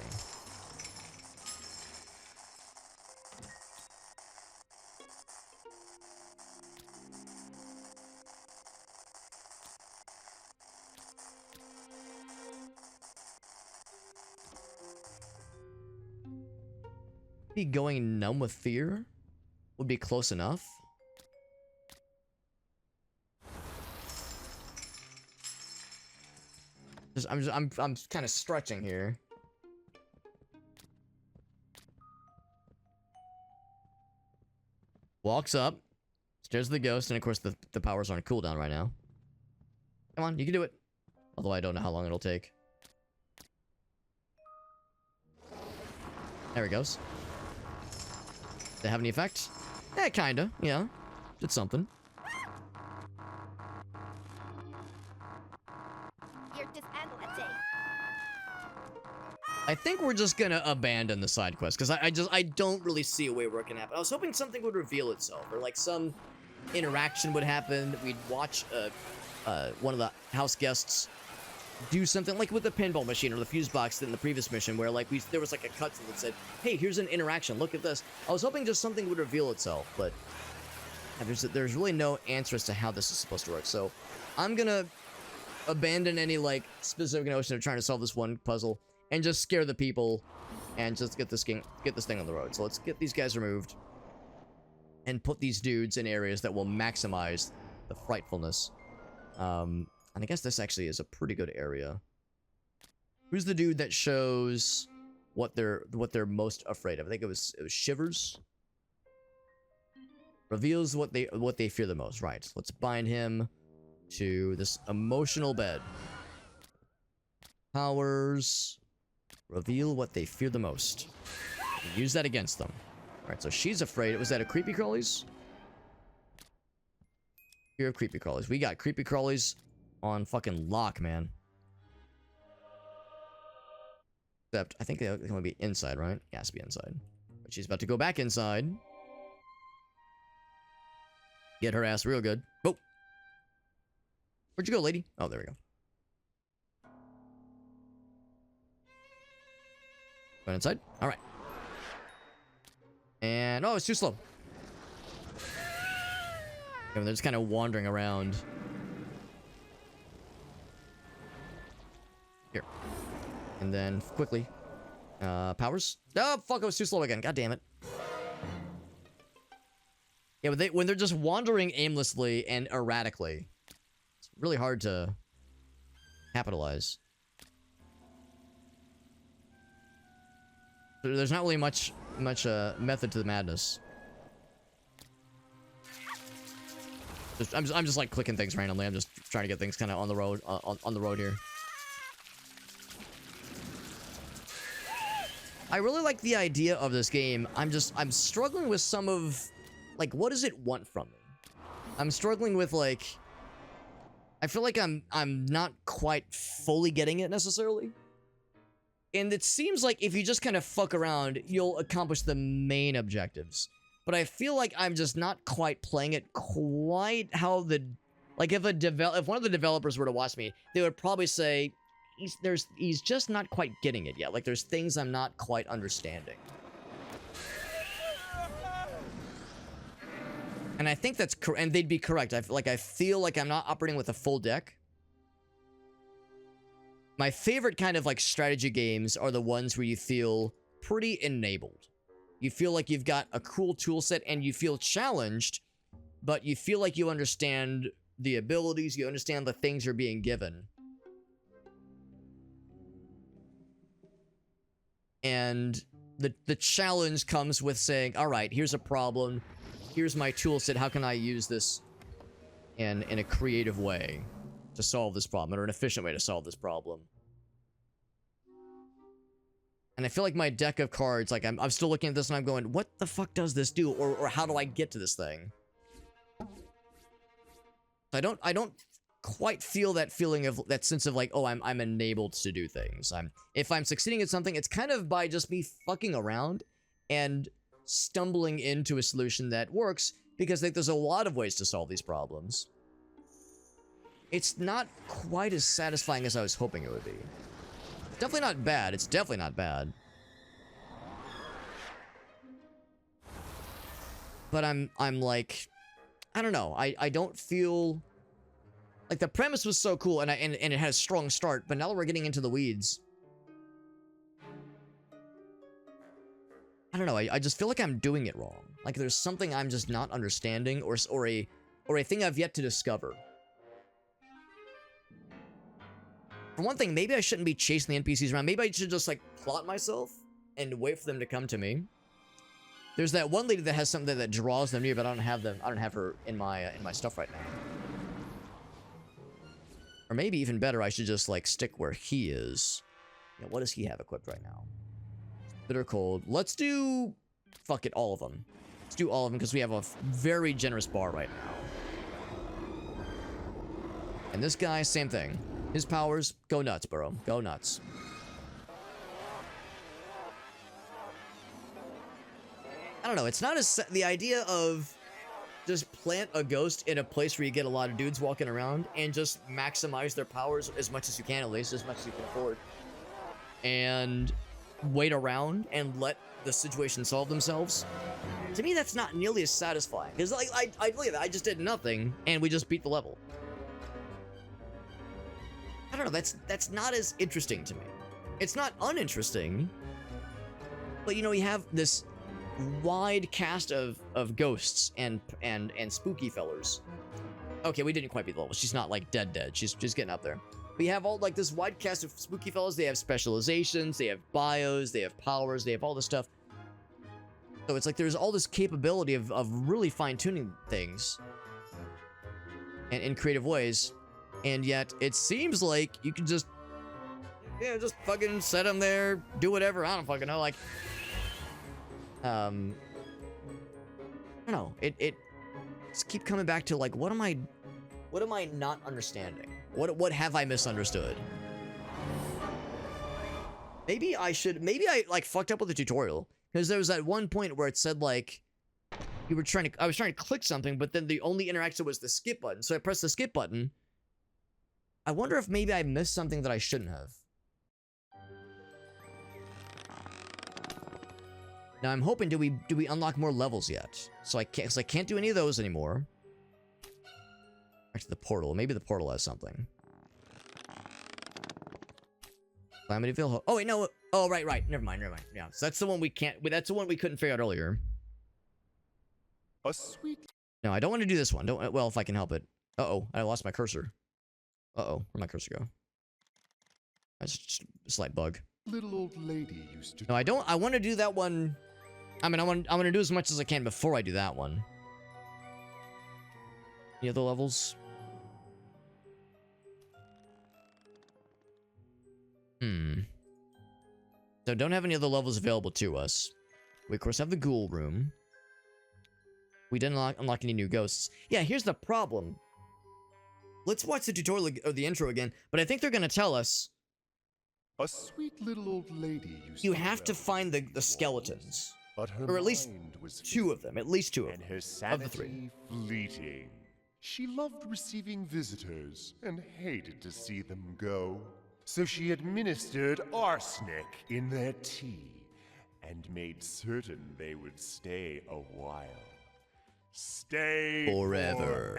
Going numb with fear would be close enough. I'm kind of stretching here. Walks up, stares at the ghost, and of course the powers are on cooldown right now. Come on, you can do it. Although I don't know how long it'll take. There he goes. Did they have any effect? Eh, kinda, yeah. Did something. I think we're just gonna abandon the side quest, because I don't really see a way where it can happen. I was hoping something would reveal itself, or like some interaction would happen. We'd watch one of the house guests do something like with the pinball machine or the fuse box in the previous mission where like there was like a cutscene that said, hey, here's an interaction, look at this. I was hoping just something would reveal itself, but there's really no answer as to how this is supposed to work. So I'm gonna abandon any like specific notion of trying to solve this one puzzle and just scare the people and just get this thing on the road. So let's get these guys removed and put these dudes in areas that will maximize the frightfulness. And I guess this actually is a pretty good area. Who's the dude that shows what they're most afraid of? I think it was Shivers. Reveals what they fear the most. Right. Let's bind him to this emotional bed. Powers. Reveal what they fear the most. Use that against them. Alright, so she's afraid. Was that a creepy crawlies? Fear of creepy crawlies. We got creepy crawlies on fucking lock, man. Except, I think they can only be inside, right? It has to be inside. But she's about to go back inside. Get her ass real good. Oh! Where'd you go, lady? Oh, there we go. Going inside? Alright. And, oh, it's too slow. They're just kind of wandering around. Here. And then, quickly. Powers? Oh, fuck, I was too slow again. God damn it. Yeah, but when they're just wandering aimlessly and erratically, it's really hard to capitalize. There's not really much method to the madness. I'm just like clicking things randomly. I'm just trying to get things kind of on the road on the road here. I really like the idea of this game. I'm struggling with some of like, what does it want from me? I'm struggling with, like, I feel like I'm not quite fully getting it necessarily. And it seems like if you just kind of fuck around, you'll accomplish the main objectives. But I feel like I'm just not quite playing it quite how the... Like, if one of the developers were to watch me, they would probably say, he's just not quite getting it yet. Like, there's things I'm not quite understanding. And I think that's correct, and they'd be correct. I feel like I'm not operating with a full deck. My favorite kind of, like, strategy games are the ones where you feel pretty enabled. You feel like you've got a cool tool set, and you feel challenged, but you feel like you understand the abilities, you understand the things you're being given. And the challenge comes with saying, all right, here's a problem. Here's my tool set. How can I use this in a creative way to solve this problem, or an efficient way to solve this problem? And I feel like my deck of cards, like, I'm still looking at this and I'm going, what the fuck does this do? Or how do I get to this thing? I don't quite feel that feeling of, that sense of, like, oh, I'm enabled to do things. If I'm succeeding at something, it's kind of by just me fucking around and stumbling into a solution that works, because, like, there's a lot of ways to solve these problems. It's not quite as satisfying as I was hoping it would be. Definitely not bad. It's definitely not bad. But I'm like, I don't know. I don't feel like the premise was so cool, and it had a strong start, but now that we're getting into the weeds, I don't know. I just feel like I'm doing it wrong. Like there's something I'm just not understanding, or a thing I've yet to discover. For one thing, maybe I shouldn't be chasing the NPCs around. Maybe I should just, like, plot myself and wait for them to come to me. There's that one lady that has something that draws them near, but I don't have her in my stuff right now. Or maybe even better, I should just, like, stick where he is. Yeah, what does he have equipped right now? Bitter cold. Let's do... Fuck it, all of them. Let's do all of them, because we have a very generous bar right now. And this guy, same thing. His powers, go nuts, bro. Go nuts. I don't know, it's not as... The idea of just plant a ghost in a place where you get a lot of dudes walking around and just maximize their powers as much as you can, at least, as much as you can afford. And wait around and let the situation solve themselves. To me, that's not nearly as satisfying. Because, like, I believe that I just did nothing and we just beat the level. I don't know, that's not as interesting to me. It's not uninteresting, but, you know, you have this wide cast of ghosts and spooky fellers. Okay, we didn't quite beat the level. She's not, like, dead. She's getting up there. We have all, like, this wide cast of spooky fellas. They have specializations, they have bios, they have powers, they have all this stuff. So it's like there's all this capability of really fine-tuning things and in creative ways. And yet, it seems like you can just... Yeah, just fucking set them there, do whatever, I don't fucking know, like... I don't know, it just keep coming back to, like, what am I not understanding? What have I misunderstood? Maybe I, like, fucked up with the tutorial, because there was that one point where it said, like, I was trying to click something, but then the only interaction was the skip button, so I pressed the skip button. I wonder if maybe I missed something that I shouldn't have. Now I'm hoping, do we unlock more levels yet? So I can't do any of those anymore. Back to the portal. Maybe the portal has something. Calamityville Horror. Oh wait, no. Oh right. Never mind. Yeah, so that's the one we can't. That's the one we couldn't figure out earlier. A sweet. No, I don't want to do this one. Well, if I can help it. Uh-oh, I lost my cursor. Uh-oh, where'd my cursor go? That's just a slight bug. Little old lady used to... No, I don't. I want to do that one. I mean, I want to do as much as I can before I do that one. Any other levels? So don't have any other levels available to us. We, of course, have the ghoul room. We didn't unlock any new ghosts. Yeah, here's the problem. Let's watch the tutorial or the intro again, but I think they're gonna tell us a sweet little old lady you have to find the skeletons. But her or at least mind was two of them. At least two of and them. her Of the three. sanity fleeting. She loved receiving visitors and hated to see them go. So she administered arsenic in their tea and made certain they would stay a while. Stay forever.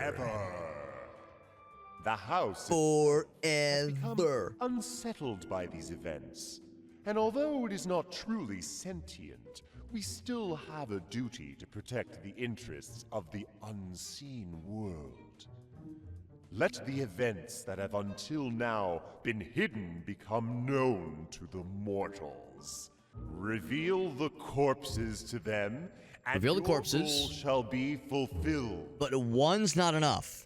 The house has become unsettled by these events. And although it is not truly sentient, we still have a duty to protect the interests of the unseen world. Let the events that have until now been hidden become known to the mortals. Reveal the corpses to them, and Reveal the your corpses. goal shall be fulfilled. But one's not enough.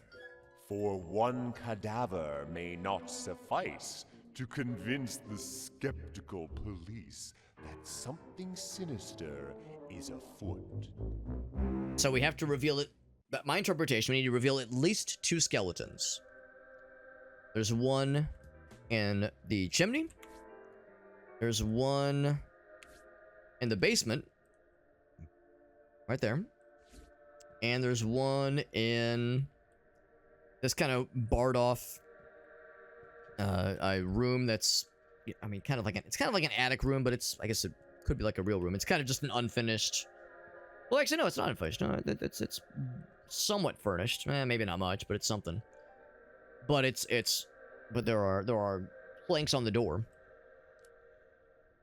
For one cadaver may not suffice to convince the skeptical police that something sinister is afoot. So we have to reveal it. But my interpretation, we need to reveal at least 2 skeletons. There's one in the chimney. There's one in the basement. Right there. And there's one in this kind of barred off a room that's, I mean, kind of like it's kind of like an attic room, but it's, I guess it could be like a real room. It's kind of just an unfinished. Well, actually, no, it's not unfinished. No, it's somewhat furnished. Maybe not much, but it's something. But but there are planks on the door.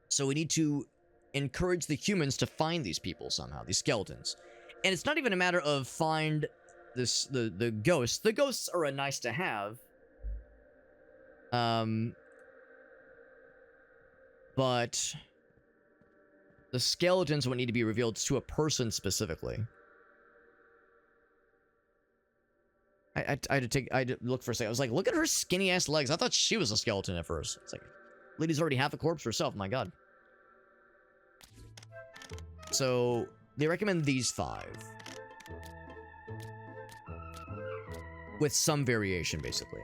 So we need to encourage the humans to find these people somehow, these skeletons. And it's not even a matter of find the ghosts. The ghosts are a nice to have. But the skeletons would need to be revealed to a person specifically. I had to look for a second. I was like, look at her skinny ass legs. I thought she was a skeleton at first. It's like, lady's already half a corpse herself. My God. So they recommend these 5. With some variation, basically.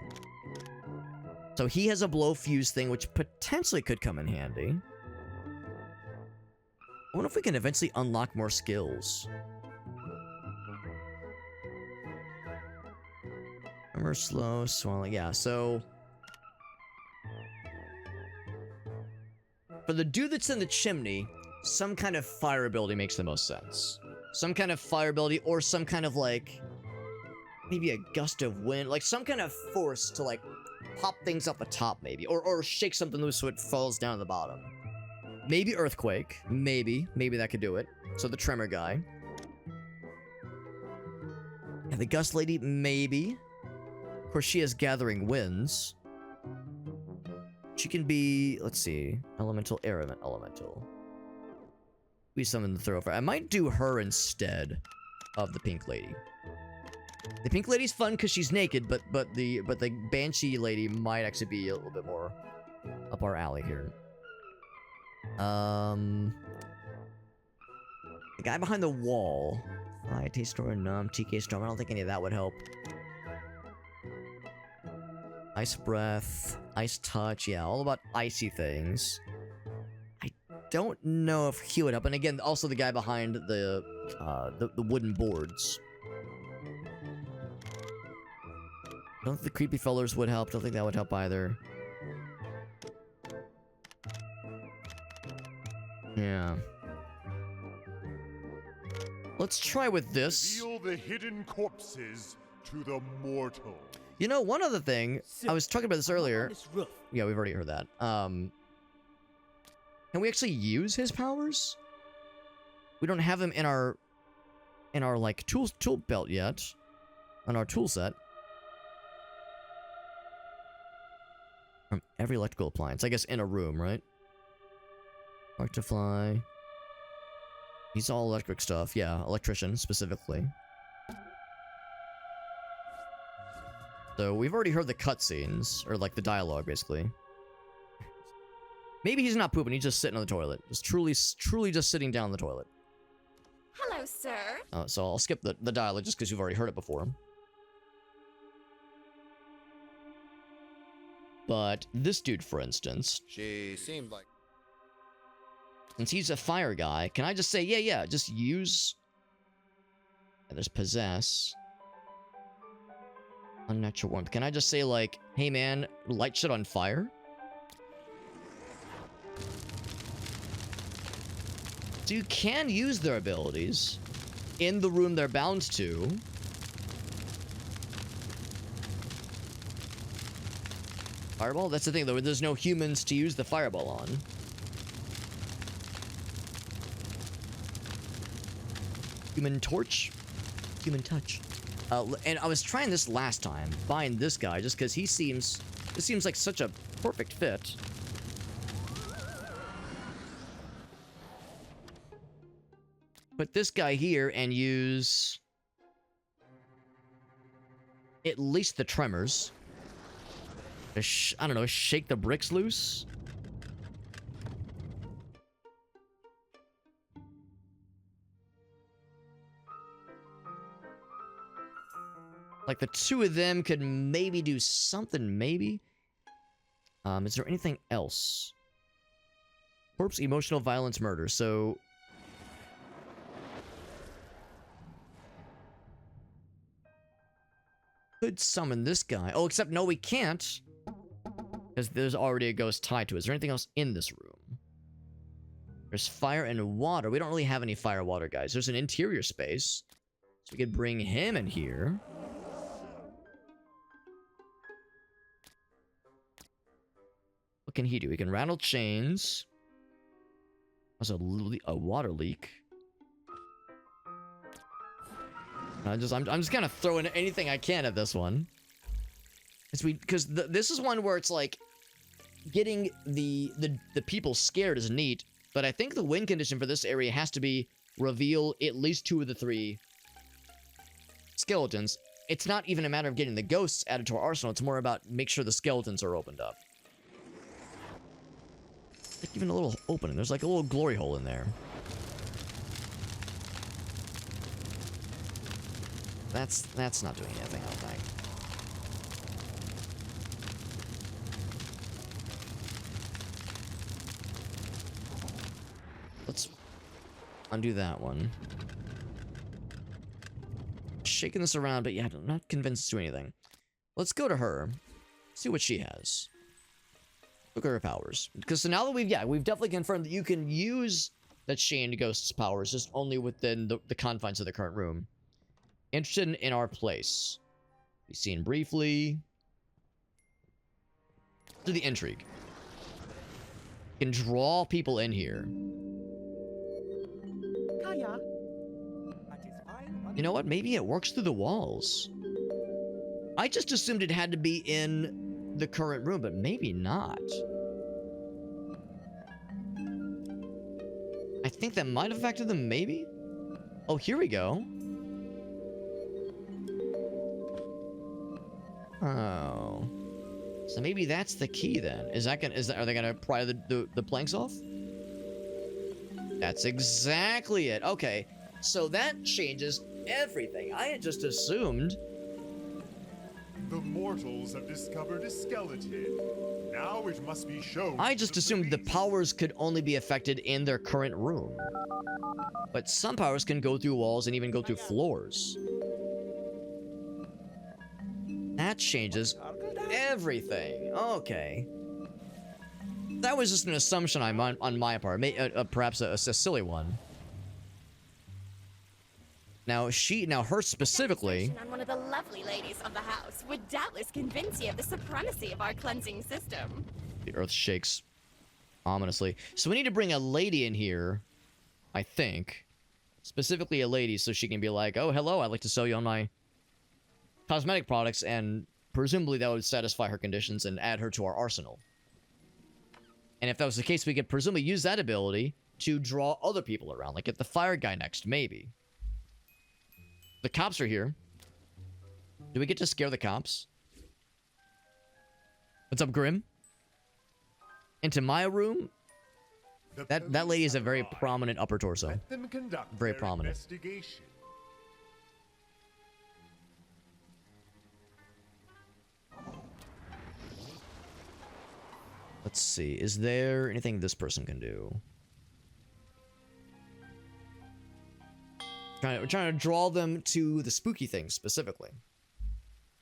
So he has a blow fuse thing, which potentially could come in handy. I wonder if we can eventually unlock more skills. Remember slow swelling. Yeah, so for the dude that's in the chimney, some kind of fire ability makes the most sense. Some kind of fire ability, or some kind of like maybe a gust of wind, like some kind of force to like pop things up the top, maybe, or shake something loose so it falls down to the bottom. Maybe earthquake, maybe that could do it. So the tremor guy. And the gust lady, maybe. Of course, she has gathering winds. She can be, let's see, elemental, air elemental. Be something to throw for. I might do her instead of the pink lady. The pink lady's fun because she's naked, but the banshee lady might actually be a little bit more up our alley here. The guy behind the wall. IT Storm, Numb, TK Storm. I don't think any of that would help. Ice Breath, Ice Touch. Yeah, all about icy things. I don't know if he would help. And again, also the guy behind the wooden boards. I don't think the creepy fellers would help. Don't think that would help either. Yeah. Let's try with this. Reveal the hidden corpses to the mortal. You know, one other thing, I was talking about this earlier. Yeah, we've already heard that. Can we actually use his powers? We don't have him in our like tool belt yet. On our tool set. From every electrical appliance. I guess in a room, right? Arc to fly. He's all electric stuff. Yeah, electrician specifically. So we've already heard the cutscenes, or like the dialogue, basically. Maybe he's not pooping, he's just sitting on the toilet. Just truly just sitting down on the toilet. Hello, sir. So I'll skip the dialogue just because you've already heard it before. But this dude, for instance... She seemed like... Since he's a fire guy, can I just say, yeah, just use... And there's possess. Unnatural warmth. Can I just say, like, hey man, light shit on fire? So you can use their abilities in the room they're bound to. Fireball? That's the thing, though. There's no humans to use the fireball on. Human torch? Human touch. And I was trying this last time, buying this guy, just because this seems like such a perfect fit. Put this guy here and use at least the tremors. I don't know, shake the bricks loose? Like, the two of them could maybe do something, maybe? Is there anything else? Corpse, emotional violence, murder, so... Could summon this guy. Oh, except no, we can't. Because there's already a ghost tied to it. Is there anything else in this room? There's fire and water. We don't really have any fire water guys. There's an interior space. So we could bring him in here. What can he do? He can rattle chains. There's a water leak. I'm just kind of throwing anything I can at this one. Because this is one where it's like getting the people scared is neat, but I think the win condition for this area has to be reveal at least 2 of the 3 skeletons. It's not even a matter of getting the ghosts added to our arsenal. It's more about make sure the skeletons are opened up. Like even a little opening. There's like a little glory hole in there. That's not doing anything, I don't think. Let's undo that one. Shaking this around, but yeah, I'm not convinced to anything. Let's go to her. See what she has. Look at her powers. Because so now that we've definitely confirmed that you can use that Chained Ghost's powers, just only within the confines of the current room. Interested in our place. Be seen briefly. To the intrigue. Can draw people in here. You know what? Maybe it works through the walls. I just assumed it had to be in the current room, but maybe not. I think that might have affected them, maybe? Oh, here we go. Oh. So maybe that's the key then. Are they gonna pry the planks off? That's exactly it. Okay. So that changes everything. I had just assumed. The mortals have discovered a skeleton. Now it must be shown. I just assumed the powers could only be affected in their current room. But some powers can go through walls and even go through floors. That changes everything. Okay. That was just an assumption on my part. Perhaps a silly one. Now her specifically. On one of the lovely ladies of the house would doubtless convince you of the supremacy of our cleansing system. The earth shakes ominously. So we need to bring a lady in here, I think. Specifically a lady, so she can be like, oh, hello, I'd like to sell you on my cosmetic products, and presumably that would satisfy her conditions and add her to our arsenal. And if that was the case, we could presumably use that ability to draw other people around, like get the fire guy next, maybe. The cops are here. Do we get to scare the cops? What's up, Grim? Into my room? That lady is a very prominent upper torso. Let them conduct Very their prominent. investigation. Let's see. Is there anything this person can do? We're trying to draw them to the spooky thing specifically.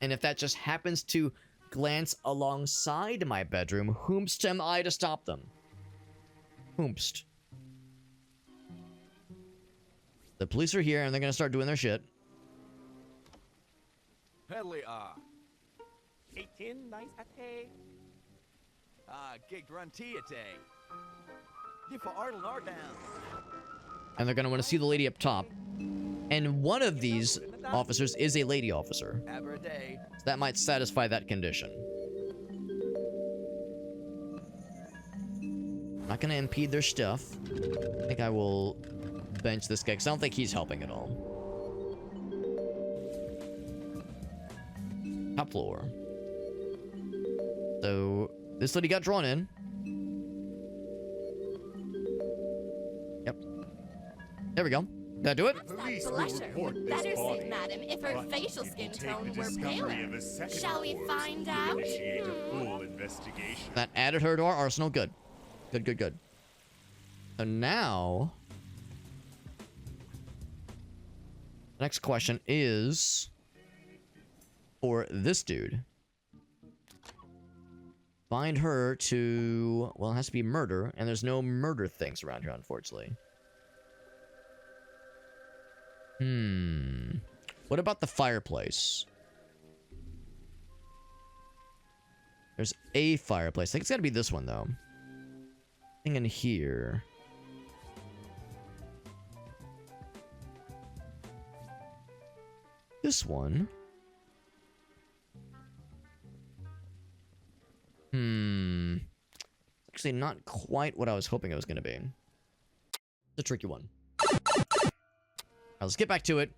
And if that just happens to glance alongside my bedroom, whomst am I to stop them? Whomst. The police are here and they're gonna start doing their shit. Pedley, 18 nice at a. Gigged run tea a day. Give for Arnold our down. And they're gonna want to see the lady up top. And one of these officers is a lady officer. Have her a day. So that might satisfy that condition. I'm not gonna impede their stuff. I think I will bench this guy because I don't think he's helping at all. Top floor. So this lady got drawn in. Yep. There we go. Did I do it? Police will Blusher report would this better body, suit Madam if her but facial it skin will take tone the were discovery paler. of a second Shall we corpse find to out? initiate a full investigation. That added her to our arsenal. Good. Good, good, good. So now... the next question is... for this dude. Find her to... well, it has to be murder, and there's no murder things around here, unfortunately. What about the fireplace? There's a fireplace. I think it's gotta be this one, though. Thing in here. This one. Actually not quite what I was hoping it was gonna be. It's a tricky one. Alright, let's get back to it.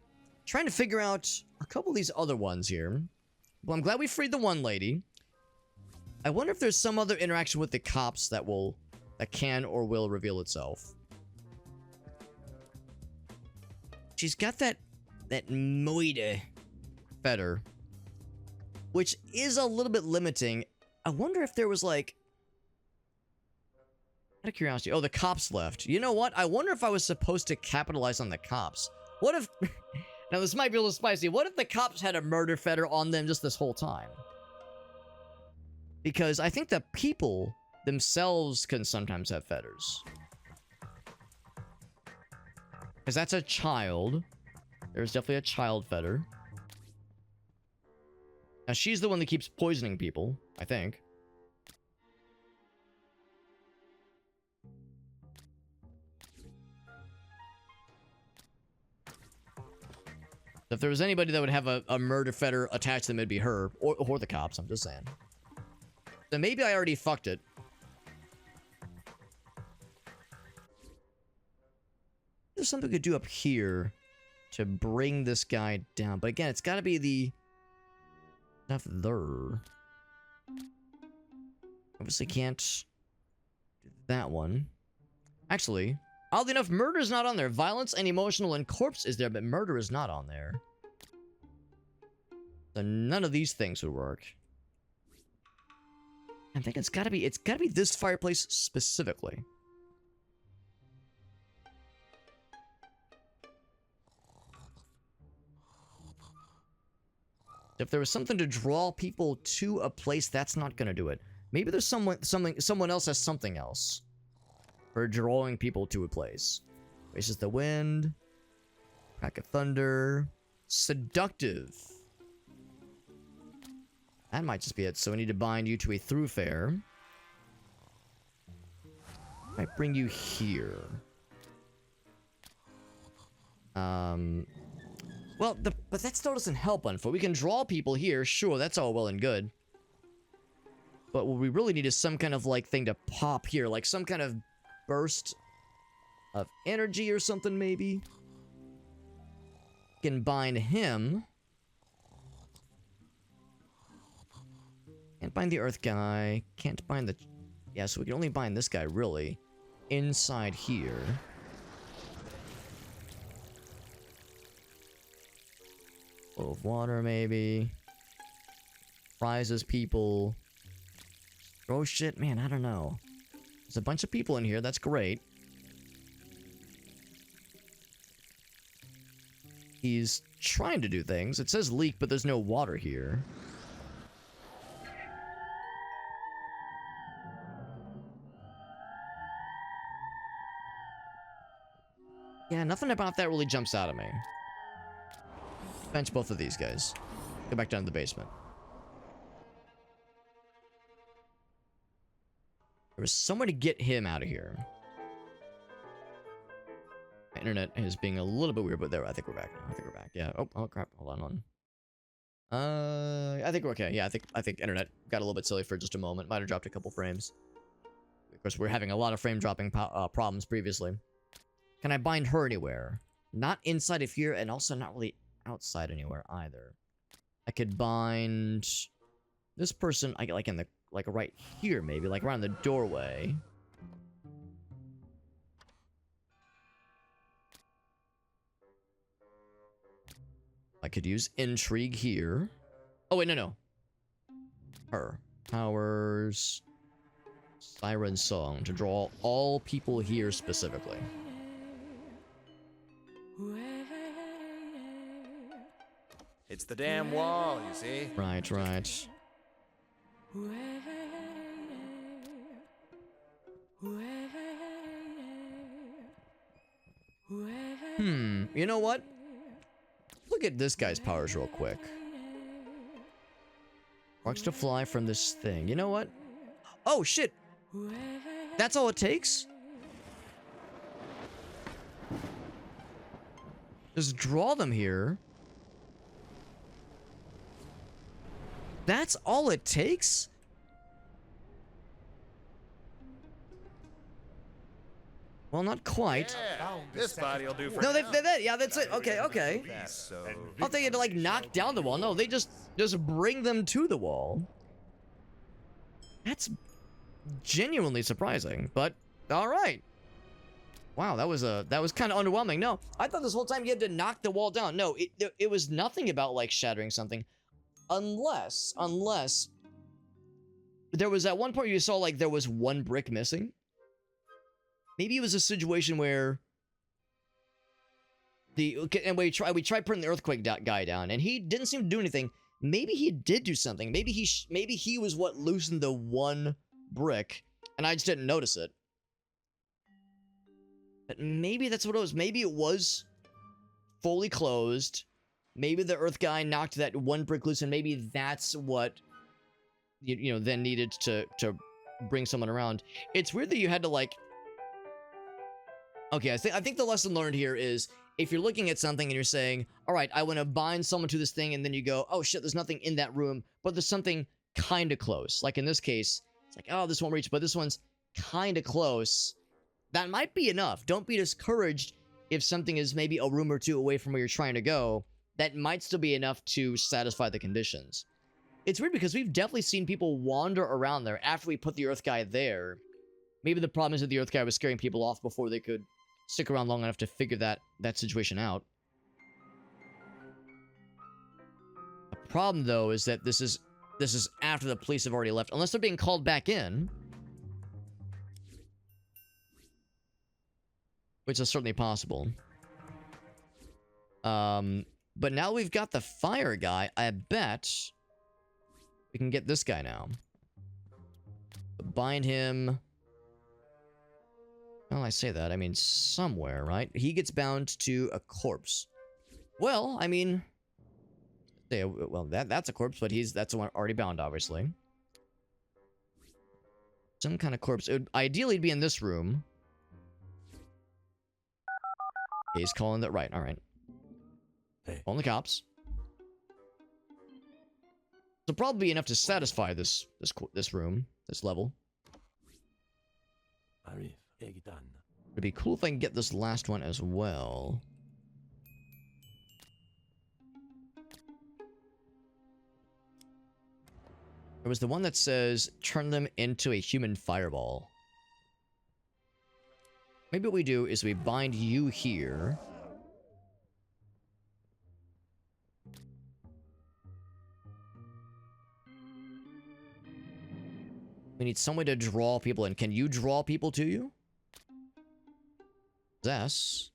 Trying to figure out a couple of these other ones here. Well, I'm glad we freed the one lady. I wonder if there's some other interaction with the cops that can or will reveal itself. She's got that moide feather, which is a little bit limiting. I wonder if there was like, out of curiosity, oh, the cops left. You know what? I wonder if I was supposed to capitalize on the cops. What if, now this might be a little spicy, what if the cops had a murder fetter on them just this whole time? Because I think the people themselves can sometimes have fetters. Because that's a child. There's definitely a child fetter. Now she's the one that keeps poisoning people, I think. If there was anybody that would have a murder fetter attached to them, it'd be her. Or the cops, I'm just saying. So maybe I already fucked it. There's something we could do up here to bring this guy down. But again, it's got to be the... stuff there. Obviously can't do that one. Actually, oddly enough, murder's not on there. Violence and emotional and corpse is there, but murder is not on there. So none of these things would work. I think it's gotta be this fireplace specifically. If there was something to draw people to a place, that's not gonna do it. Maybe there's someone else has something else for drawing people to a place. Races the wind, crack of thunder, seductive. That might just be it. So we need to bind you to a thoroughfare. Might bring you here. Well, but that still doesn't help, unfortunately. We can draw people here, sure, that's all well and good. But what we really need is some kind of, like, thing to pop here. Like, some kind of burst of energy or something, maybe. Can bind him. Can't bind the earth guy. Can't bind the... yeah, so we can only bind this guy, really. inside here. Full of water, maybe. Prizes people. Throw shit? Man, I don't know. There's a bunch of people in here. That's great. He's trying to do things. It says leak, but there's no water here. Yeah, nothing about that really jumps out at me. Bench both of these guys. Go back down to the basement. There was someone to get him out of here. My internet is being a little bit weird, but there, I think we're back now. I think we're back. Yeah. Oh crap. Hold on. I think we're okay. Yeah, I think internet got a little bit silly for just a moment. Might have dropped a couple frames. Of course, we're having a lot of frame dropping problems previously. Can I bind her anywhere? Not inside of here, and also not really outside anywhere either. I could bind this person, like in the, like right here maybe, like around the doorway. I could use intrigue here. Oh wait, no. Her. Powers. Siren Song to draw all people here specifically. It's the damn wall, you see? Right. You know what? Look at this guy's powers real quick. Sparks to fly from this thing. You know what? Oh, shit! That's all it takes? Just draw them here. That's all it takes? Well, not quite. Yeah, this body'll do for no, now. yeah, that's it. Okay. I thought they had to like knock down the wall. No, they just bring them to the wall. That's genuinely surprising, but all right. Wow, that was kind of underwhelming. No, I thought this whole time you had to knock the wall down. No, it was nothing about like shattering something, unless there was at one point you saw like there was one brick missing. Maybe it was a situation where and we tried putting the earthquake guy down, and he didn't seem to do anything. Maybe he did do something. Maybe he was what loosened the one brick, and I just didn't notice it. But maybe that's what it was. Maybe it was fully closed. Maybe the earth guy knocked that one brick loose, and maybe that's what you know then needed to bring someone around. It's weird that you had to like. Okay, I think the lesson learned here is if you're looking at something and you're saying, all right, I want to bind someone to this thing, and then you go, oh shit, there's nothing in that room, but there's something kind of close. Like in this case, it's like, oh, this won't reach, but this one's kind of close. That might be enough. Don't be discouraged if something is maybe a room or two away from where you're trying to go. That might still be enough to satisfy the conditions. It's weird because we've definitely seen people wander around there after we put the earth guy there. Maybe the problem is that the earth guy was scaring people off before they could stick around long enough to figure that situation out. The problem, though, is that this is after the police have already left, unless they're being called back in, which is certainly possible. But now we've got the fire guy. I bet we can get this guy now. Bind him. Well, I say that, I mean somewhere, right? He gets bound to a corpse. Well, I mean, yeah, well, that's a corpse, but that's the one already bound, obviously. Some kind of corpse. It would ideally be in this room. He's calling that right. All right. Hey. Calling the cops. So probably enough to satisfy this room, this level. It'd be cool if I can get this last one as well. There was the one that says, turn them into a human fireball. Maybe what we do is we bind you here. We need some way to draw people in. Can you draw people to you? Possess.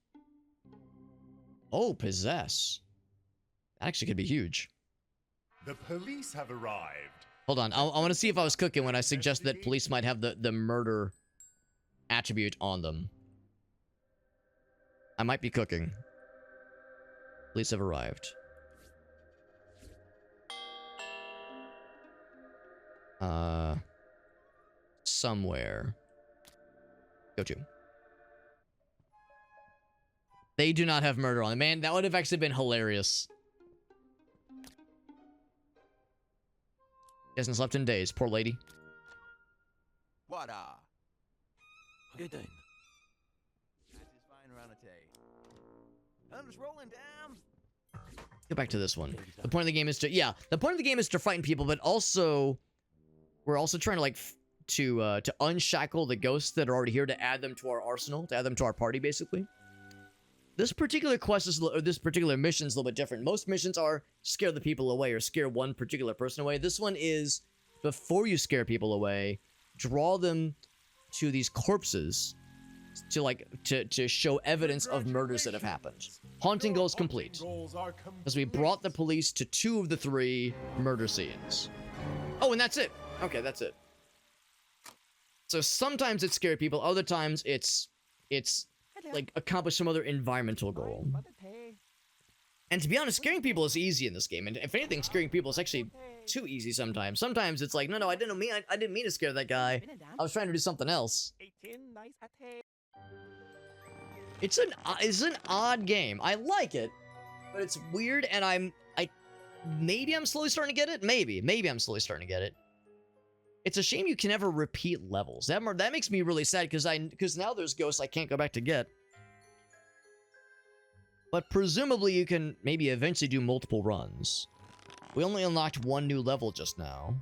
Oh, possess. That actually could be huge. The police have arrived. Hold on. I want to see if I was cooking when I suggest that police might have the murder attribute on them. I might be cooking. Police have arrived. Somewhere. Go to. They do not have murder on them. Man, that would have actually been hilarious. She hasn't slept in days. Poor lady. What Good then. That's just fine around the day. I'm just rolling down. Go back to this one. The point of the game is to, yeah, the point of the game is to frighten people, but also we're also trying to like to unshackle the ghosts that are already here, to add them to our arsenal, to add them to our party, basically. This particular quest is, or this particular mission is a little bit different. Most missions are scare the people away or scare one particular person away. This one is, before you scare people away, draw them to these corpses to like to show evidence of murders that have happened. Haunting goals complete, as we brought the police to 2 of the 3 murder scenes. Oh, and that's it. Okay, that's it. So sometimes it's scare people, other times it's like accomplish some other environmental goal. And to be honest, scaring people is easy in this game, and if anything, scaring people is actually too easy sometimes. Sometimes it's like, no, I didn't mean to scare that guy. I was trying to do something else. It's an odd game. I like it, but it's weird, and maybe I'm slowly starting to get it. Maybe I'm slowly starting to get it. It's a shame you can never repeat levels. That makes me really sad, because now there's ghosts I can't go back to get. But presumably you can maybe eventually do multiple runs. We only unlocked 1 new level just now.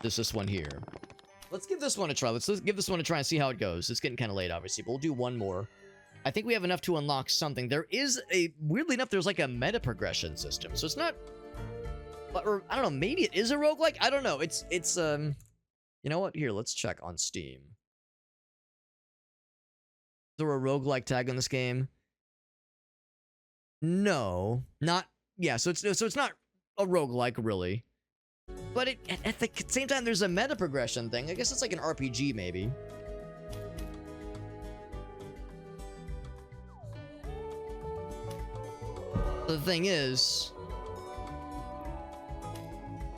There's this one here. Let's give this one a try. Let's give this one a try and see how it goes. It's getting kind of late, obviously, but we'll do 1 more. I think we have enough to unlock something. There is weirdly enough, there's like a meta progression system. So it's not, or I don't know, maybe it is a roguelike? I don't know. It's you know what? Here, let's check on Steam. Is there a roguelike tag on this game? No, not, yeah, so it's not a roguelike, really. But at the same time, there's a meta progression thing. I guess it's like an RPG, maybe. The thing is,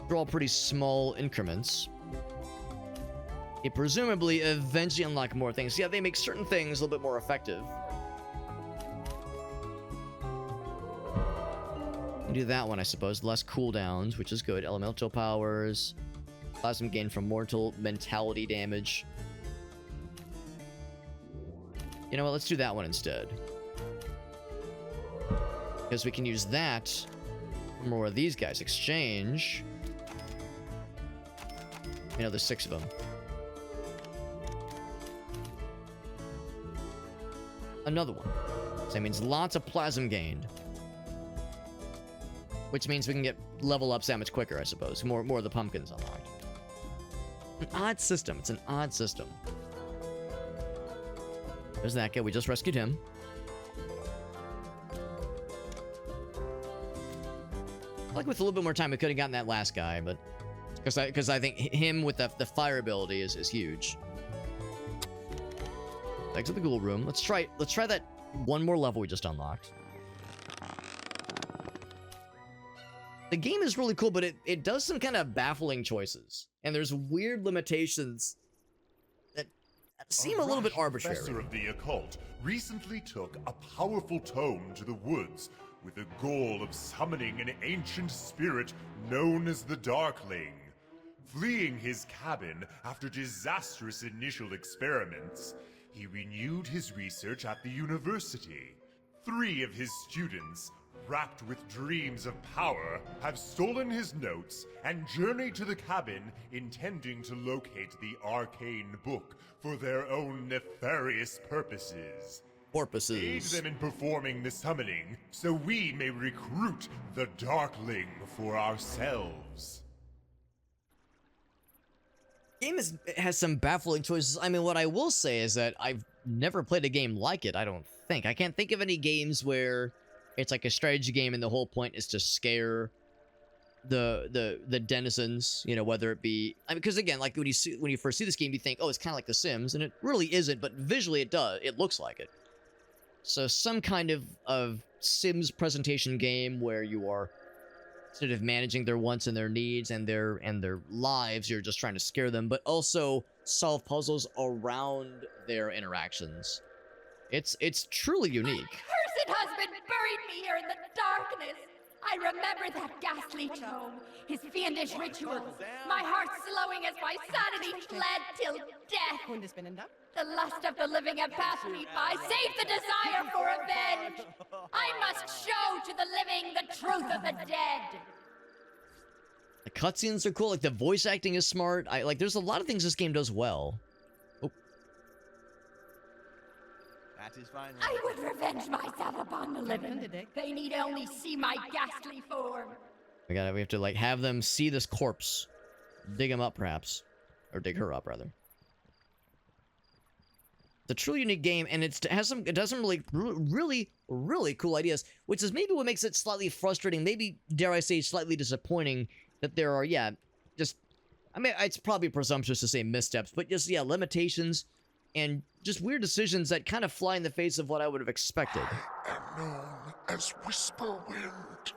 they're all pretty small increments. You presumably eventually unlock more things. Yeah, they make certain things a little bit more effective. You do that one, I suppose. Less cooldowns, which is good. Elemental powers. Plasma gain from mortal mentality damage. You know what? Let's do that one instead. Because we can use that for more of these guys. Exchange. You know, there's 6 of them. Another one. So that means lots of plasm gained. Which means we can get level ups that much quicker, I suppose. More of the pumpkins unlocked. An odd system. It's an odd system. There's that guy. We just rescued him. Like with a little bit more time, we could have gotten that last guy, but because I think him with the fire ability is huge. Back to the ghoul room. Let's try that 1 more level we just unlocked. The game is really cool, but it does some kind of baffling choices, and there's weird limitations that seem a little bit arbitrary. Professor of the occult recently took a powerful tome to the woods with the goal of summoning an ancient spirit known as the Darkling. Fleeing his cabin after disastrous initial experiments, he renewed his research at the university. 3 of his students, racked with dreams of power, have stolen his notes and journeyed to the cabin intending to locate the arcane book for their own nefarious purposes. Aid them in performing the summoning, so we may recruit the Darkling for ourselves. Game has some baffling choices. I mean, what I will say is that I've never played a game like it, I don't think. I can't think of any games where it's like a strategy game and the whole point is to scare the denizens, you know, whether it be, I mean, because again, like when you first see this game, you think, oh, it's kind of like The Sims, and it really isn't, but visually it looks like it. So some kind of Sims presentation game where you are sort of managing their wants and their needs and their lives. You're just trying to scare them, but also solve puzzles around their interactions. It's truly unique. My cursed husband buried me here in the darkness. I remember that ghastly tome, his fiendish rituals, my heart slowing as my sanity fled till death. The lust of the living had passed me by, save the desire for revenge. I must show to the living the truth of the dead. The cutscenes are cool, like the voice acting is smart. There's a lot of things this game does well. Oh. That is fine. I would revenge myself upon the living. They need only see my ghastly form. We have to like have them see this corpse, dig him up perhaps, or dig her up rather. It's a truly unique game, and it does some really cool ideas, which is maybe what makes it slightly frustrating, maybe dare I say slightly disappointing, that there are I mean, it's probably presumptuous to say missteps, but just limitations and just weird decisions that kind of fly in the face of what I would have expected. I am known as Whisper Wind,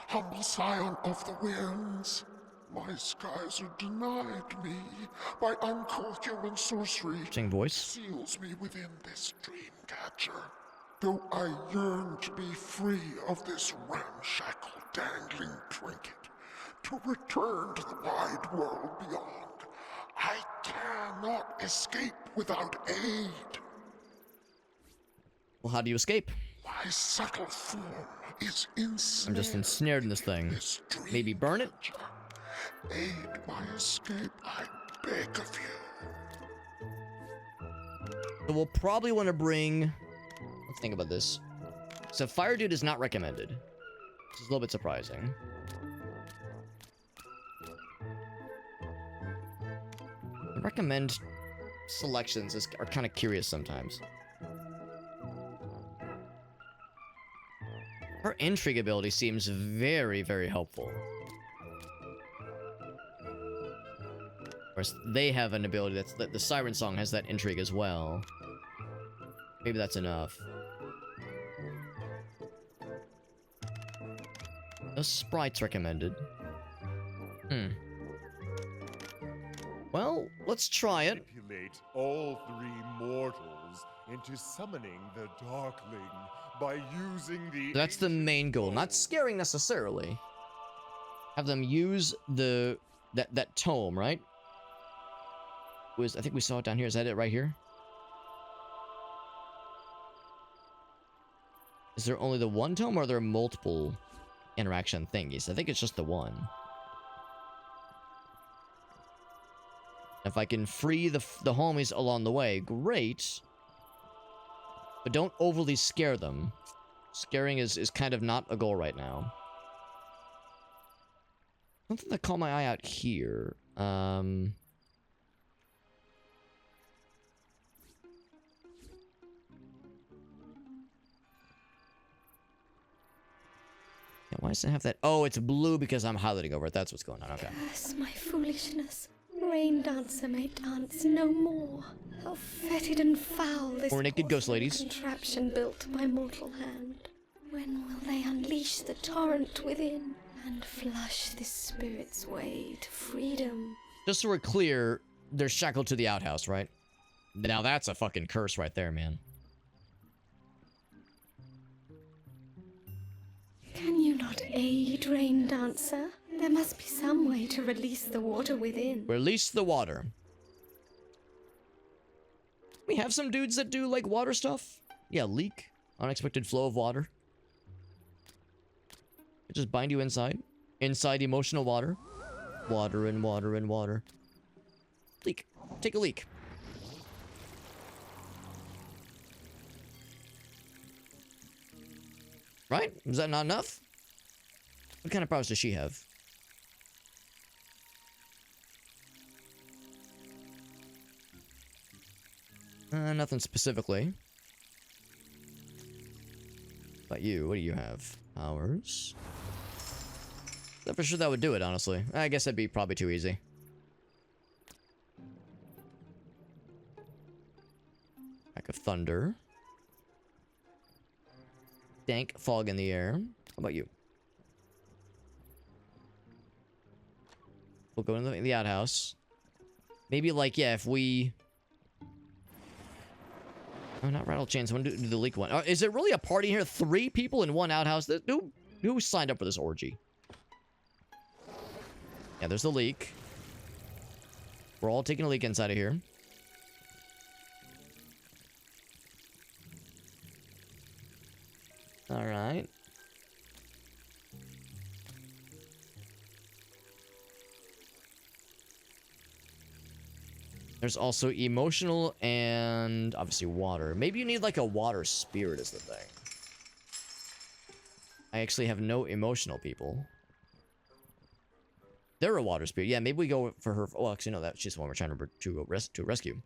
humble scion of the winds. My skies are denied me by uncouth human sorcery. Voice seals me within this dream catcher. Though I yearn to be free of this ramshackle dangling trinket, to return to the wide world beyond, I cannot escape without aid. Well, how do you escape? My subtle form is ensnared. I'm just ensnared in this thing. Maybe burn it? Aid my escape, I beg of you. So we'll probably want to bring... Let's think about this. So Fire Dude is not recommended. This is a little bit surprising. Recommend selections are kind of curious sometimes. Her intrigue ability seems very, very helpful. Of course, they have an ability the Siren Song has that intrigue as well. Maybe that's enough. No sprites recommended. Well, let's try it. Manipulate all three mortals into summoning the Darkling by using the... That's the main goal, not scaring necessarily. Have them use that tome, right? I think we saw it down here. Is that it right here? Is there only the one tome, or are there multiple interaction thingies? I think it's just the one. If I can free the homies along the way, great. But don't overly scare them. Scaring is kind of not a goal right now. Something that caught my eye out here. Yeah, why does it have that? Oh, it's blue because I'm highlighting over it. That's what's going on. Okay. Curse my foolishness. Rain dancer may dance no more. How fetid and foul this naked ghost ladies. Contraption built by mortal hand. When will they unleash the torrent within and flush this spirit's way to freedom? Just so we're clear, they're shackled to the outhouse, right? Now that's a fucking curse right there, man. Can you not aid, Rain Dancer? There must be some way to release the water within. Release the water. We have some dudes that do, like, water stuff. Yeah, leak. Unexpected flow of water. Just bind you inside. Inside emotional water. Water and water and water. Leak. Take a leak. Right? Is that not enough? What kind of powers does she have? Nothing specifically. But you, what do you have? Powers. I'm for sure that would do it, honestly. I guess that'd be probably too easy. Pack of thunder. Dank fog in the air. How about you? We'll go in the outhouse. Maybe like, yeah, if we... Oh, not rattle chains. I want to do the leak one. Is it really a party here? 3 people in one outhouse? Who signed up for this orgy? Yeah, there's the leak. We're all taking a leak inside of here. All right. There's also emotional and obviously water. Maybe you need like a water spirit is the thing. I actually have no emotional people. They're a water spirit. Yeah, maybe we go for her. Well, actually, no, that's she's the one we're trying to rescue.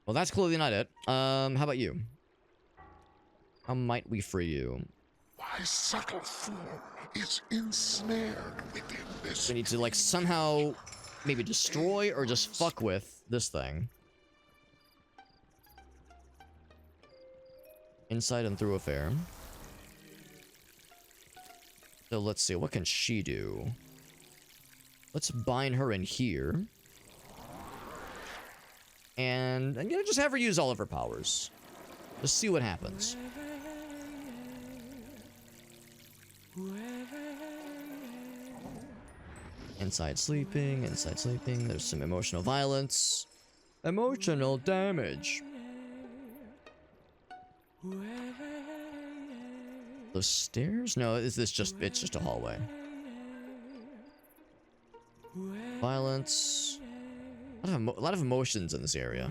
Well, that's clearly not it. How about you? How might we free you? My subtle form is ensnared within this. We need to like somehow maybe destroy or just fuck with this thing. Inside and through affair. So let's see, what can she do? Let's bind her in here. And you know, just have her use all of her powers. Just see what happens. Inside sleeping, inside sleeping. There's some emotional violence. Emotional damage. Those stairs? No, it's just a hallway. Violence. A lot of emotions in this area.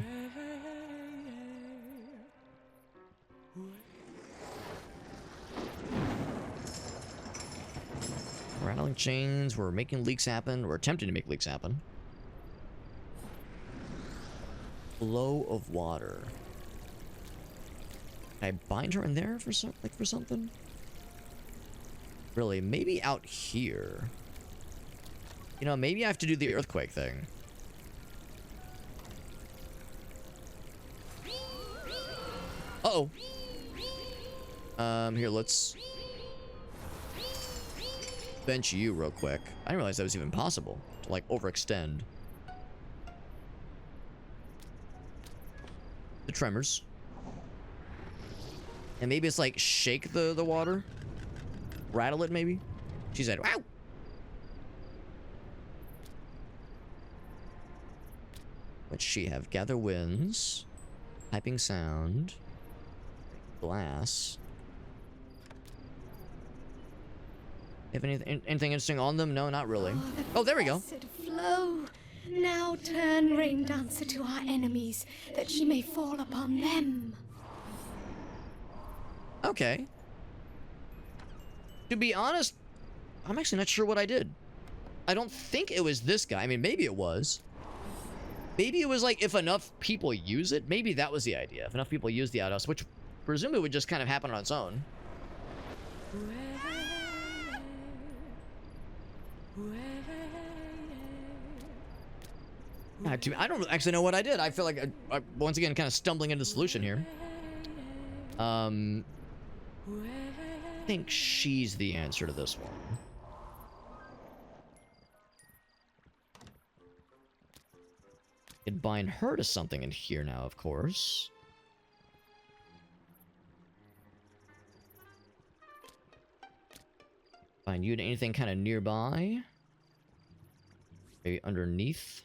Rattling chains. We're making leaks happen. We're attempting to make leaks happen. Flow of water. Can I bind her in there for something? Really, maybe out here. You know, maybe I have to do the earthquake thing. Uh-oh. Here, let's bench you real quick. I didn't realize that was even possible to, like, overextend. The tremors. And maybe it's like shake the water. Rattle it, maybe. She said, wow. What'd she have? Gather winds. Piping sound. Glass. Have anything interesting on them? No, not really. Oh, there we go. Flow. Now turn, rain dancer, to our enemies, that she may fall upon them. Okay. To be honest, I'm actually not sure what I did. I don't think it was this guy. I mean, maybe it was. Maybe it was like if enough people use it. Maybe that was the idea. If enough people use the outhouse, which presumably would just kind of happen on its own. I don't actually know what I did. I feel like I once again kind of stumbling into the solution here. I think she's the answer to this one. Could bind her to something in here now, of course. Bind you to anything kind of nearby. Maybe underneath.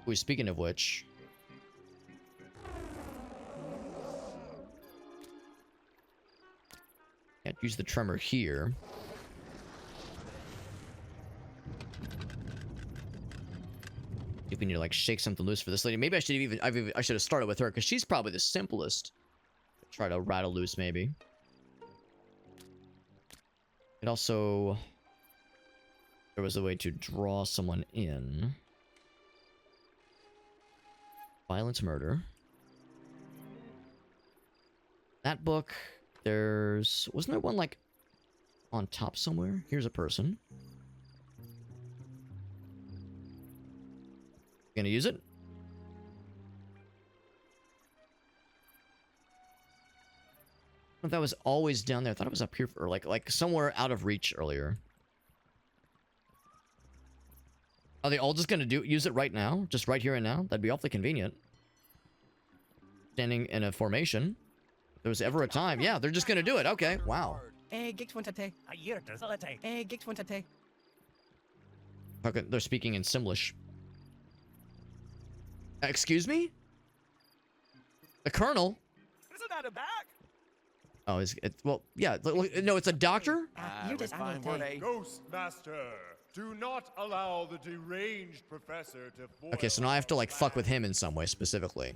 Ooh, speaking of which. use the tremor here. If we need to like shake something loose for this lady, maybe I should I should have started with her because she's probably the simplest. Try to rattle loose, maybe. It also, there was a way to draw someone in. Violence, murder. That book, wasn't there one like on top somewhere? Here's a person. Gonna use it? I don't know if that was always down there. I thought it was up here or like somewhere out of reach earlier. Are they all just gonna use it right now? Just right here and now? That'd be awfully convenient. Standing in a formation. If there was ever a time. Yeah, they're just gonna do it. Okay, wow. Okay, they're speaking in Simlish. Excuse me? The Colonel? Isn't that a bag? Oh, well, yeah. No, it's a doctor? Ghost Master, do not allow the deranged professor to foil. Okay, so now I have to like fuck with him in some way specifically.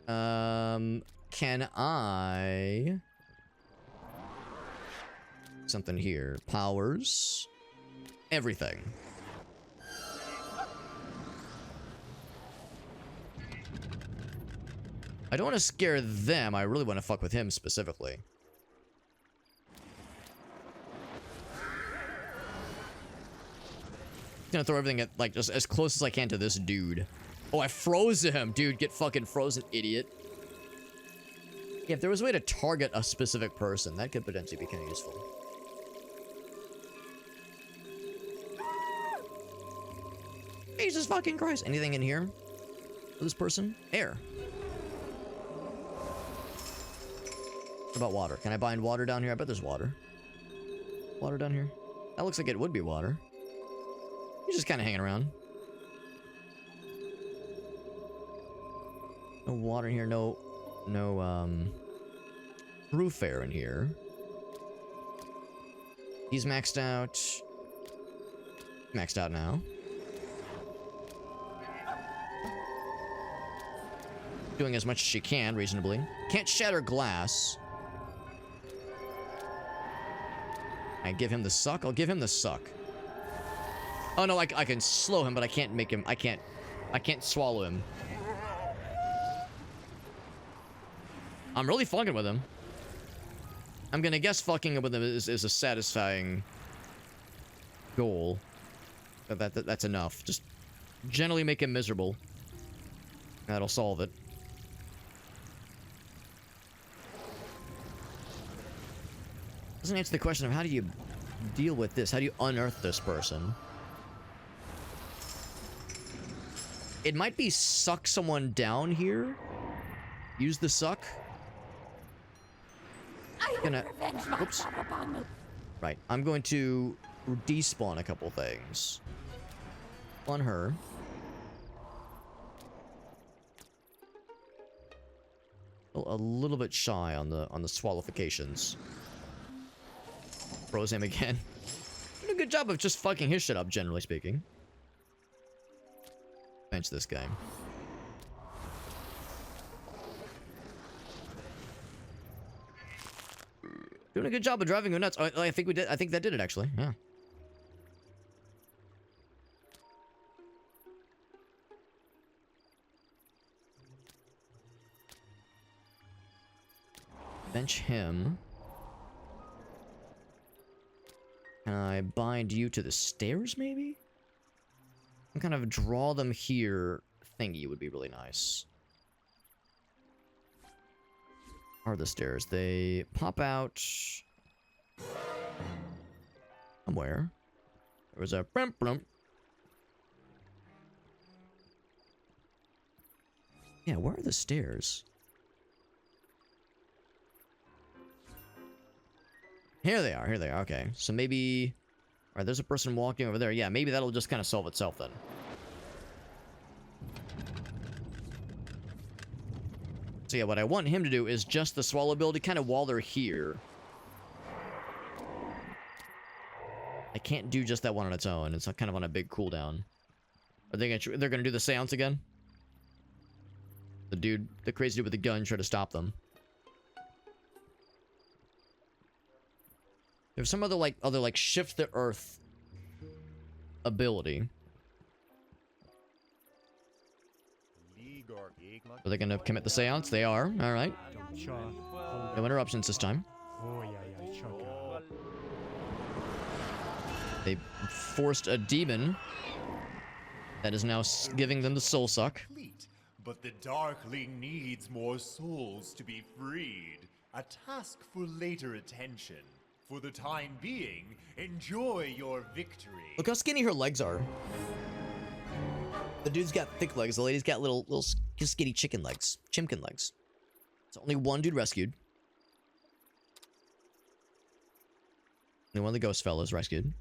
Can I... Something here. Powers. Everything. I don't want to scare them. I really want to fuck with him specifically. I'm gonna throw everything at, like, just as close as I can to this dude. Oh, I froze him. Dude, get fucking frozen, idiot. Yeah, if there was a way to target a specific person, that could potentially be kind of useful. Jesus fucking Christ. Anything in here for this person? Air. What about water? Can I bind water down here? I bet there's water. Water down here? That looks like it would be water. He's just kind of hanging around. No water in here. No proof air in here. He's maxed out. Maxed out now. Doing as much as she can, reasonably. Can't shatter glass. I give him the suck? I'll give him the suck. Oh no, I can slow him, but I can't make him... I can't swallow him. I'm really fucking with him. I'm gonna guess fucking with him is a satisfying goal. That's enough. Just generally make him miserable. That'll solve it. Doesn't answer the question of how do you deal with this? How do you unearth this person? It might be suck someone down here. Use the suck. Oops. Right. I'm going to despawn a couple things. On her. A little bit shy on the swallifications. Froze him again. Did a good job of just fucking his shit up, generally speaking. Bench this guy. Doing a good job of driving him nuts. Oh, I think we did. I think that did it actually. Yeah. Bench him. Can I bind you to the stairs, maybe? Some kind of draw them here thingy would be really nice. Are the stairs? They pop out somewhere. There was a blump blump. Yeah, where are the stairs? Here they are, here they are. Okay, so maybe... Alright, there's a person walking over there. Yeah, maybe that'll just kind of solve itself then. So yeah, what I want him to do is just the swallow ability kind of while they're here. I can't do just that one on its own. It's kind of on a big cooldown. Are they they're gonna do the seance again? The crazy dude with the gun, try to stop them. There's some other like shift the earth ability. Are they gonna commit the seance? They are. All right. No interruptions this time. They forced a demon that is now giving them the soul suck. But the Darkling needs more souls to be freed. A task for later attention. For the time being, enjoy your victory. Look how skinny her legs are. The dude's got thick legs. The lady's got little skinny chicken legs. Chimkin legs. It's only one dude rescued. Only one of the ghost fellas rescued.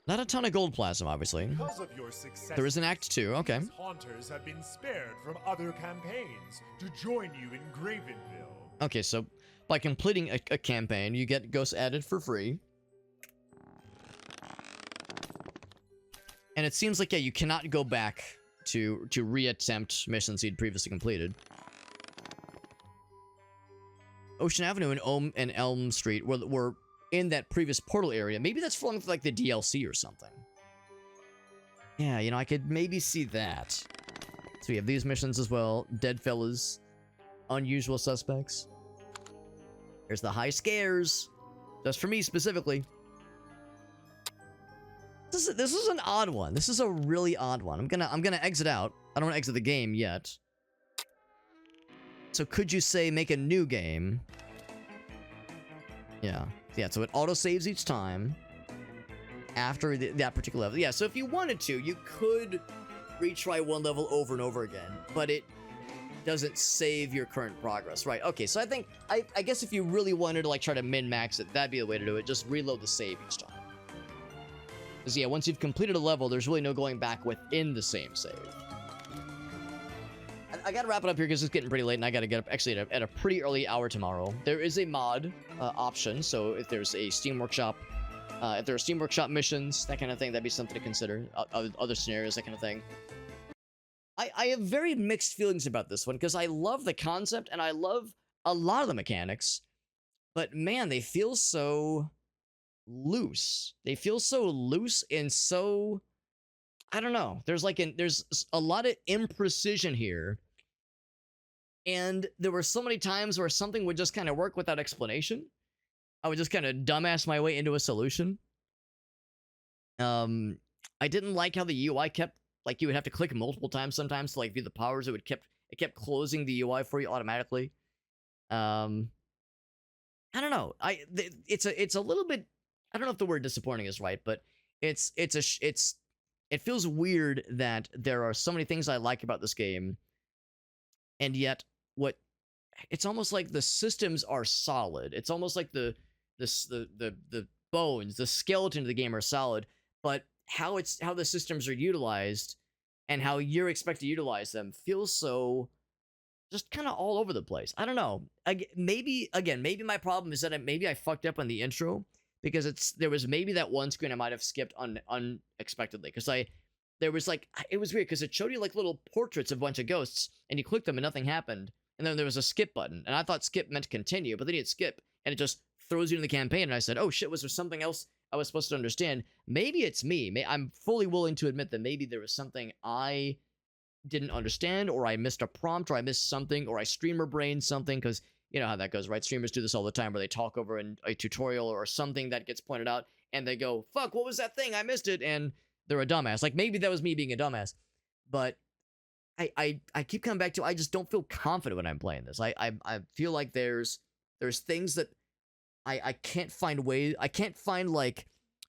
Not a ton of gold plasma, obviously. Because of your success, there is an Act 2, okay. Haunters have been spared from other campaigns to join you in Gravenville. Okay, so by completing a campaign, you get ghosts added for free. And it seems like, yeah, you cannot go back to reattempt missions you'd previously completed. Ocean Avenue and Elm Street were in that previous portal area. Maybe that's for like the DLC or something. Yeah, you know, I could maybe see that. So we have these missions as well. Dead fellas. Unusual suspects. There's the high scares. Just for me specifically. This is an odd one. This is a really odd one. I'm gonna exit out. I don't want to exit the game yet. So could you say make a new game? Yeah. Yeah, so it auto-saves each time after that particular level. Yeah, so if you wanted to, you could retry one level over and over again, but it doesn't save your current progress. Right, okay, so I guess if you really wanted to like try to min-max it, that'd be the way to do it. Just reload the save each time. Because yeah, once you've completed a level, there's really no going back within the same save. I gotta wrap it up here because it's getting pretty late and I gotta get up actually at a pretty early hour tomorrow. There is a mod option, so if there's a Steam Workshop, if there are Steam Workshop missions, that kind of thing, that'd be something to consider. Other scenarios, that kind of thing. I have very mixed feelings about this one because I love the concept and I love a lot of the mechanics, but man, they feel so loose. They feel so loose and so, I don't know. There's a lot of imprecision here. And there were so many times where something would just kind of work without explanation. I would just kind of dumbass my way into a solution. I didn't like how the UI kept, like, you would have to click multiple times sometimes to like view the powers. It kept closing the UI for you automatically. I don't know. It's a little bit, I don't know if the word disappointing is right, but it feels weird that there are so many things I like about this game, and yet it's almost like the systems are solid. It's almost like the bones, the skeleton of the game are solid, but how the systems are utilized and how you're expected to utilize them feels so just kind of all over the place. I don't know. Maybe my problem is that maybe I fucked up on the intro because there was maybe that one screen I might have skipped unexpectedly because it was weird because it showed you like little portraits of a bunch of ghosts and you clicked them and nothing happened. And then there was a skip button and I thought skip meant continue, but then you hit skip and it just throws you into the campaign. And I said, oh shit, was there something else I was supposed to understand? Maybe it's me. I'm fully willing to admit that maybe there was something I didn't understand, or I missed a prompt, or I missed something, or I streamer brained something, because you know how that goes, right? Streamers do this all the time where they talk over in a tutorial or something that gets pointed out and they go, fuck, what was that thing? I missed it. And they're a dumbass. Like maybe that was me being a dumbass, but I keep coming back to, I just don't feel confident when I'm playing this. I feel like there's things that I can't find I can't find like,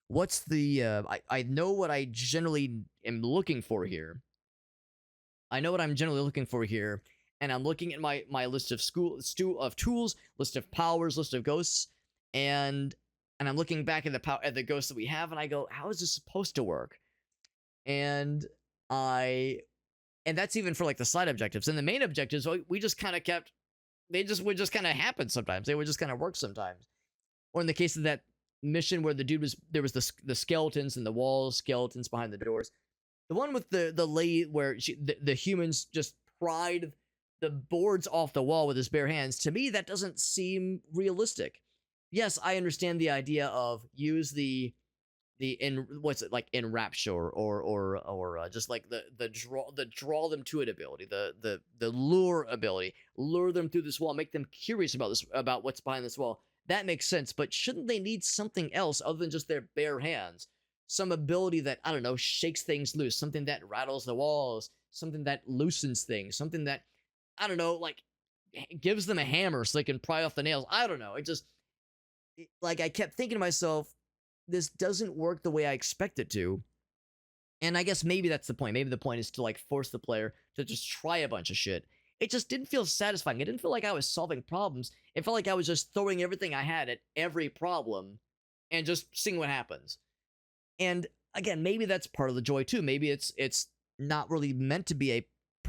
what's the, I know what I generally am looking for here. I know what I'm generally looking for here. And I'm looking at my list of tools, list of powers, list of ghosts, and I'm looking back at the ghosts that we have, and I go, how is this supposed to work? And I And that's even for like the side objectives. And the main objectives, we just kind of kept, would just kind of happen sometimes. They would just kind of work sometimes. Or in the case of that mission where the dude was, there was the skeletons in the walls, skeletons behind the doors. The one with the lady where the humans just pried the boards off the wall with his bare hands. To me, that doesn't seem realistic. Yes, I understand the idea of use the enrapture or just like the draw them to it ability, the lure ability, lure them through this wall, make them curious about what's behind this wall. That makes sense, but shouldn't they need something else other than just their bare hands? Some ability that, I don't know, shakes things loose, something that rattles the walls, something that loosens things, something that, I don't know, like gives them a hammer so they can pry off the nails. I don't know. Like I kept thinking to myself, this doesn't work the way I expect it to. And I guess maybe that's the point. Maybe the point is to like force the player to just try a bunch of shit. It just didn't feel satisfying. It didn't feel like I was solving problems. It felt like I was just throwing everything I had at every problem and just seeing what happens. And again, maybe that's part of the joy too. Maybe it's not really meant to be a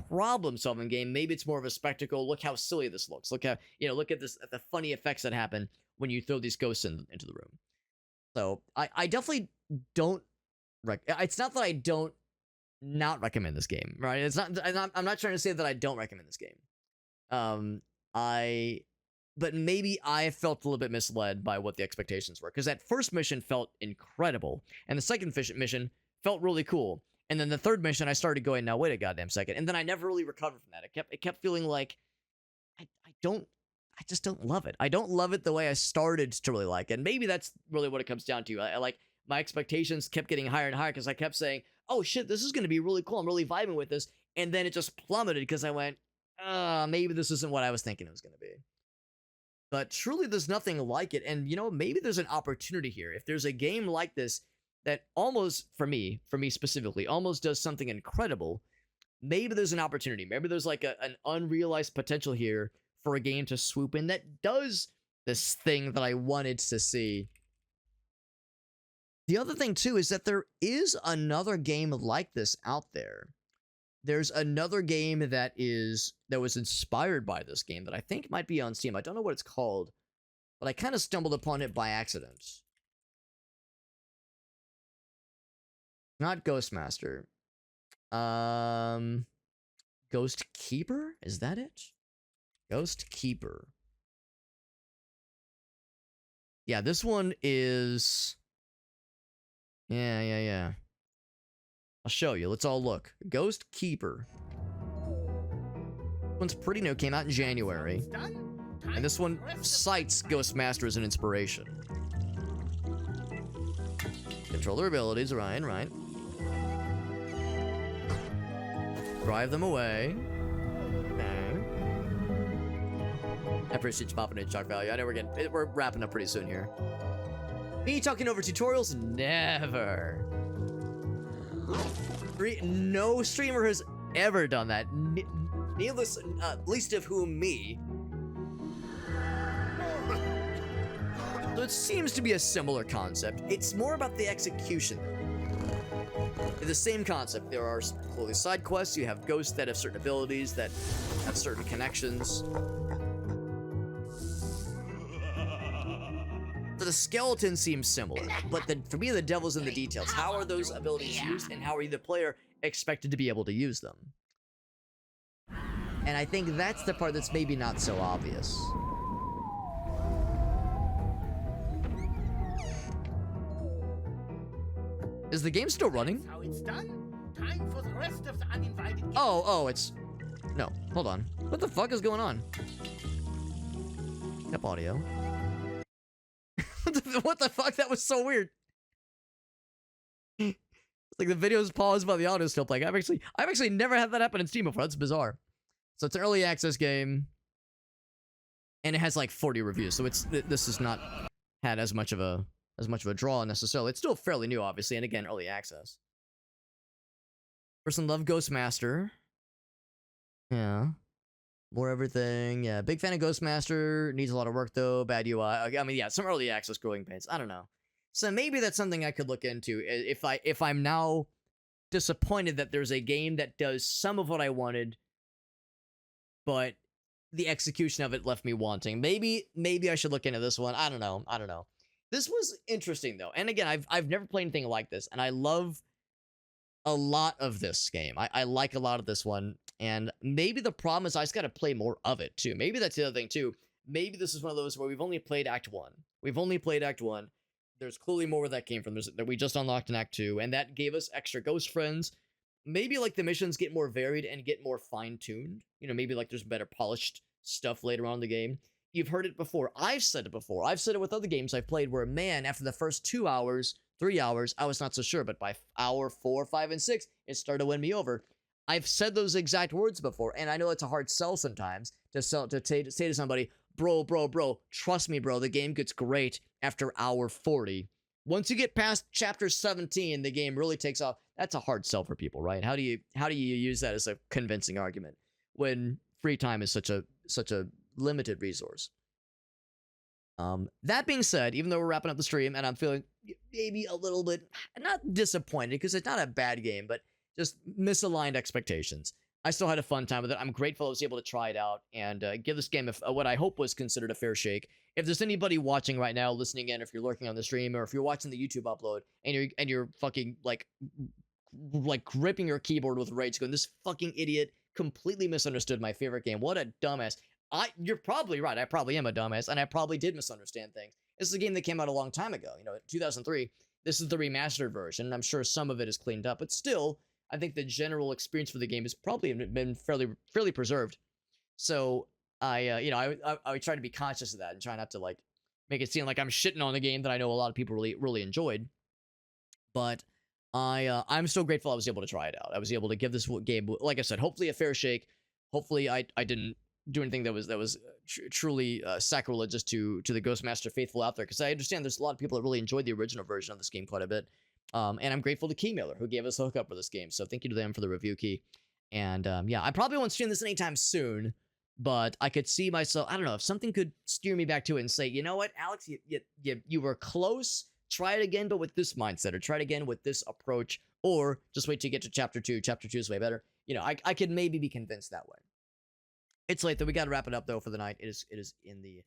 problem-solving game. Maybe it's more of a spectacle. Look how silly this looks. Look how, look at this, at the funny effects that happen when you throw these ghosts into the room. So I definitely don't. It's not that I don't not recommend this game, right? It's not. I'm not trying to say that I don't recommend this game. But maybe I felt a little bit misled by what the expectations were, because that first mission felt incredible, and the second mission felt really cool, and then the third mission I started going, now wait a goddamn second, and then I never really recovered from that. It kept feeling like I just don't love it. I don't love it the way I started to really like it. And maybe that's really what it comes down to. I like my expectations kept getting higher and higher because I kept saying, oh shit, this is going to be really cool. I'm really vibing with this. And then it just plummeted because I went, maybe this isn't what I was thinking it was going to be. But truly, there's nothing like it. And, maybe there's an opportunity here. If there's a game like this that almost, for me specifically, almost does something incredible, maybe there's an opportunity. Maybe there's like an unrealized potential here for a game to swoop in that does this thing that I wanted to see. The other thing, too, is that there is another game like this out there. There's another game that was inspired by this game that I think might be on Steam. I don't know what it's called, but I kind of stumbled upon it by accident. Not Ghostmaster. Ghost Keeper? Is that it? Ghost Keeper. Yeah, this one is... Yeah. I'll show you. Let's all look. Ghost Keeper. This one's pretty new. Came out in January. And this one cites Ghostmaster as an inspiration. Controller abilities, right. Drive them away. Okay. I appreciate you popping in, Shock Value. I know we're wrapping up pretty soon here. Me talking over tutorials? Never. No streamer has ever done that. Needless, least of whom me. So it seems to be a similar concept. It's more about the execution. The same concept. There are slowly side quests. You have ghosts that have certain abilities, that have certain connections. The skeleton seems similar, but for me, the devil's in the details. How are those abilities used, and how are you, the player, expected to be able to use them? And I think that's the part that's maybe not so obvious. Is the game still running? How it's done. Time for the rest of the uninvited guests. Oh, it's... No, hold on. What the fuck is going on? Up audio. What the fuck? That was so weird. It's like the video's paused by the audio still playing. I've actually never had that happen in Steam before. That's bizarre. So it's an early access game, and it has like 40 reviews. So this has not had as much of a draw necessarily. It's still fairly new, obviously, and again, early access. Person loved Ghostmaster. Yeah. More everything. Yeah, big fan of Ghostmaster. Needs a lot of work, though. Bad UI. I mean, yeah, some early access growing pains. I don't know. So maybe that's something I could look into if I'm now disappointed that there's a game that does some of what I wanted, but the execution of it left me wanting. Maybe I should look into this one. I don't know. This was interesting though. And again, I've never played anything like this, and I love a lot of this game. I like a lot of this one, and maybe the problem is I just got to play more of it too. Maybe that's the other thing too. Maybe this is one of those where we've only played Act 1. There's clearly more where that came from. That we just unlocked in Act 2, and that gave us extra ghost friends. Maybe like the missions get more varied and get more fine-tuned. You know, maybe like there's better polished stuff later on in the game. You've heard it before. I've said it before. I've said it with other games I've played where, man, after the first 2 hours, 3 hours, I was not so sure. But by hour 4, 5, and 6, it started to win me over. I've said those exact words before, and I know it's a hard sell sometimes to say to somebody, bro, trust me, bro, the game gets great after hour 40. Once you get past chapter 17, the game really takes off. That's a hard sell for people, right? How do you use that as a convincing argument when free time is such a limited resource? That being said, even though we're wrapping up the stream and I'm feeling maybe a little bit, not disappointed because it's not a bad game, but just misaligned expectations, I still had a fun time with it. I'm grateful I was able to try it out and give this game what I hope was considered a fair shake. If there's anybody watching right now, listening in, if you're lurking on the stream, or if you're watching the YouTube upload and you're fucking like gripping your keyboard with rage, going, this fucking idiot completely misunderstood my favorite game. What a dumbass. You're probably right. I probably am a dumbass, and I probably did misunderstand things. This is a game that came out a long time ago. 2003. This is the remastered version, and I'm sure some of it is cleaned up, but still, I think the general experience for the game has probably been fairly preserved. So I try to be conscious of that and try not to make it seem like I'm shitting on the game that I know a lot of people really enjoyed. But I'm still grateful I was able to try it out. I was able to give this game, like I said, hopefully a fair shake. Hopefully I didn't do anything that was truly sacrilegious to the Ghostmaster faithful out there, because I understand there's a lot of people that really enjoyed the original version of this game quite a bit. And I'm grateful to Key Miller, who gave us a hookup for this game. So thank you to them for the review key. And yeah, I probably won't stream this anytime soon, but I could see myself, I don't know, if something could steer me back to it and say, you know what, Alex, you were close. Try it again, but with this mindset, or try it again with this approach, or just wait till you get to chapter 2. Chapter 2 is way better. I could maybe be convinced that way. It's late though. We got to wrap it up though for the night. It is in the